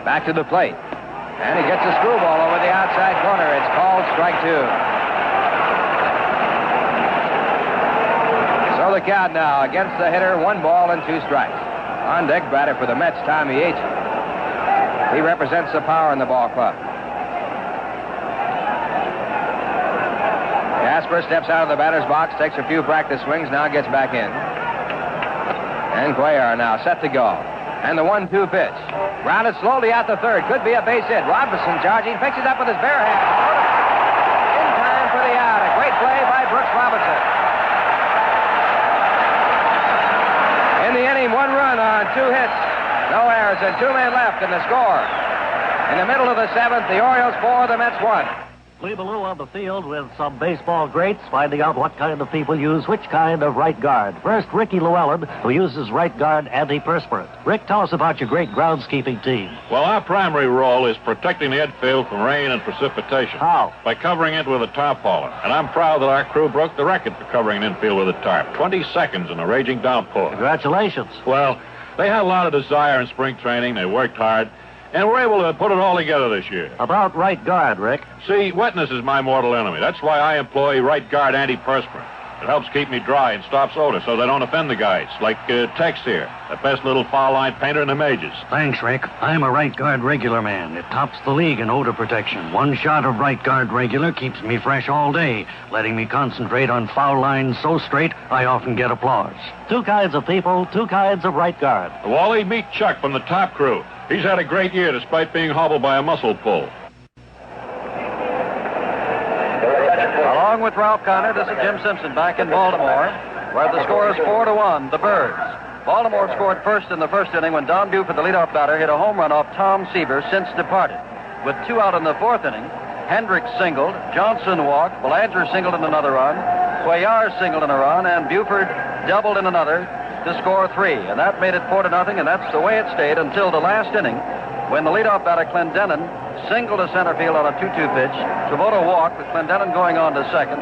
Back to the plate. And he gets a screwball over the outside corner. It's called strike 2. So the count now against the hitter, 1 ball and 2 strikes. On deck batter for the Mets, Tommy Agee. He represents the power in the ball club. Gasper steps out of the batter's box, takes a few practice swings, now gets back in. And Cuellar now set to go. And the 1-2 pitch. Grounded slowly out to third. Could be a base hit. Robinson charging, picks it up with his bare hand. In time for the out. A great play by Brooks Robinson. In the inning, 1 run on 2 hits. No errors and 2 men left in the score. In the middle of the 7th, the Orioles 4, the Mets 1. Lee Ballou on the field with some baseball greats, finding out what kind of people use which kind of right guard. First, Ricky Llewellyn, who uses right guard antiperspirant. Rick, tell us about your great groundskeeping team. Well, our primary role is protecting the infield from rain and precipitation. How? By covering it with a tarpaulin. And I'm proud that our crew broke the record for covering an infield with a tarp. 20 seconds in a raging downpour. Congratulations. Well, they had a lot of desire in spring training. They worked hard. And we're able to put it all together this year. About right guard, Rick. See, wetness is my mortal enemy. That's why I employ right guard antiperspirant. It helps keep me dry and stops odor so they don't offend the guys. Like Tex here, the best little foul line painter in the majors. Thanks, Rick. I'm a right guard regular man. It tops the league in odor protection. 1 shot of right guard regular keeps me fresh all day, letting me concentrate on foul lines so straight I often get applause. 2 kinds of people, 2 kinds of right guard. Wally, meet Chuck from the top crew. He's had a great year despite being hobbled by a muscle pull. Along with Ralph Connor, this is Jim Simpson back in Baltimore, where the score is 4-1, the Birds. Baltimore scored first in the first inning when Don Buford, the leadoff batter, hit a home run off Tom Seaver, since departed. With 2 out in the 4th inning, Hendricks singled, Johnson walked, Belanger singled in another run, Cuellar singled in a run, and Buford doubled in another to score 3. And that made it 4-0, and that's the way it stayed until the last inning, when the leadoff batter, Clendening, singled to center field on a 2-2 pitch. Trevota walked, with Clendening going on to second.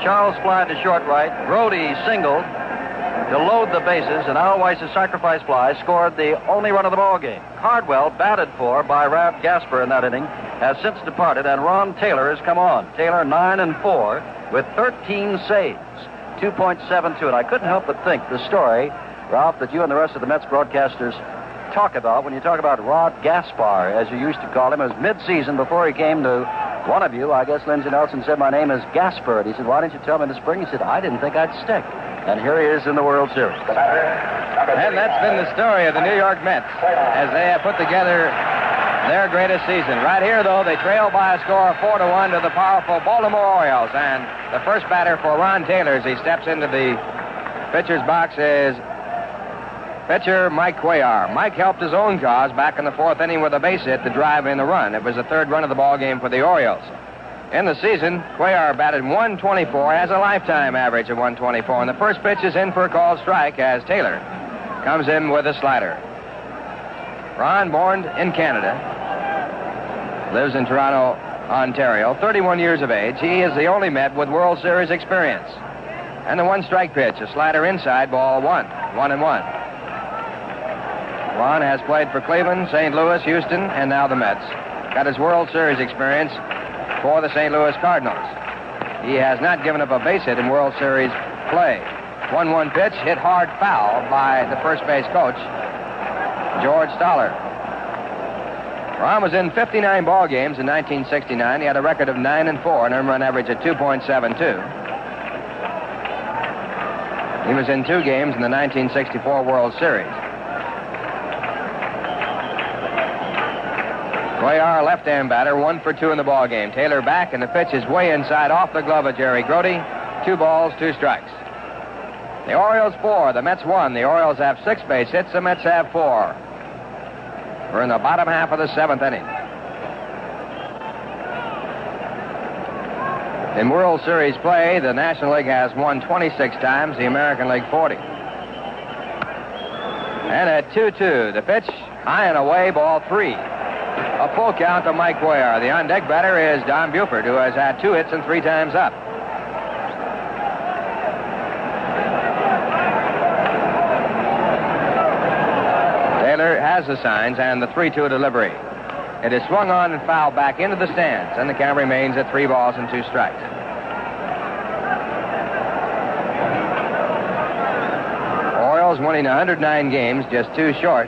Charles fly to short right. Grody singled to load the bases, and Al Weiss's sacrifice fly scored the only run of the ball game. Cardwell, batted for by Rab Gasper in that inning, has since departed, and Ron Taylor has come on. Taylor 9-4 with 13 saves, 2.72. And I couldn't help but think the story, Ralph, that you and the rest of the Mets broadcasters talk about when you talk about Rod Gaspar, as you used to call him. It was mid-season before he came to one of you. I guess Lindsey Nelson said, "My name is Gasper." And he said, "Why didn't you tell me in the spring?" He said, "I didn't think I'd stick." And here he is in the World Series. And that's been the story of the New York Mets as they have put together their greatest season. Right here, though, they trail by a score of 4-1 to the powerful Baltimore Orioles. And the first batter for Ron Taylor as he steps into the pitcher's box is pitcher Mike Cuellar. Mike helped his own cause back in the 4th inning with a base hit to drive in the run. It was the 3rd run of the ball game for the Orioles. In the season, Cuellar batted .124, has a lifetime average of .124, and the first pitch is in for a called strike as Taylor comes in with a slider. Ron, born in Canada, lives in Toronto, Ontario, 31 years of age. He is the only Met with World Series experience. And the 1-strike pitch, a slider inside, ball 1, 1-1. Ron has played for Cleveland, St. Louis, Houston, and now the Mets. Got his World Series experience for the St. Louis Cardinals. He has not given up a base hit in World Series play. 1-1 pitch, hit hard foul by the first base coach, George Stoller. Ron was in 59 ball games in 1969. He had a record of 9-4, an earned run average of 2.72. He was in 2 games in the 1964 World Series. Cuellar, left-hand batter, 1 for 2 in the ball game. Taylor back, and the pitch is way inside off the glove of Jerry Grody. 2 balls, 2 strikes. The Orioles 4, the Mets 1. The Orioles have 6 base hits, the Mets have 4. We're in the bottom half of the 7th inning. In World Series play, the National League has won 26 times, the American League 40. And at 2-2, the pitch, high and away, ball 3. A full count to Mike Cuellar. The on-deck batter is Don Buford, who has had 2 hits and 3 times up. Taylor has the signs and the 3-2 delivery. It is swung on and fouled back into the stands, and the count remains at 3 balls and 2 strikes. Orioles winning 109 games, just 2 short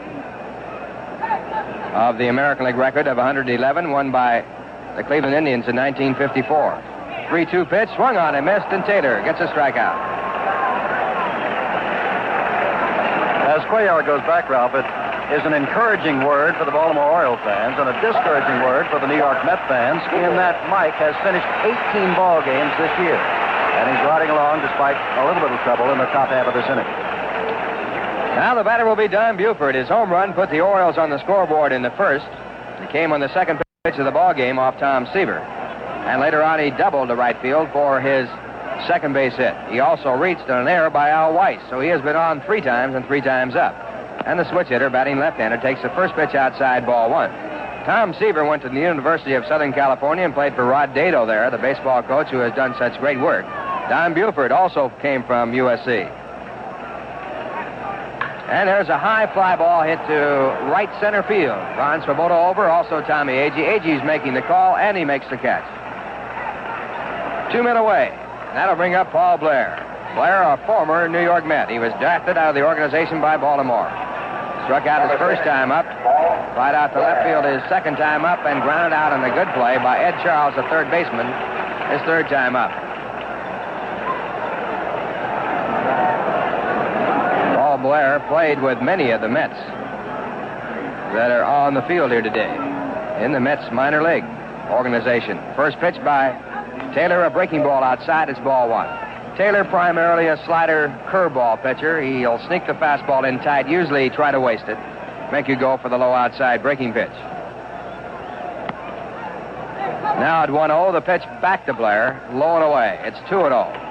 of the American League record of 111, won by the Cleveland Indians in 1954. 3-2 pitch, swung on and missed, and Taylor gets a strikeout. As Cuellar goes back, Ralph, it is an encouraging word for the Baltimore Orioles fans and a discouraging word for the New York Met fans in that Mike has finished 18 ball games this year. And he's riding along despite a little bit of trouble in the top half of this inning. Now the batter will be Don Buford. His home run put the Orioles on the scoreboard in the first. It came on the second pitch of the ball game off Tom Seaver. And later on he doubled to right field for his second base hit. He also reached on an error by Al Weiss, so he has been on 3 times and 3 times up. And the switch hitter, batting left-hander, takes the first pitch outside, ball 1. Tom Seaver went to the University of Southern California and played for Rod Dado there, the baseball coach who has done such great work. Don Buford also came from USC. And there's a high fly ball hit to right center field. Ron Swoboda over, also Tommy Agee. Agee's making the call, and he makes the catch. 2 men away. That'll bring up Paul Blair. Blair, a former New York Met. He was drafted out of the organization by Baltimore. Struck out his first time up, flied out to left field his second time up, and grounded out on a good play by Ed Charles, the third baseman, his third time up. Paul Blair played with many of the Mets that are on the field here today in the Mets minor league organization. First pitch by Taylor, a breaking ball outside. It's ball 1. Taylor, primarily a slider curveball pitcher. He'll sneak the fastball in tight, usually try to waste it, make you go for the low outside breaking pitch. Now at 1-0, the pitch back to Blair, low and away. It's 2-0.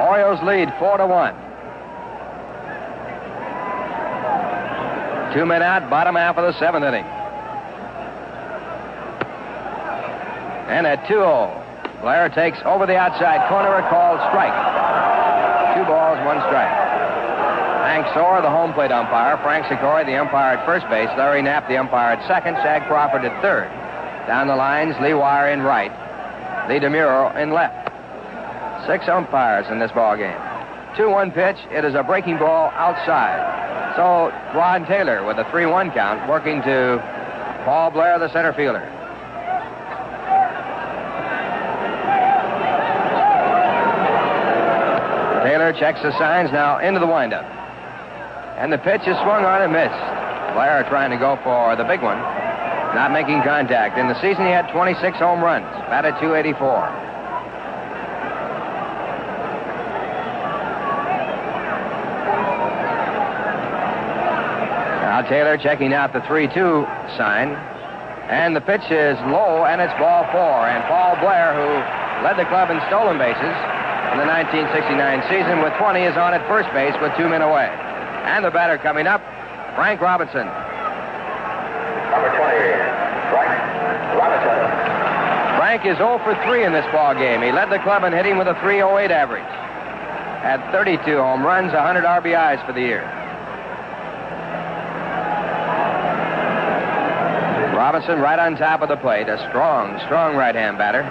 Orioles lead 4-1. 2 men out, bottom half of the 7th inning. And at 2-0, Blair takes over the outside corner, a called strike. 2 balls, 1 strike. Hank Soar, the home plate umpire. Frank Sikori, the umpire at first base. Larry Knapp, the umpire at second. Shag Crawford at third. Down the lines, Lee Wire in right. Lee DeMuro in left. 6 umpires in this ball game. 2-1 pitch. It is a breaking ball outside. So Ron Taylor with a 3-1 count, working to Paul Blair, the center fielder. Taylor checks the signs, now into the windup. And the pitch is swung on and missed. Blair trying to go for the big one, not making contact. In the season, he had 26 home runs, batted .284. Now Taylor checking out the 3-2 sign. And the pitch is low, and it's ball 4. And Paul Blair, who led the club in stolen bases in the 1969 season with 20, is on at first base with 2 men away. And the batter coming up, Frank Robinson. Number 20, Frank Robinson. Frank is 0 for 3 in this ball game. He led the club in hitting with a .308 average. Had 32 home runs, 100 RBIs for the year. Robinson right on top of the plate, a strong, strong right-hand batter.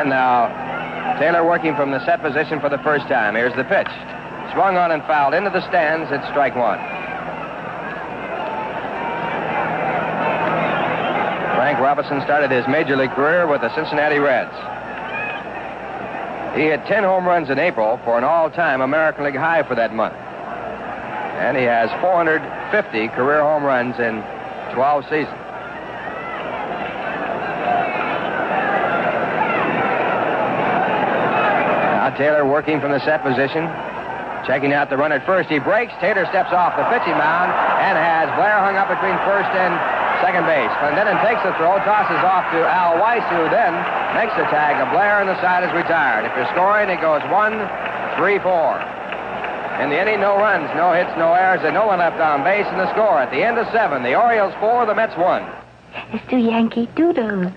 And now Taylor working from the set position for the first time. Here's the pitch. Swung on and fouled into the stands. It's strike 1. Frank Robinson started his major league career with the Cincinnati Reds. He hit 10 home runs in April for an all-time American League high for that month. And he has 450 career home runs in 12 seasons. Now Taylor working from the set position. Checking out the run at first. He breaks. Tater steps off the pitching mound and has Blair hung up between first and second base. Clendening takes the throw, tosses off to Al Weiss, who then makes the tag of Blair, and the side is retired. If you're scoring, it goes 1-3-4. In the inning, no runs, no hits, no errors, and no one left on base. And the score at the end of 7, the Orioles 4, the Mets 1. Let's do Yankee Doodle.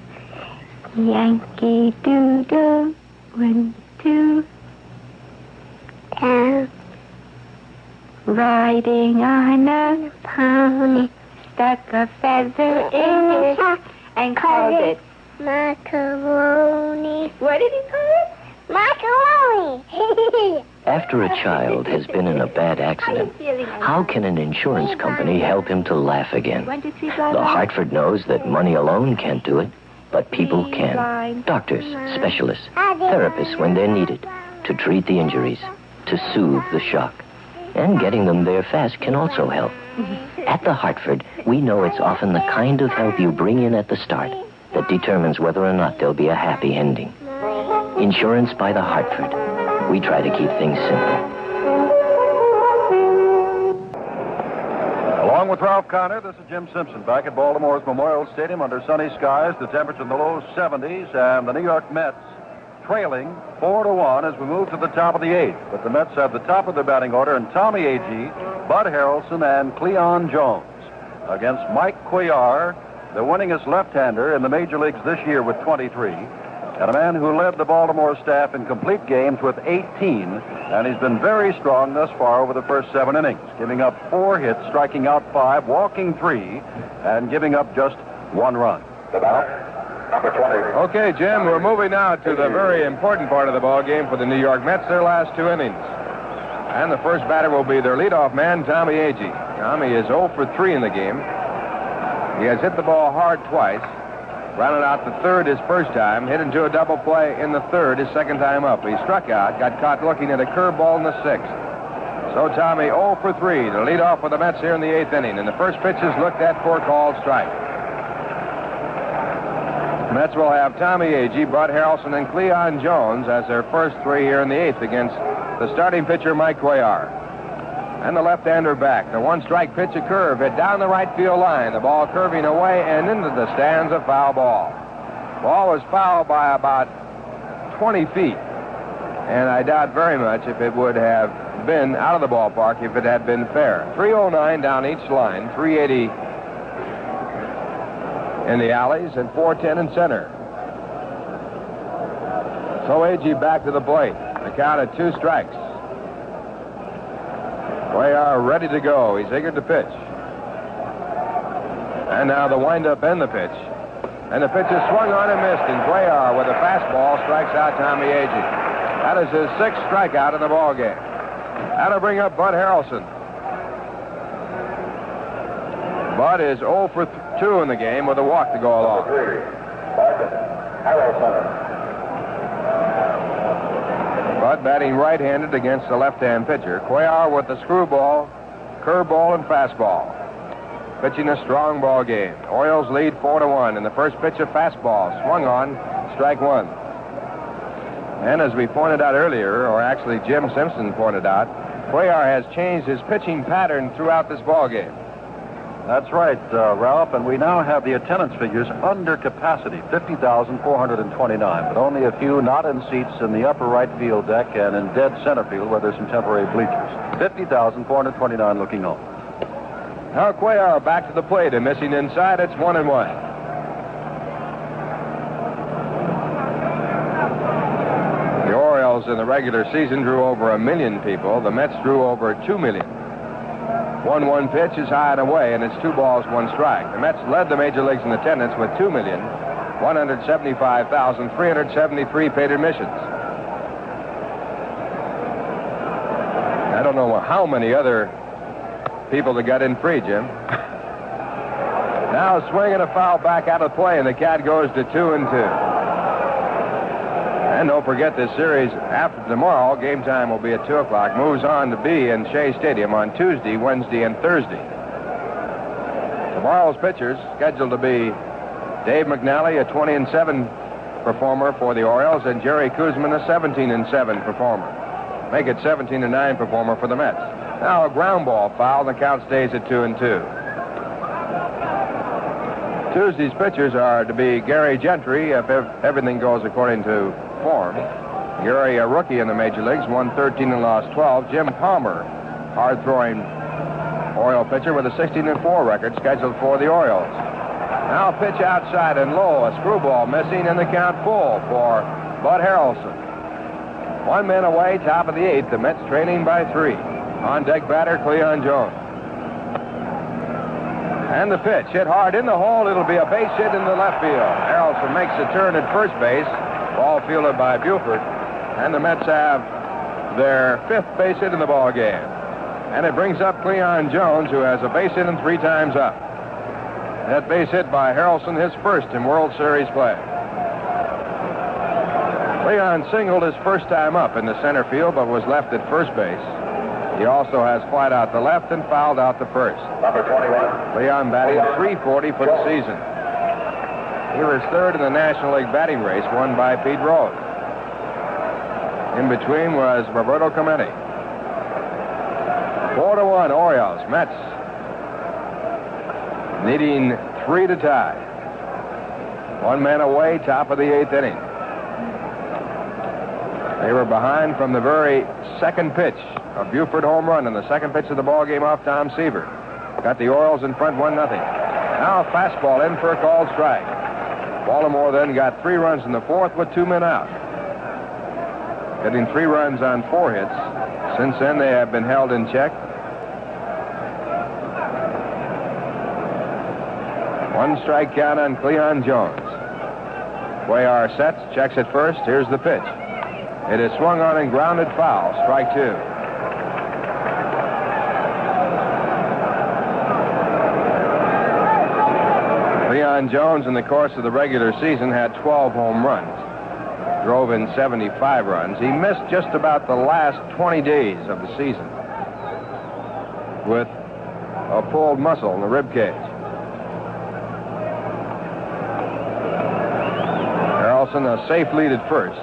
Yankee Doodle, 1, 2. Down. Riding on a pony, stuck a feather in his hat and called it macaroni. What did he call it? Macaroni. After a child has been in a bad accident, how can an insurance company help him to laugh again? The Hartford knows that money alone can't do it, but people can. Doctors, specialists, therapists when they're needed, to treat the injuries, to soothe the shock. And getting them there fast can also help. At the Hartford, we know it's often the kind of help you bring in at the start that determines whether or not there'll be a happy ending. Insurance by the Hartford. We try to keep things simple. Along with Ralph Connor, this is Jim Simpson back at Baltimore's Memorial Stadium under sunny skies, the temperature in the low 70s, and the New York Mets trailing 4-1 as we move to the top of the 8th. But the Mets have the top of their batting order, and Tommy Agee, Bud Harrelson, and Cleon Jones against Mike Cuellar, the winningest left-hander in the major leagues this year with 23, and a man who led the Baltimore staff in complete games with 18, and he's been very strong thus far over the first 7 innings, giving up 4 hits, striking out 5, walking 3, and giving up just 1 run. Number 20. Okay, Jim, we're moving now to the very important part of the ball game for the New York Mets, their last 2 innings. And the first batter will be their leadoff man, Tommy Agee. Tommy is 0 for 3 in the game. He has hit the ball hard twice. Grounded out the third his first time, hit into a double play in the third his second time up. He struck out, got caught looking at a curveball in the 6th. So Tommy 0 for 3 to lead off for the Mets here in the 8th inning. And the first pitch is looked at for a called strike. The Mets will have Tommy Agee, Bud Harrelson, and Cleon Jones as their first 3 here in the 8th against the starting pitcher, Mike Cuellar. And the left-hander back. The 1-strike pitch, a curve, hit down the right field line. The ball curving away and into the stands, a foul ball. Ball was fouled by about 20 feet. And I doubt very much if it would have been out of the ballpark if it had been fair. 309 down each line, 380 in the alleys, and 410 in center. So Agee back to the plate. The count at 2 strikes. Cuellar ready to go. He's eager to pitch. And now the windup and the pitch. And the pitch is swung on and missed, and Cuellar with a fastball strikes out Tommy Agee. That is his 6th strikeout in the ball game. That'll bring up Bud Harrelson. Bud is 0 for 2 in the game with a walk to go along. Bud batting right-handed against the left-hand pitcher. Cuellar with the screwball, curveball, and fastball. Pitching a strong ball game. Orioles lead 4-1, and the first pitch a fastball swung on, strike 1. And as we pointed out earlier, or actually Jim Simpson pointed out, Cuellar has changed his pitching pattern throughout this ball game. That's right, Ralph, and we now have the attendance figures under capacity, 50,429, but only a few not in seats in the upper right field deck and in dead center field where there's some temporary bleachers. 50,429 looking home. Now Cuellar back to the plate and missing inside. It's 1-1. The Orioles in the regular season drew over 1 million people. The Mets drew over 2 million. 1-1 pitch is high and away, and it's 2 balls, 1 strike. The Mets led the major leagues in attendance with 2,175,373 paid admissions. I don't know how many other people that got in free, Jim. Now a swing and a foul back out of play, and the Cat goes to 2-2. And don't forget this series after tomorrow, game time will be at 2 o'clock, moves on to be in Shea Stadium on Tuesday, Wednesday, and Thursday. Tomorrow's pitchers scheduled to be Dave Mcnally, a 20-7 performer for the Orioles, and Jerry Kuzman, a 17-7 performer. make it 17-9 performer for the Mets. Now a ground ball foul, and the count stays at 2-2. Tuesday's pitchers are to be Gary Gentry, if everything goes according to form. Gary, a rookie in the major leagues, won 13 and lost 12. Jim Palmer, hard-throwing Oriole pitcher with a 16-4 record, scheduled for the Orioles. Now a pitch outside and low, a screwball missing, and the count full for Bud Harrelson. 1 man away, top of the 8th. The Mets trailing by 3. On deck batter, Cleon Jones. And the pitch hit hard in the hole. It'll be a base hit in the left field. Harrelson makes a turn at first base. Ball fielded by Buford. And the Mets have their 5th base hit in the ball game. And it brings up Cleon Jones, who has a base hit and 3 times up. That base hit by Harrelson, his first in World Series play. Cleon singled his first time up in the center field, but was left at first base. He also has flied out the left and fouled out the first. Number 21. Cleon batting .340 for the season. He was 3rd in the National League batting race, won by Pete Rose. In between was Roberto Clemente. 4-1 Orioles. Mets needing 3 to tie. 1 man away, top of the 8th inning. They were behind from the very second pitch. A Buford home run, and the second pitch of the ball game off Tom Seaver. Got the Orioles in front 1-0. Now a fastball in for a called strike. Baltimore then got 3 runs in the 4th with 2 men out. Getting 3 runs on 4 hits. Since then, they have been held in check. 1 strike count on Cleon Jones. Cuellar sets, checks at first. Here's the pitch. It is swung on and grounded foul. Strike 2. Cleon Jones, in the course of the regular season, had 12 home runs. Drove in 75 runs. He missed just about the last 20 days of the season with a pulled muscle in the rib cage. Harrelson, a safe lead at first,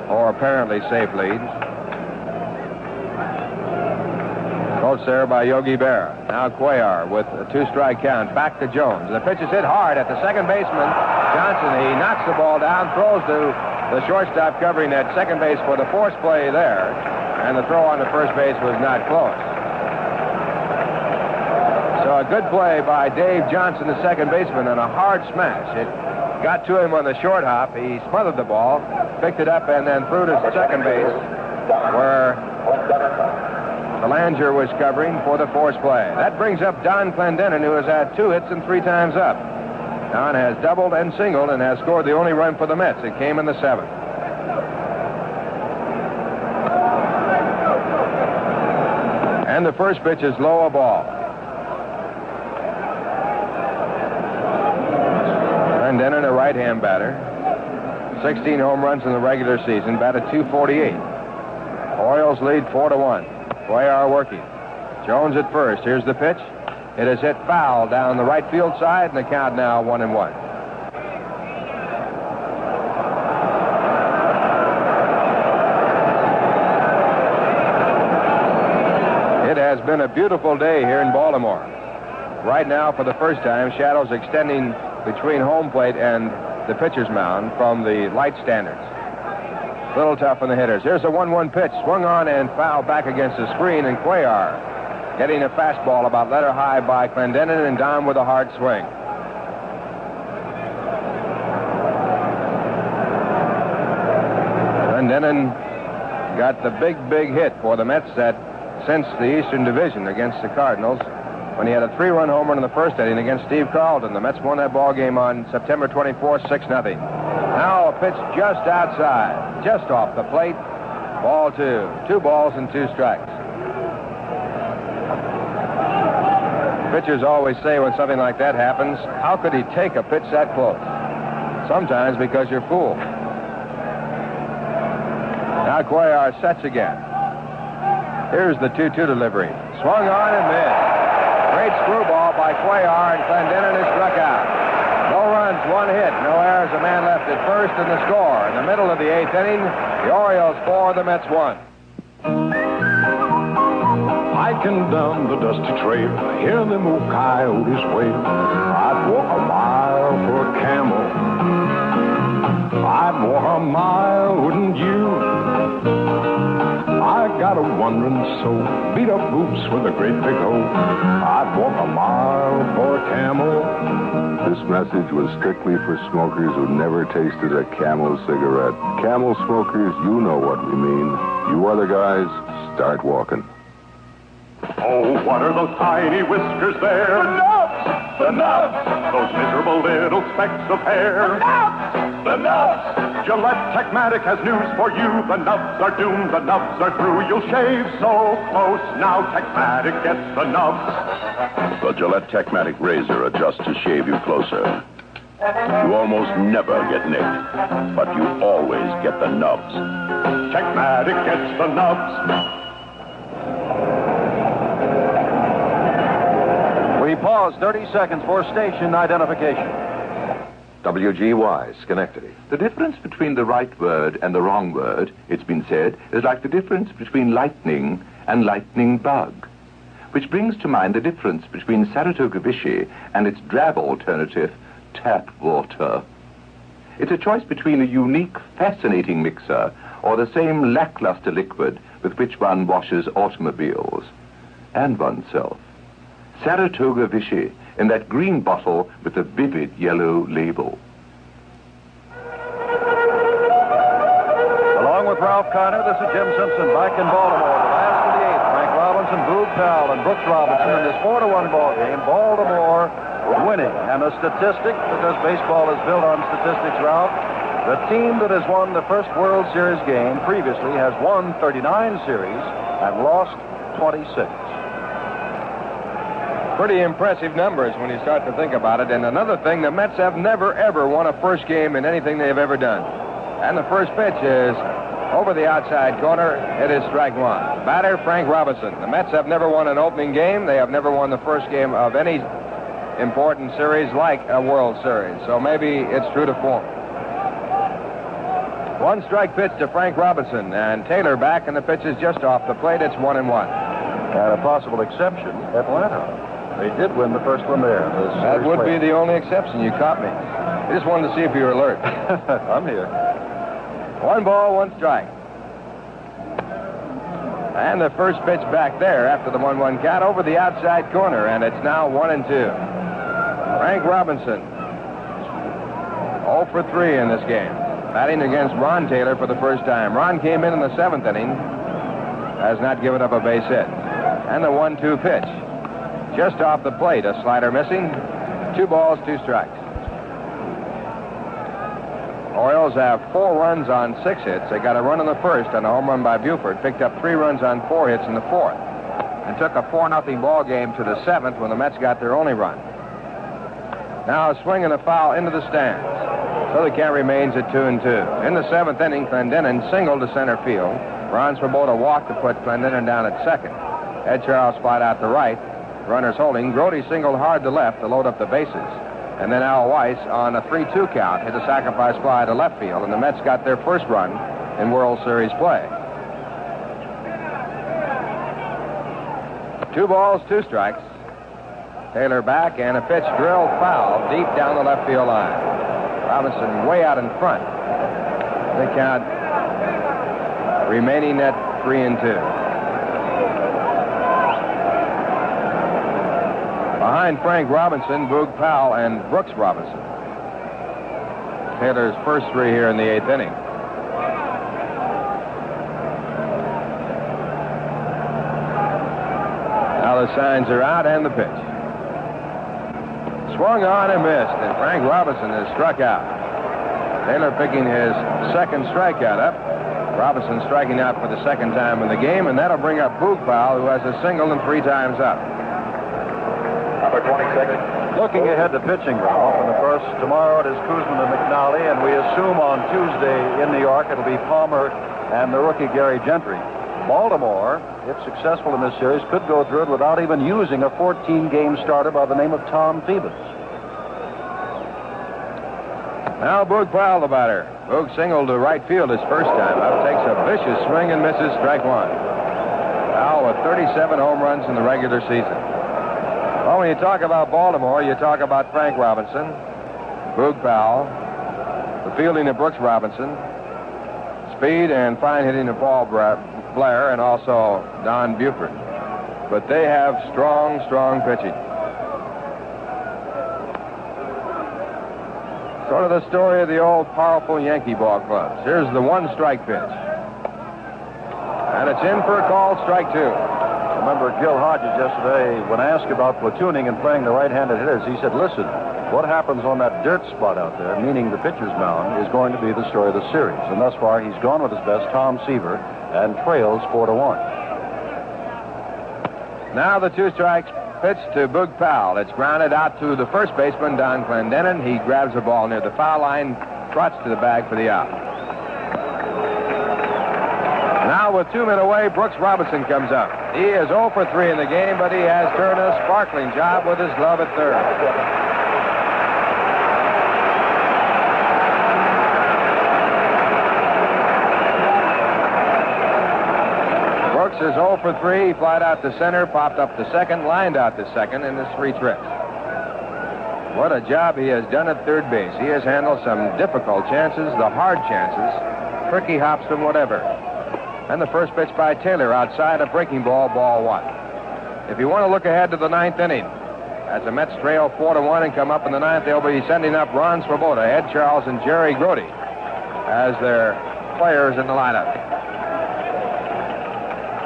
or apparently safe lead. Coached there by Yogi Berra. Now Cuellar with a 2-strike count. Back to Jones. The pitch is hit hard at the second baseman, Johnson. He knocks the ball down, throws to the shortstop covering that second base for the force play there, and the throw on the first base was not close. So a good play by Dave Johnson, the second baseman, and a hard smash. It got to him on the short hop. He smothered the ball, picked it up, and then threw to second base, where Zelanger was covering for the force play. That brings up Don Clendening, who has had 2 hits and 3 times up. Don has doubled and singled and has scored the only run for the Mets. It came in the 7th. And the first pitch is low, a ball. Clendening, a right-hand batter. 16 home runs in the regular season, batted .248. Orioles lead 4-1. Cuellar working. Jones at first. Here's the pitch. It is hit foul down the right field side, and the count now 1-1. It has been a beautiful day here in Baltimore. Right now, for the first time, shadows extending between home plate and the pitcher's mound from the light standards. A little tough on the hitters. Here's a 1-1 pitch. Swung on and fouled back against the screen, and Cuellar getting a fastball about letter high by Clendening, and down with a hard swing. Clendening got the big hit for the Mets that cinched the Eastern Division against the Cardinals when he had a 3-run home run in the first inning against Steve Carlton. The Mets won that ball game on September 24th, 6-0. Now a pitch just outside, just off the plate. Ball 2. 2 balls and 2 strikes. Pitchers always say when something like that happens, how could he take a pitch that close? Sometimes because you're fooled. Now Cuellar sets again. Here's the 2-2 delivery. Swung on and missed. Great screwball by Cuellar, and Clendening is struck out. No runs, 1 hit, no errors, a man left at first, and the score. In the middle of the 8th inning, the Orioles 4, the Mets 1. Hiking down the dusty trail, hear them old coyotes wail. I'd walk a mile for a camel. I'd walk a mile, wouldn't you? I got a wandering soul, beat up boots with a great big hole. I'd walk a mile for a camel. This message was strictly for smokers who never tasted a Camel cigarette. Camel smokers, you know what we mean. You other guys, start walking. Oh, what are those tiny whiskers there? The nubs! The nubs! Those miserable little specks of hair. The nubs! The nubs! Gillette Techmatic has news for you. The nubs are doomed, the nubs are through. You'll shave so close, now Techmatic gets the nubs. The Gillette Techmatic razor adjusts to shave you closer. You almost never get nicked, but you always get the nubs. Techmatic gets the nubs. We pause 30 seconds for station identification. WGY, Schenectady. The difference between the right word and the wrong word, it's been said, is like the difference between lightning and lightning bug, which brings to mind the difference between Saratoga Vichy and its drab alternative, tap water. It's a choice between a unique, fascinating mixer or the same lackluster liquid with which one washes automobiles and oneself. Saratoga Vichy, in that green bottle with a vivid yellow label. Along with Ralph Carter, this is Jim Simpson back in Baltimore. The last of the eighth, Frank Robinson, Boog Powell, and Brooks Robinson in this 4-1 ball game. Baltimore winning. And a statistic, because baseball is built on statistics, Ralph, the team that has won the first World Series game previously has won 39 series and lost 26. Pretty impressive numbers when you start to think about it. And another thing, the Mets have never, ever won a first game in anything they've ever done. And the first pitch is over the outside corner. It is strike one. Batter, Frank Robinson. The Mets have never won an opening game. They have never won the first game of any important series like a World Series. So maybe it's true to form. One strike pitch to Frank Robinson. And Taylor back, and the pitch is just off the plate. It's 1-1. And a possible exception, Atlanta. They did win the first one there. That would be the only exception. You caught me. I just wanted to see if you were alert. I'm here. 1 ball, 1 strike. And the first pitch back there after the 1-1 count over the outside corner, and it's now 1-2. Frank Robinson, 0 for 3 in this game, batting against Ron Taylor for the first time. Ron came in the 7th inning, has not given up a base hit. And the 1-2 pitch. Just off the plate, a slider missing. 2 balls, 2 strikes. Orioles have 4 runs on 6 hits. They got a run in the first and a home run by Buford. Picked up 3 runs on 4 hits in the 4th. And took a 4-0 ball game to the 7th when the Mets got their only run. Now a swing and a foul into the stands. So the count remains at 2-2. In the 7th inning, Clendening singled to center field. Ron Swoboda walked to put Clendening down at second. Ed Charles flied out to right. Runners holding. Grody singled hard to left to load up the bases. And then Al Weiss, on a 3-2 count, hit a sacrifice fly to left field, and the Mets got their first run in World Series play. 2 balls, 2 strikes. Taylor back, and a pitch drilled foul deep down the left field line. Robinson way out in front. The count remaining at 3-2. Behind Frank Robinson, Boog Powell, and Brooks Robinson. Taylor's first 3 here in the 8th inning. Now the signs are out and the pitch. Swung on and missed, and Frank Robinson is struck out. Taylor picking his 2nd strikeout up. Robinson striking out for the 2nd time in the game, and that'll bring up Boog Powell, who has a single and 3 times up. Number 26. Looking ahead to pitching, Ralph, in the first, tomorrow it is Koosman and McNally, and we assume on Tuesday in New York it'll be Palmer and the rookie Gary Gentry. Baltimore, if successful in this series, could go through it without even using a 14-game starter by the name of Tom Phoebus. Now Boog Powell, the batter. Boog singled to right field his first time up, takes a vicious swing and misses strike 1. Powell with 37 home runs in the regular season. Well, when you talk about Baltimore, you talk about Frank Robinson, Boog Powell, the fielding of Brooks Robinson, speed and fine hitting of Paul Blair, and also Don Buford. But they have strong, strong pitching. Sort of the story of the old powerful Yankee ball clubs. Here's the one-strike pitch. And it's in for a call, strike two. Remember Gil Hodges yesterday, when asked about platooning and playing the right-handed hitters, he said, listen, what happens on that dirt spot out there, meaning the pitcher's mound, is going to be the story of the series. And thus far, he's gone with his best, Tom Seaver, and trails 4-1. Now the two strikes pitch to Boog Powell. It's grounded out to the first baseman, Don Clendening. He grabs the ball near the foul line, trots to the bag for the out. Now with 2 men away, Brooks Robinson comes up. He is 0 for 3 in the game, but he has turned a sparkling job with his glove at third. Brooks is 0 for 3. He flied out to center, popped up to second, lined out to second in his 3 trips. What a job he has done at third base. He has handled some difficult chances, the hard chances, tricky hops and whatever. And the first pitch by Taylor outside, a breaking ball, ball 1. If you want to look ahead to the 9th inning, as the Mets trail 4-1 and come up in the 9th, they'll be sending up Ron Swoboda, Ed Charles, and Jerry Grody as their players in the lineup.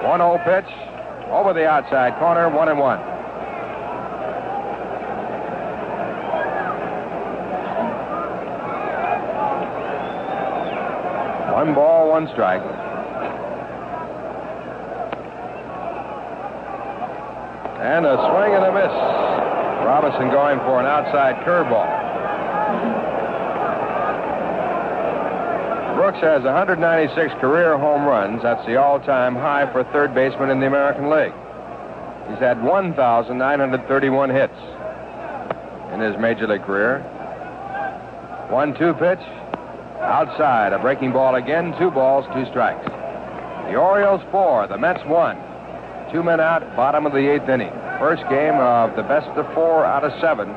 1-0 pitch over the outside corner, 1-1. One ball, one strike. And a swing and a miss. Robinson going for an outside curveball. Brooks has 196 career home runs. That's the all-time high for a third baseman in the American League. He's had 1,931 hits in his major league career. 1-2 pitch. Outside, a breaking ball again. 2 balls, 2 strikes. The Orioles 4, the Mets 1. 2 men out, bottom of the 8th inning. First game of the best of 4 out of 7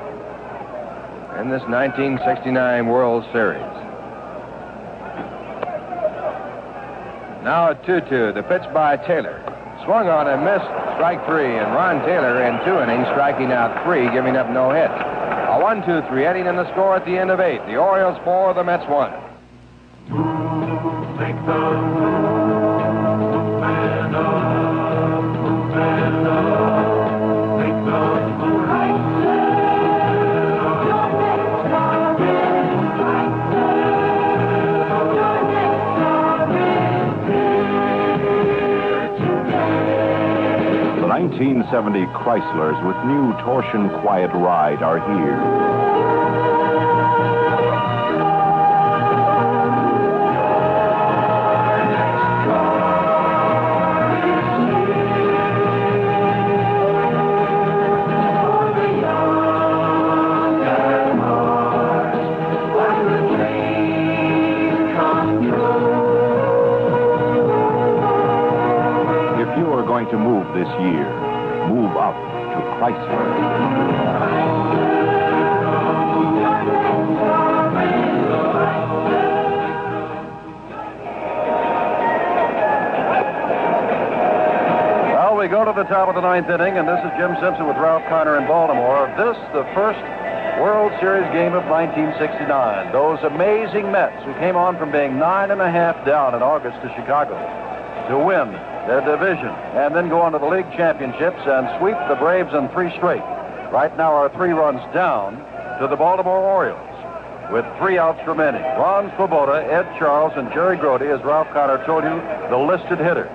in this 1969 World Series. Now at 2-2, the pitch by Taylor. Swung on and missed, strike 3, and Ron Taylor in 2 innings, striking out 3, giving up no hits. A 1-2-3 inning and the score at the end of 8. The Orioles 4, the Mets 1. The 1970 Chryslers with new torsion quiet ride are here. To move this year, move up to Chrysler. Well, we go to the top of the 9th inning, and this is Jim Simpson with Ralph Connor in Baltimore. This, the first World Series game of 1969. Those amazing Mets who came on from being 9.5 down in August to Chicago to win their division, and then go on to the league championships and sweep the Braves in 3 straight. Right now are 3 runs down to the Baltimore Orioles with 3 outs remaining. Ron Swoboda, Ed Charles, and Jerry Grody, as Ralph Connor told you, the listed hitters.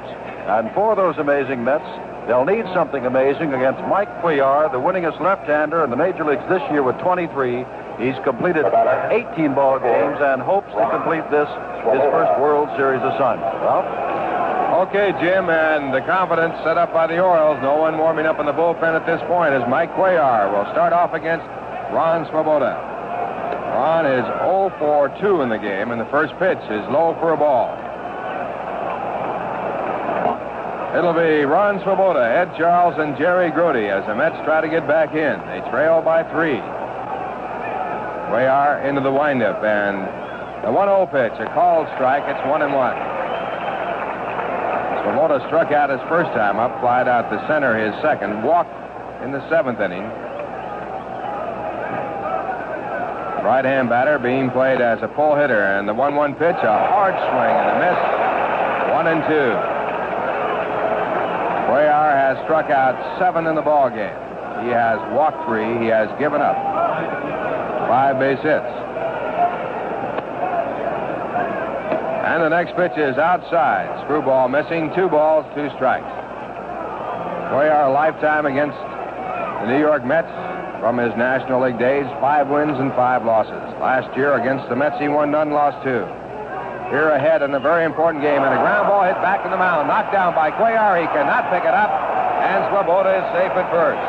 And for those amazing Mets, they'll need something amazing against Mike Cuellar, the winningest left-hander in the major leagues this year with 23. He's completed 18 ball games and hopes to complete this, his first World Series assignment. Ralph? Okay, Jim, and the confidence set up by the Orioles. No one warming up in the bullpen at this point as Mike Cuellar will start off against Ron Swoboda. Ron is 0 for 2 in the game, and the first pitch is low for a ball. It'll be Ron Swoboda, Ed Charles, and Jerry Grody as the Mets try to get back in. They trail by 3. Cuellar into the windup, and the 1-0 pitch, a called strike. It's 1-1. Swoboda struck out his first time up, flied out to center his second, walked in the 7th inning. Right-hand batter being played as a pull hitter, and the 1-1 pitch, a hard swing and a miss. 1-2. Cuellar has struck out 7 in the ball game. He has walked 3. He has given up 5 base hits. And the next pitch is outside. Screwball missing. 2 balls, 2 strikes. Cuellar, a lifetime against the New York Mets from his National League days. 5 wins and 5 losses. Last year against the Mets, he won none, lost 2. Here ahead in a very important game, and a ground ball hit back to the mound. Knocked down by Cuellar. He cannot pick it up, and Swoboda is safe at first.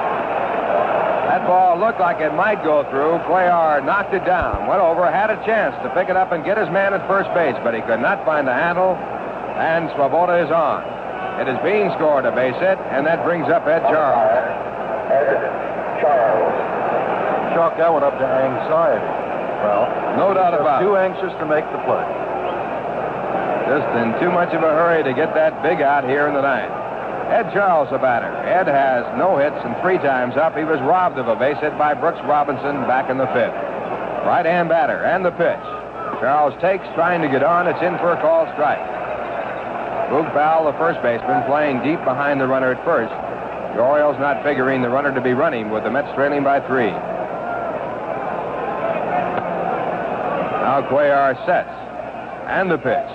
That ball looked like it might go through. Cuellar knocked it down, went over, had a chance to pick it up and get his man at first base, but he could not find the handle, and Swoboda is on. It is being scored a base hit, and that brings up Ed Charles. Chalk that one up to anxiety. Well, no doubt about it. Too anxious to make the play. Just in too much of a hurry to get that big out here in the 9th. Ed Charles, the batter. Ed has no hits and 3 times up. He was robbed of a base hit by Brooks Robinson back in the 5th. Right-hand batter, and the pitch. Charles takes, trying to get on. It's in for a called strike. Boog Powell, the first baseman, playing deep behind the runner at first. The Orioles not figuring the runner to be running with the Mets trailing by 3. Now Cuellar sets, and the pitch.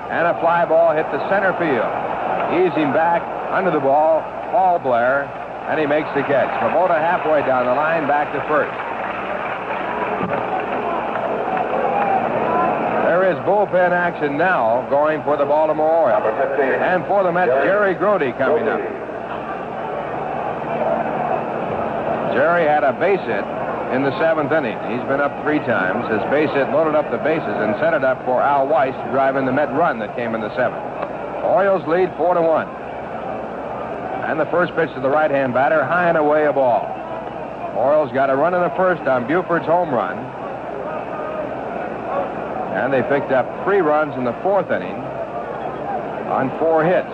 And a fly ball hit the center field. Ease him back under the ball, Paul Blair, and he makes the catch. Swoboda halfway down the line, back to first. There is bullpen action now going for the Baltimore Orioles. And for the Mets, Jerry Grody coming up. Jerry had a base hit in the 7th inning. He's been up 3 times. His base hit loaded up the bases and set it up for Al Weiss to drive in the Met run that came in the 7th. Orioles lead 4-1. And the first pitch to the right-hand batter, high and away a ball. Orioles got a run in the first on Buford's home run. And they picked up 3 runs in the 4th inning on 4 hits.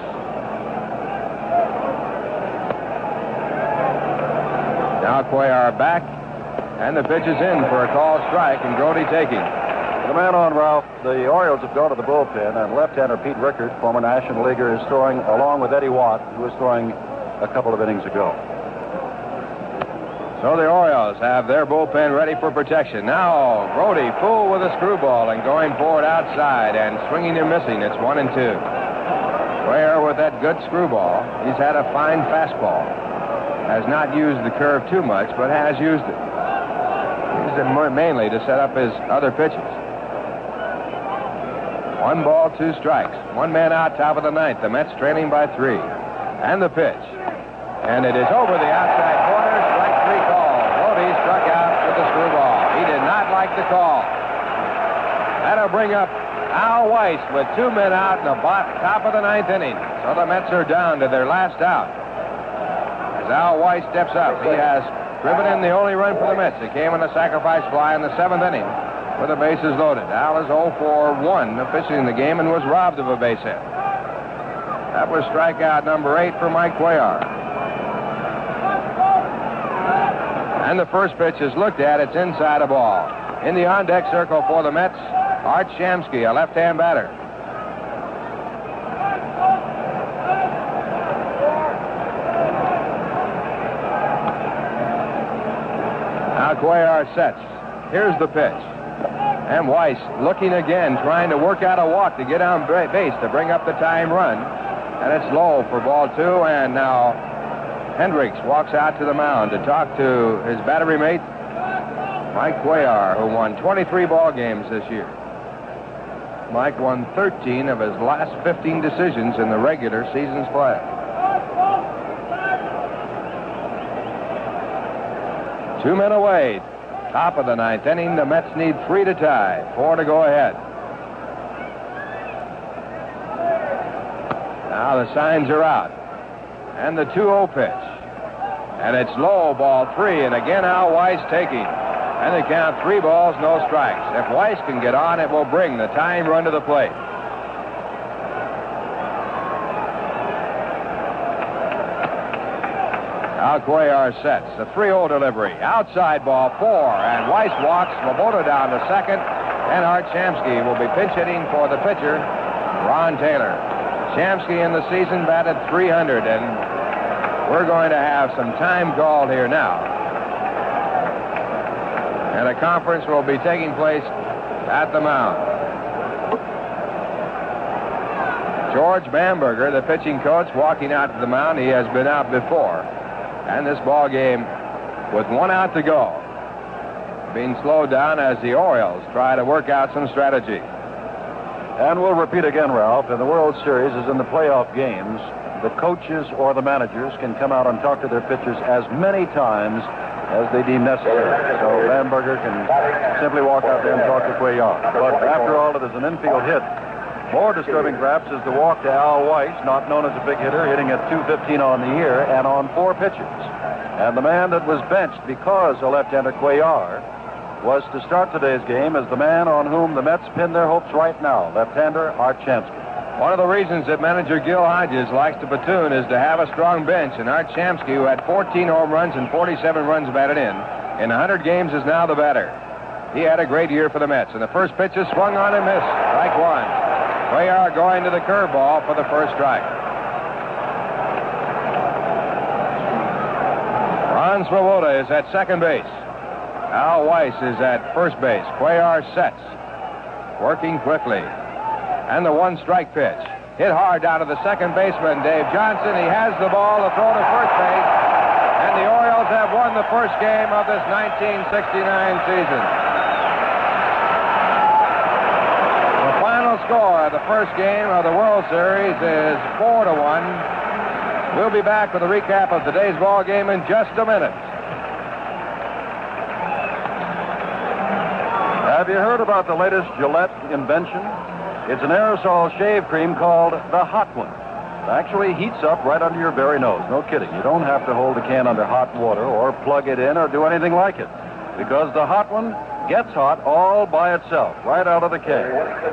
Now Cuellar back, and the pitch is in for a called strike, and Grody taking. The man on, Ralph. The Orioles have gone to the bullpen, and left-hander Pete Rickard, former National Leaguer, is throwing along with Eddie Watt, who was throwing a couple of innings ago. So the Orioles have their bullpen ready for protection. Now Grody full with a screwball and going forward outside and swinging and missing. It's 1-2. Blair with that good screwball. He's had a fine fastball. Has not used the curve too much, but has used it. Used it mainly to set up his other pitches. 1 ball, 2 strikes. 1 man out, top of the 9th. The Mets trailing by 3. And the pitch. And it is over the outside corner. Strike 3 call. Grody struck out with the screwball. He did not like the call. That'll bring up Al Weiss with 2 men out in the top of the 9th inning. So the Mets are down to their last out. As Al Weiss steps up, he has driven in the only run for the Mets. It came on a sacrifice fly in the 7th inning with the bases loaded. Al is 0 for 1 officiating the game and was robbed of a base hit. That was strikeout number 8 for Mike Cuellar. And the first pitch is looked at. It's inside a ball. In the on-deck circle for the Mets, Art Shamsky, a left-hand batter. Now Cuellar sets. Here's the pitch. And Weiss looking again, trying to work out a walk to get on base to bring up the tying run. And it's low for ball 2, and now Hendricks walks out to the mound to talk to his battery mate, Mike Cuellar, who won 23 ball games this year. Mike won 13 of his last 15 decisions in the regular season's play. Two men away. Top of the 9th inning. The Mets need 3 to tie. 4 to go ahead. Now Now the signs are out. And the 2-0 pitch. And it's low, ball 3, and again Al Weiss taking. And they count 3 balls, no strikes. If Weiss can get on, it will bring the tying run to the plate. Al Cuellar sets. The 3-0 delivery. Outside ball 4, and Weiss walks. Svoboda down to second, and Art Shamsky will be pinch hitting for the pitcher, Ron Taylor. Shamsky in the season batted .300, and we're going to have some time called here now. And a conference will be taking place at the mound. George Bamberger, the pitching coach, walking out to the mound. He has been out before. And this ball game, with 1 out to go, being slowed down as the Orioles try to work out some strategy. And we'll repeat again, Ralph, in the World Series, as in the playoff games, the coaches or the managers can come out and talk to their pitchers as many times as they deem necessary. So Bamberger can simply walk out there and talk to Cuellar. But after all, it is an infield hit. More disturbing, perhaps, is the walk to Al Weiss, not known as a big hitter, hitting at .215 on the year and on 4 pitches. And the man that was benched because of left-hander Cuellar was to start today's game as the man on whom the Mets pin their hopes right now, left-hander Art Shamsky. One of the reasons that manager Gil Hodges likes to platoon is to have a strong bench, and Art Shamsky, who had 14 home runs and 47 runs batted in 100 games, is now the batter. He had a great year for the Mets, and the first pitch is swung on and missed. Strike 1. Cuellar going to the curveball for the first strike. Ron Swoboda is at second base. Al Weiss is at first base. Cuellar sets, working quickly. And the 1-strike pitch. Hit hard down to the second baseman, Dave Johnson. He has the ball to throw to first base. And the Orioles have won the first game of this 1969 season. The final score of the first game of the World Series is 4-1. We'll be back with a recap of today's ball game in just a minute. Have you heard about the latest Gillette invention? It's an aerosol shave cream called the Hot One. It actually heats up right under your very nose. No kidding. You don't have to hold the can under hot water or plug it in or do anything like it, because the Hot One gets hot all by itself, right out of the can.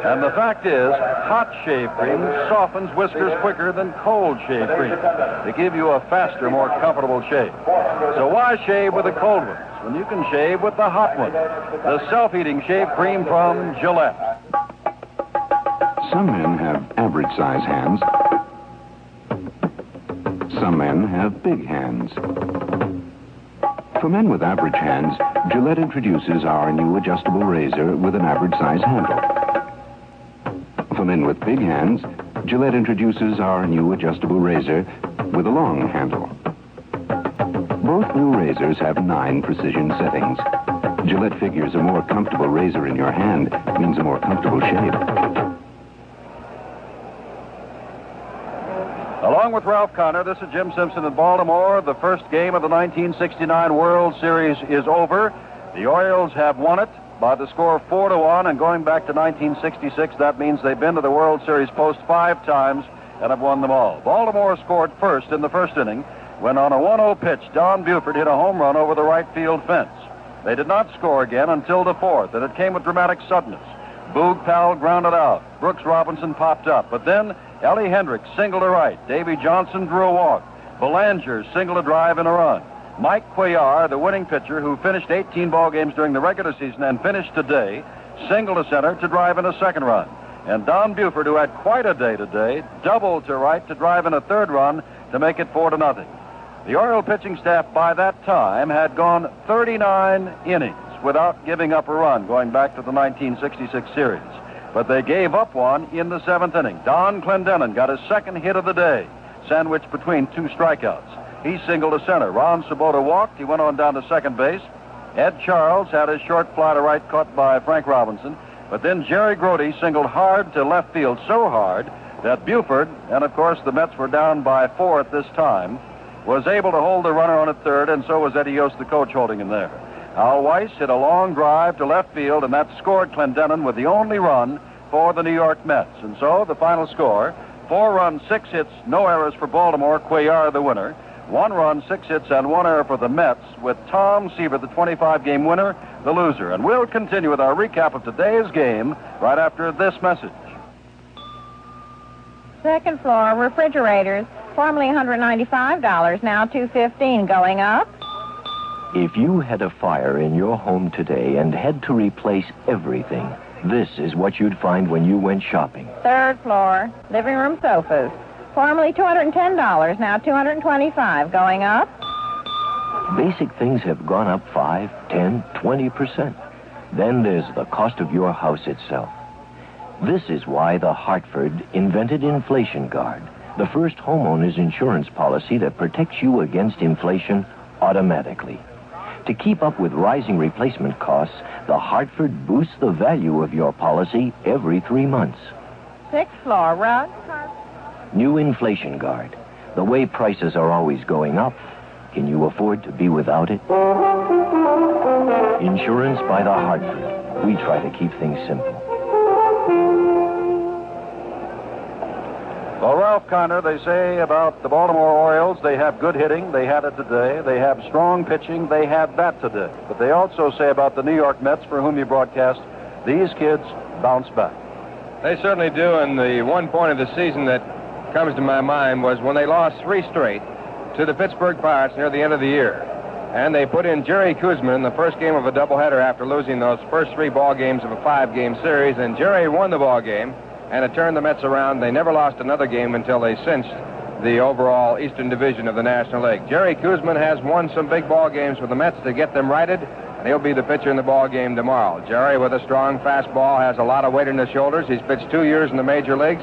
And the fact is, hot shave cream softens whiskers quicker than cold shave cream. They give you a faster, more comfortable shave. So why shave with the cold ones when you can shave with the hot one? The self-heating shave cream from Gillette. Some men have average-size hands. Some men have big hands. For men with average hands, Gillette introduces our new adjustable razor with an average-size handle. For men with big hands, Gillette introduces our new adjustable razor with a long handle. Both new razors have 9 precision settings. Gillette figures a more comfortable razor in your hand means a more comfortable shave. Along with Ralph Connor, this is Jim Simpson in Baltimore. The first game of the 1969 World Series is over. The Orioles have won it by the score of 4-1, and going back to 1966, that means they've been to the World Series post 5 times and have won them all. Baltimore scored first in the first inning when on a 1-0 pitch, Don Buford hit a home run over the right field fence. They did not score again until the 4th, and it came with dramatic suddenness. Boog Powell grounded out. Brooks Robinson popped up. But then Ellie Hendricks singled to right. Davy Johnson drew a walk. Belanger singled a drive and a run. Mike Cuellar, the winning pitcher who finished 18 ball games during the regular season and finished today, singled to center to drive in a second run. And Don Buford, who had quite a day today, doubled to right to drive in a third run to make it 4-0. The Oriole pitching staff by that time had gone 39 innings without giving up a run going back to the 1966 series. But they gave up one in the 7th inning. Don Clendening got his second hit of the day, sandwiched between 2 strikeouts. He singled to center. Ron Swoboda walked. He went on down to second base. Ed Charles had his short fly to right caught by Frank Robinson. But then Jerry Grody singled hard to left field, so hard that Buford, and of course the Mets were down by 4 at this time, was able to hold the runner on at third, and so was Eddie Yost, the coach, holding him there. Al Weiss hit a long drive to left field, and that scored Clendening with the only run for the New York Mets. And so the final score, 4 runs, 6 hits, no errors for Baltimore. Cuellar the winner. 1 run, 6 hits, and 1 error for the Mets, with Tom Seaver, the 25-game winner, the loser. And we'll continue with our recap of today's game right after this message. Second floor refrigerators, formerly $195, now $215, going up. If you had a fire in your home today and had to replace everything, this is what you'd find when you went shopping. Third floor, living room sofas, formerly $210, now $225, going up. Basic things have gone up 5, 10, 20%. Then there's the cost of your house itself. This is why the Hartford invented Inflation Guard, the first homeowner's insurance policy that protects you against inflation automatically. To keep up with rising replacement costs, the Hartford boosts the value of your policy every 3 months. Sixth floor, rug. New Inflation Guard. The way prices are always going up, can you afford to be without it? Insurance by the Hartford. We try to keep things simple. Well, Ralph Connor, they say about the Baltimore Orioles, they have good hitting. They had it today. They have strong pitching. They had that today. But they also say about the New York Mets, for whom you broadcast, these kids bounce back. They certainly do, and the one point of the season that comes to my mind was when they lost 3 straight to the Pittsburgh Pirates near the end of the year. And they put in Jerry Kuzman in the first game of a doubleheader after losing those first 3 ball games of a 5-game series, and Jerry won the ball game. And it turned the Mets around. They never lost another game until they cinched the overall Eastern Division of the National League. Jerry Kuzman has won some big ball games for the Mets to get them righted, and he'll be the pitcher in the ball game tomorrow. Jerry, with a strong fastball, has a lot of weight in his shoulders. He's pitched 2 years in the major leagues,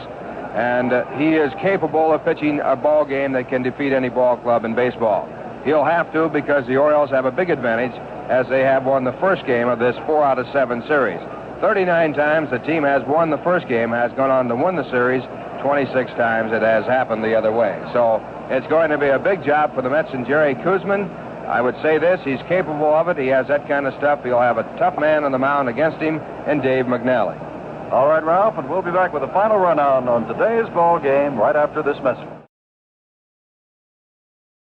and he is capable of pitching a ball game that can defeat any ball club in baseball. He'll have to, because the Orioles have a big advantage, as they have won the first game of this 4 out of 7 series. 39 times the team has won the first game, has gone on to win the series. 26 times it has happened the other way. So it's going to be a big job for the Mets and Jerry Kuzman. I would say this, he's capable of it. He has that kind of stuff. He'll have a tough man on the mound against him in Dave Mcnally. All right, Ralph, and we'll be back with a final rundown on today's ball game right after this message.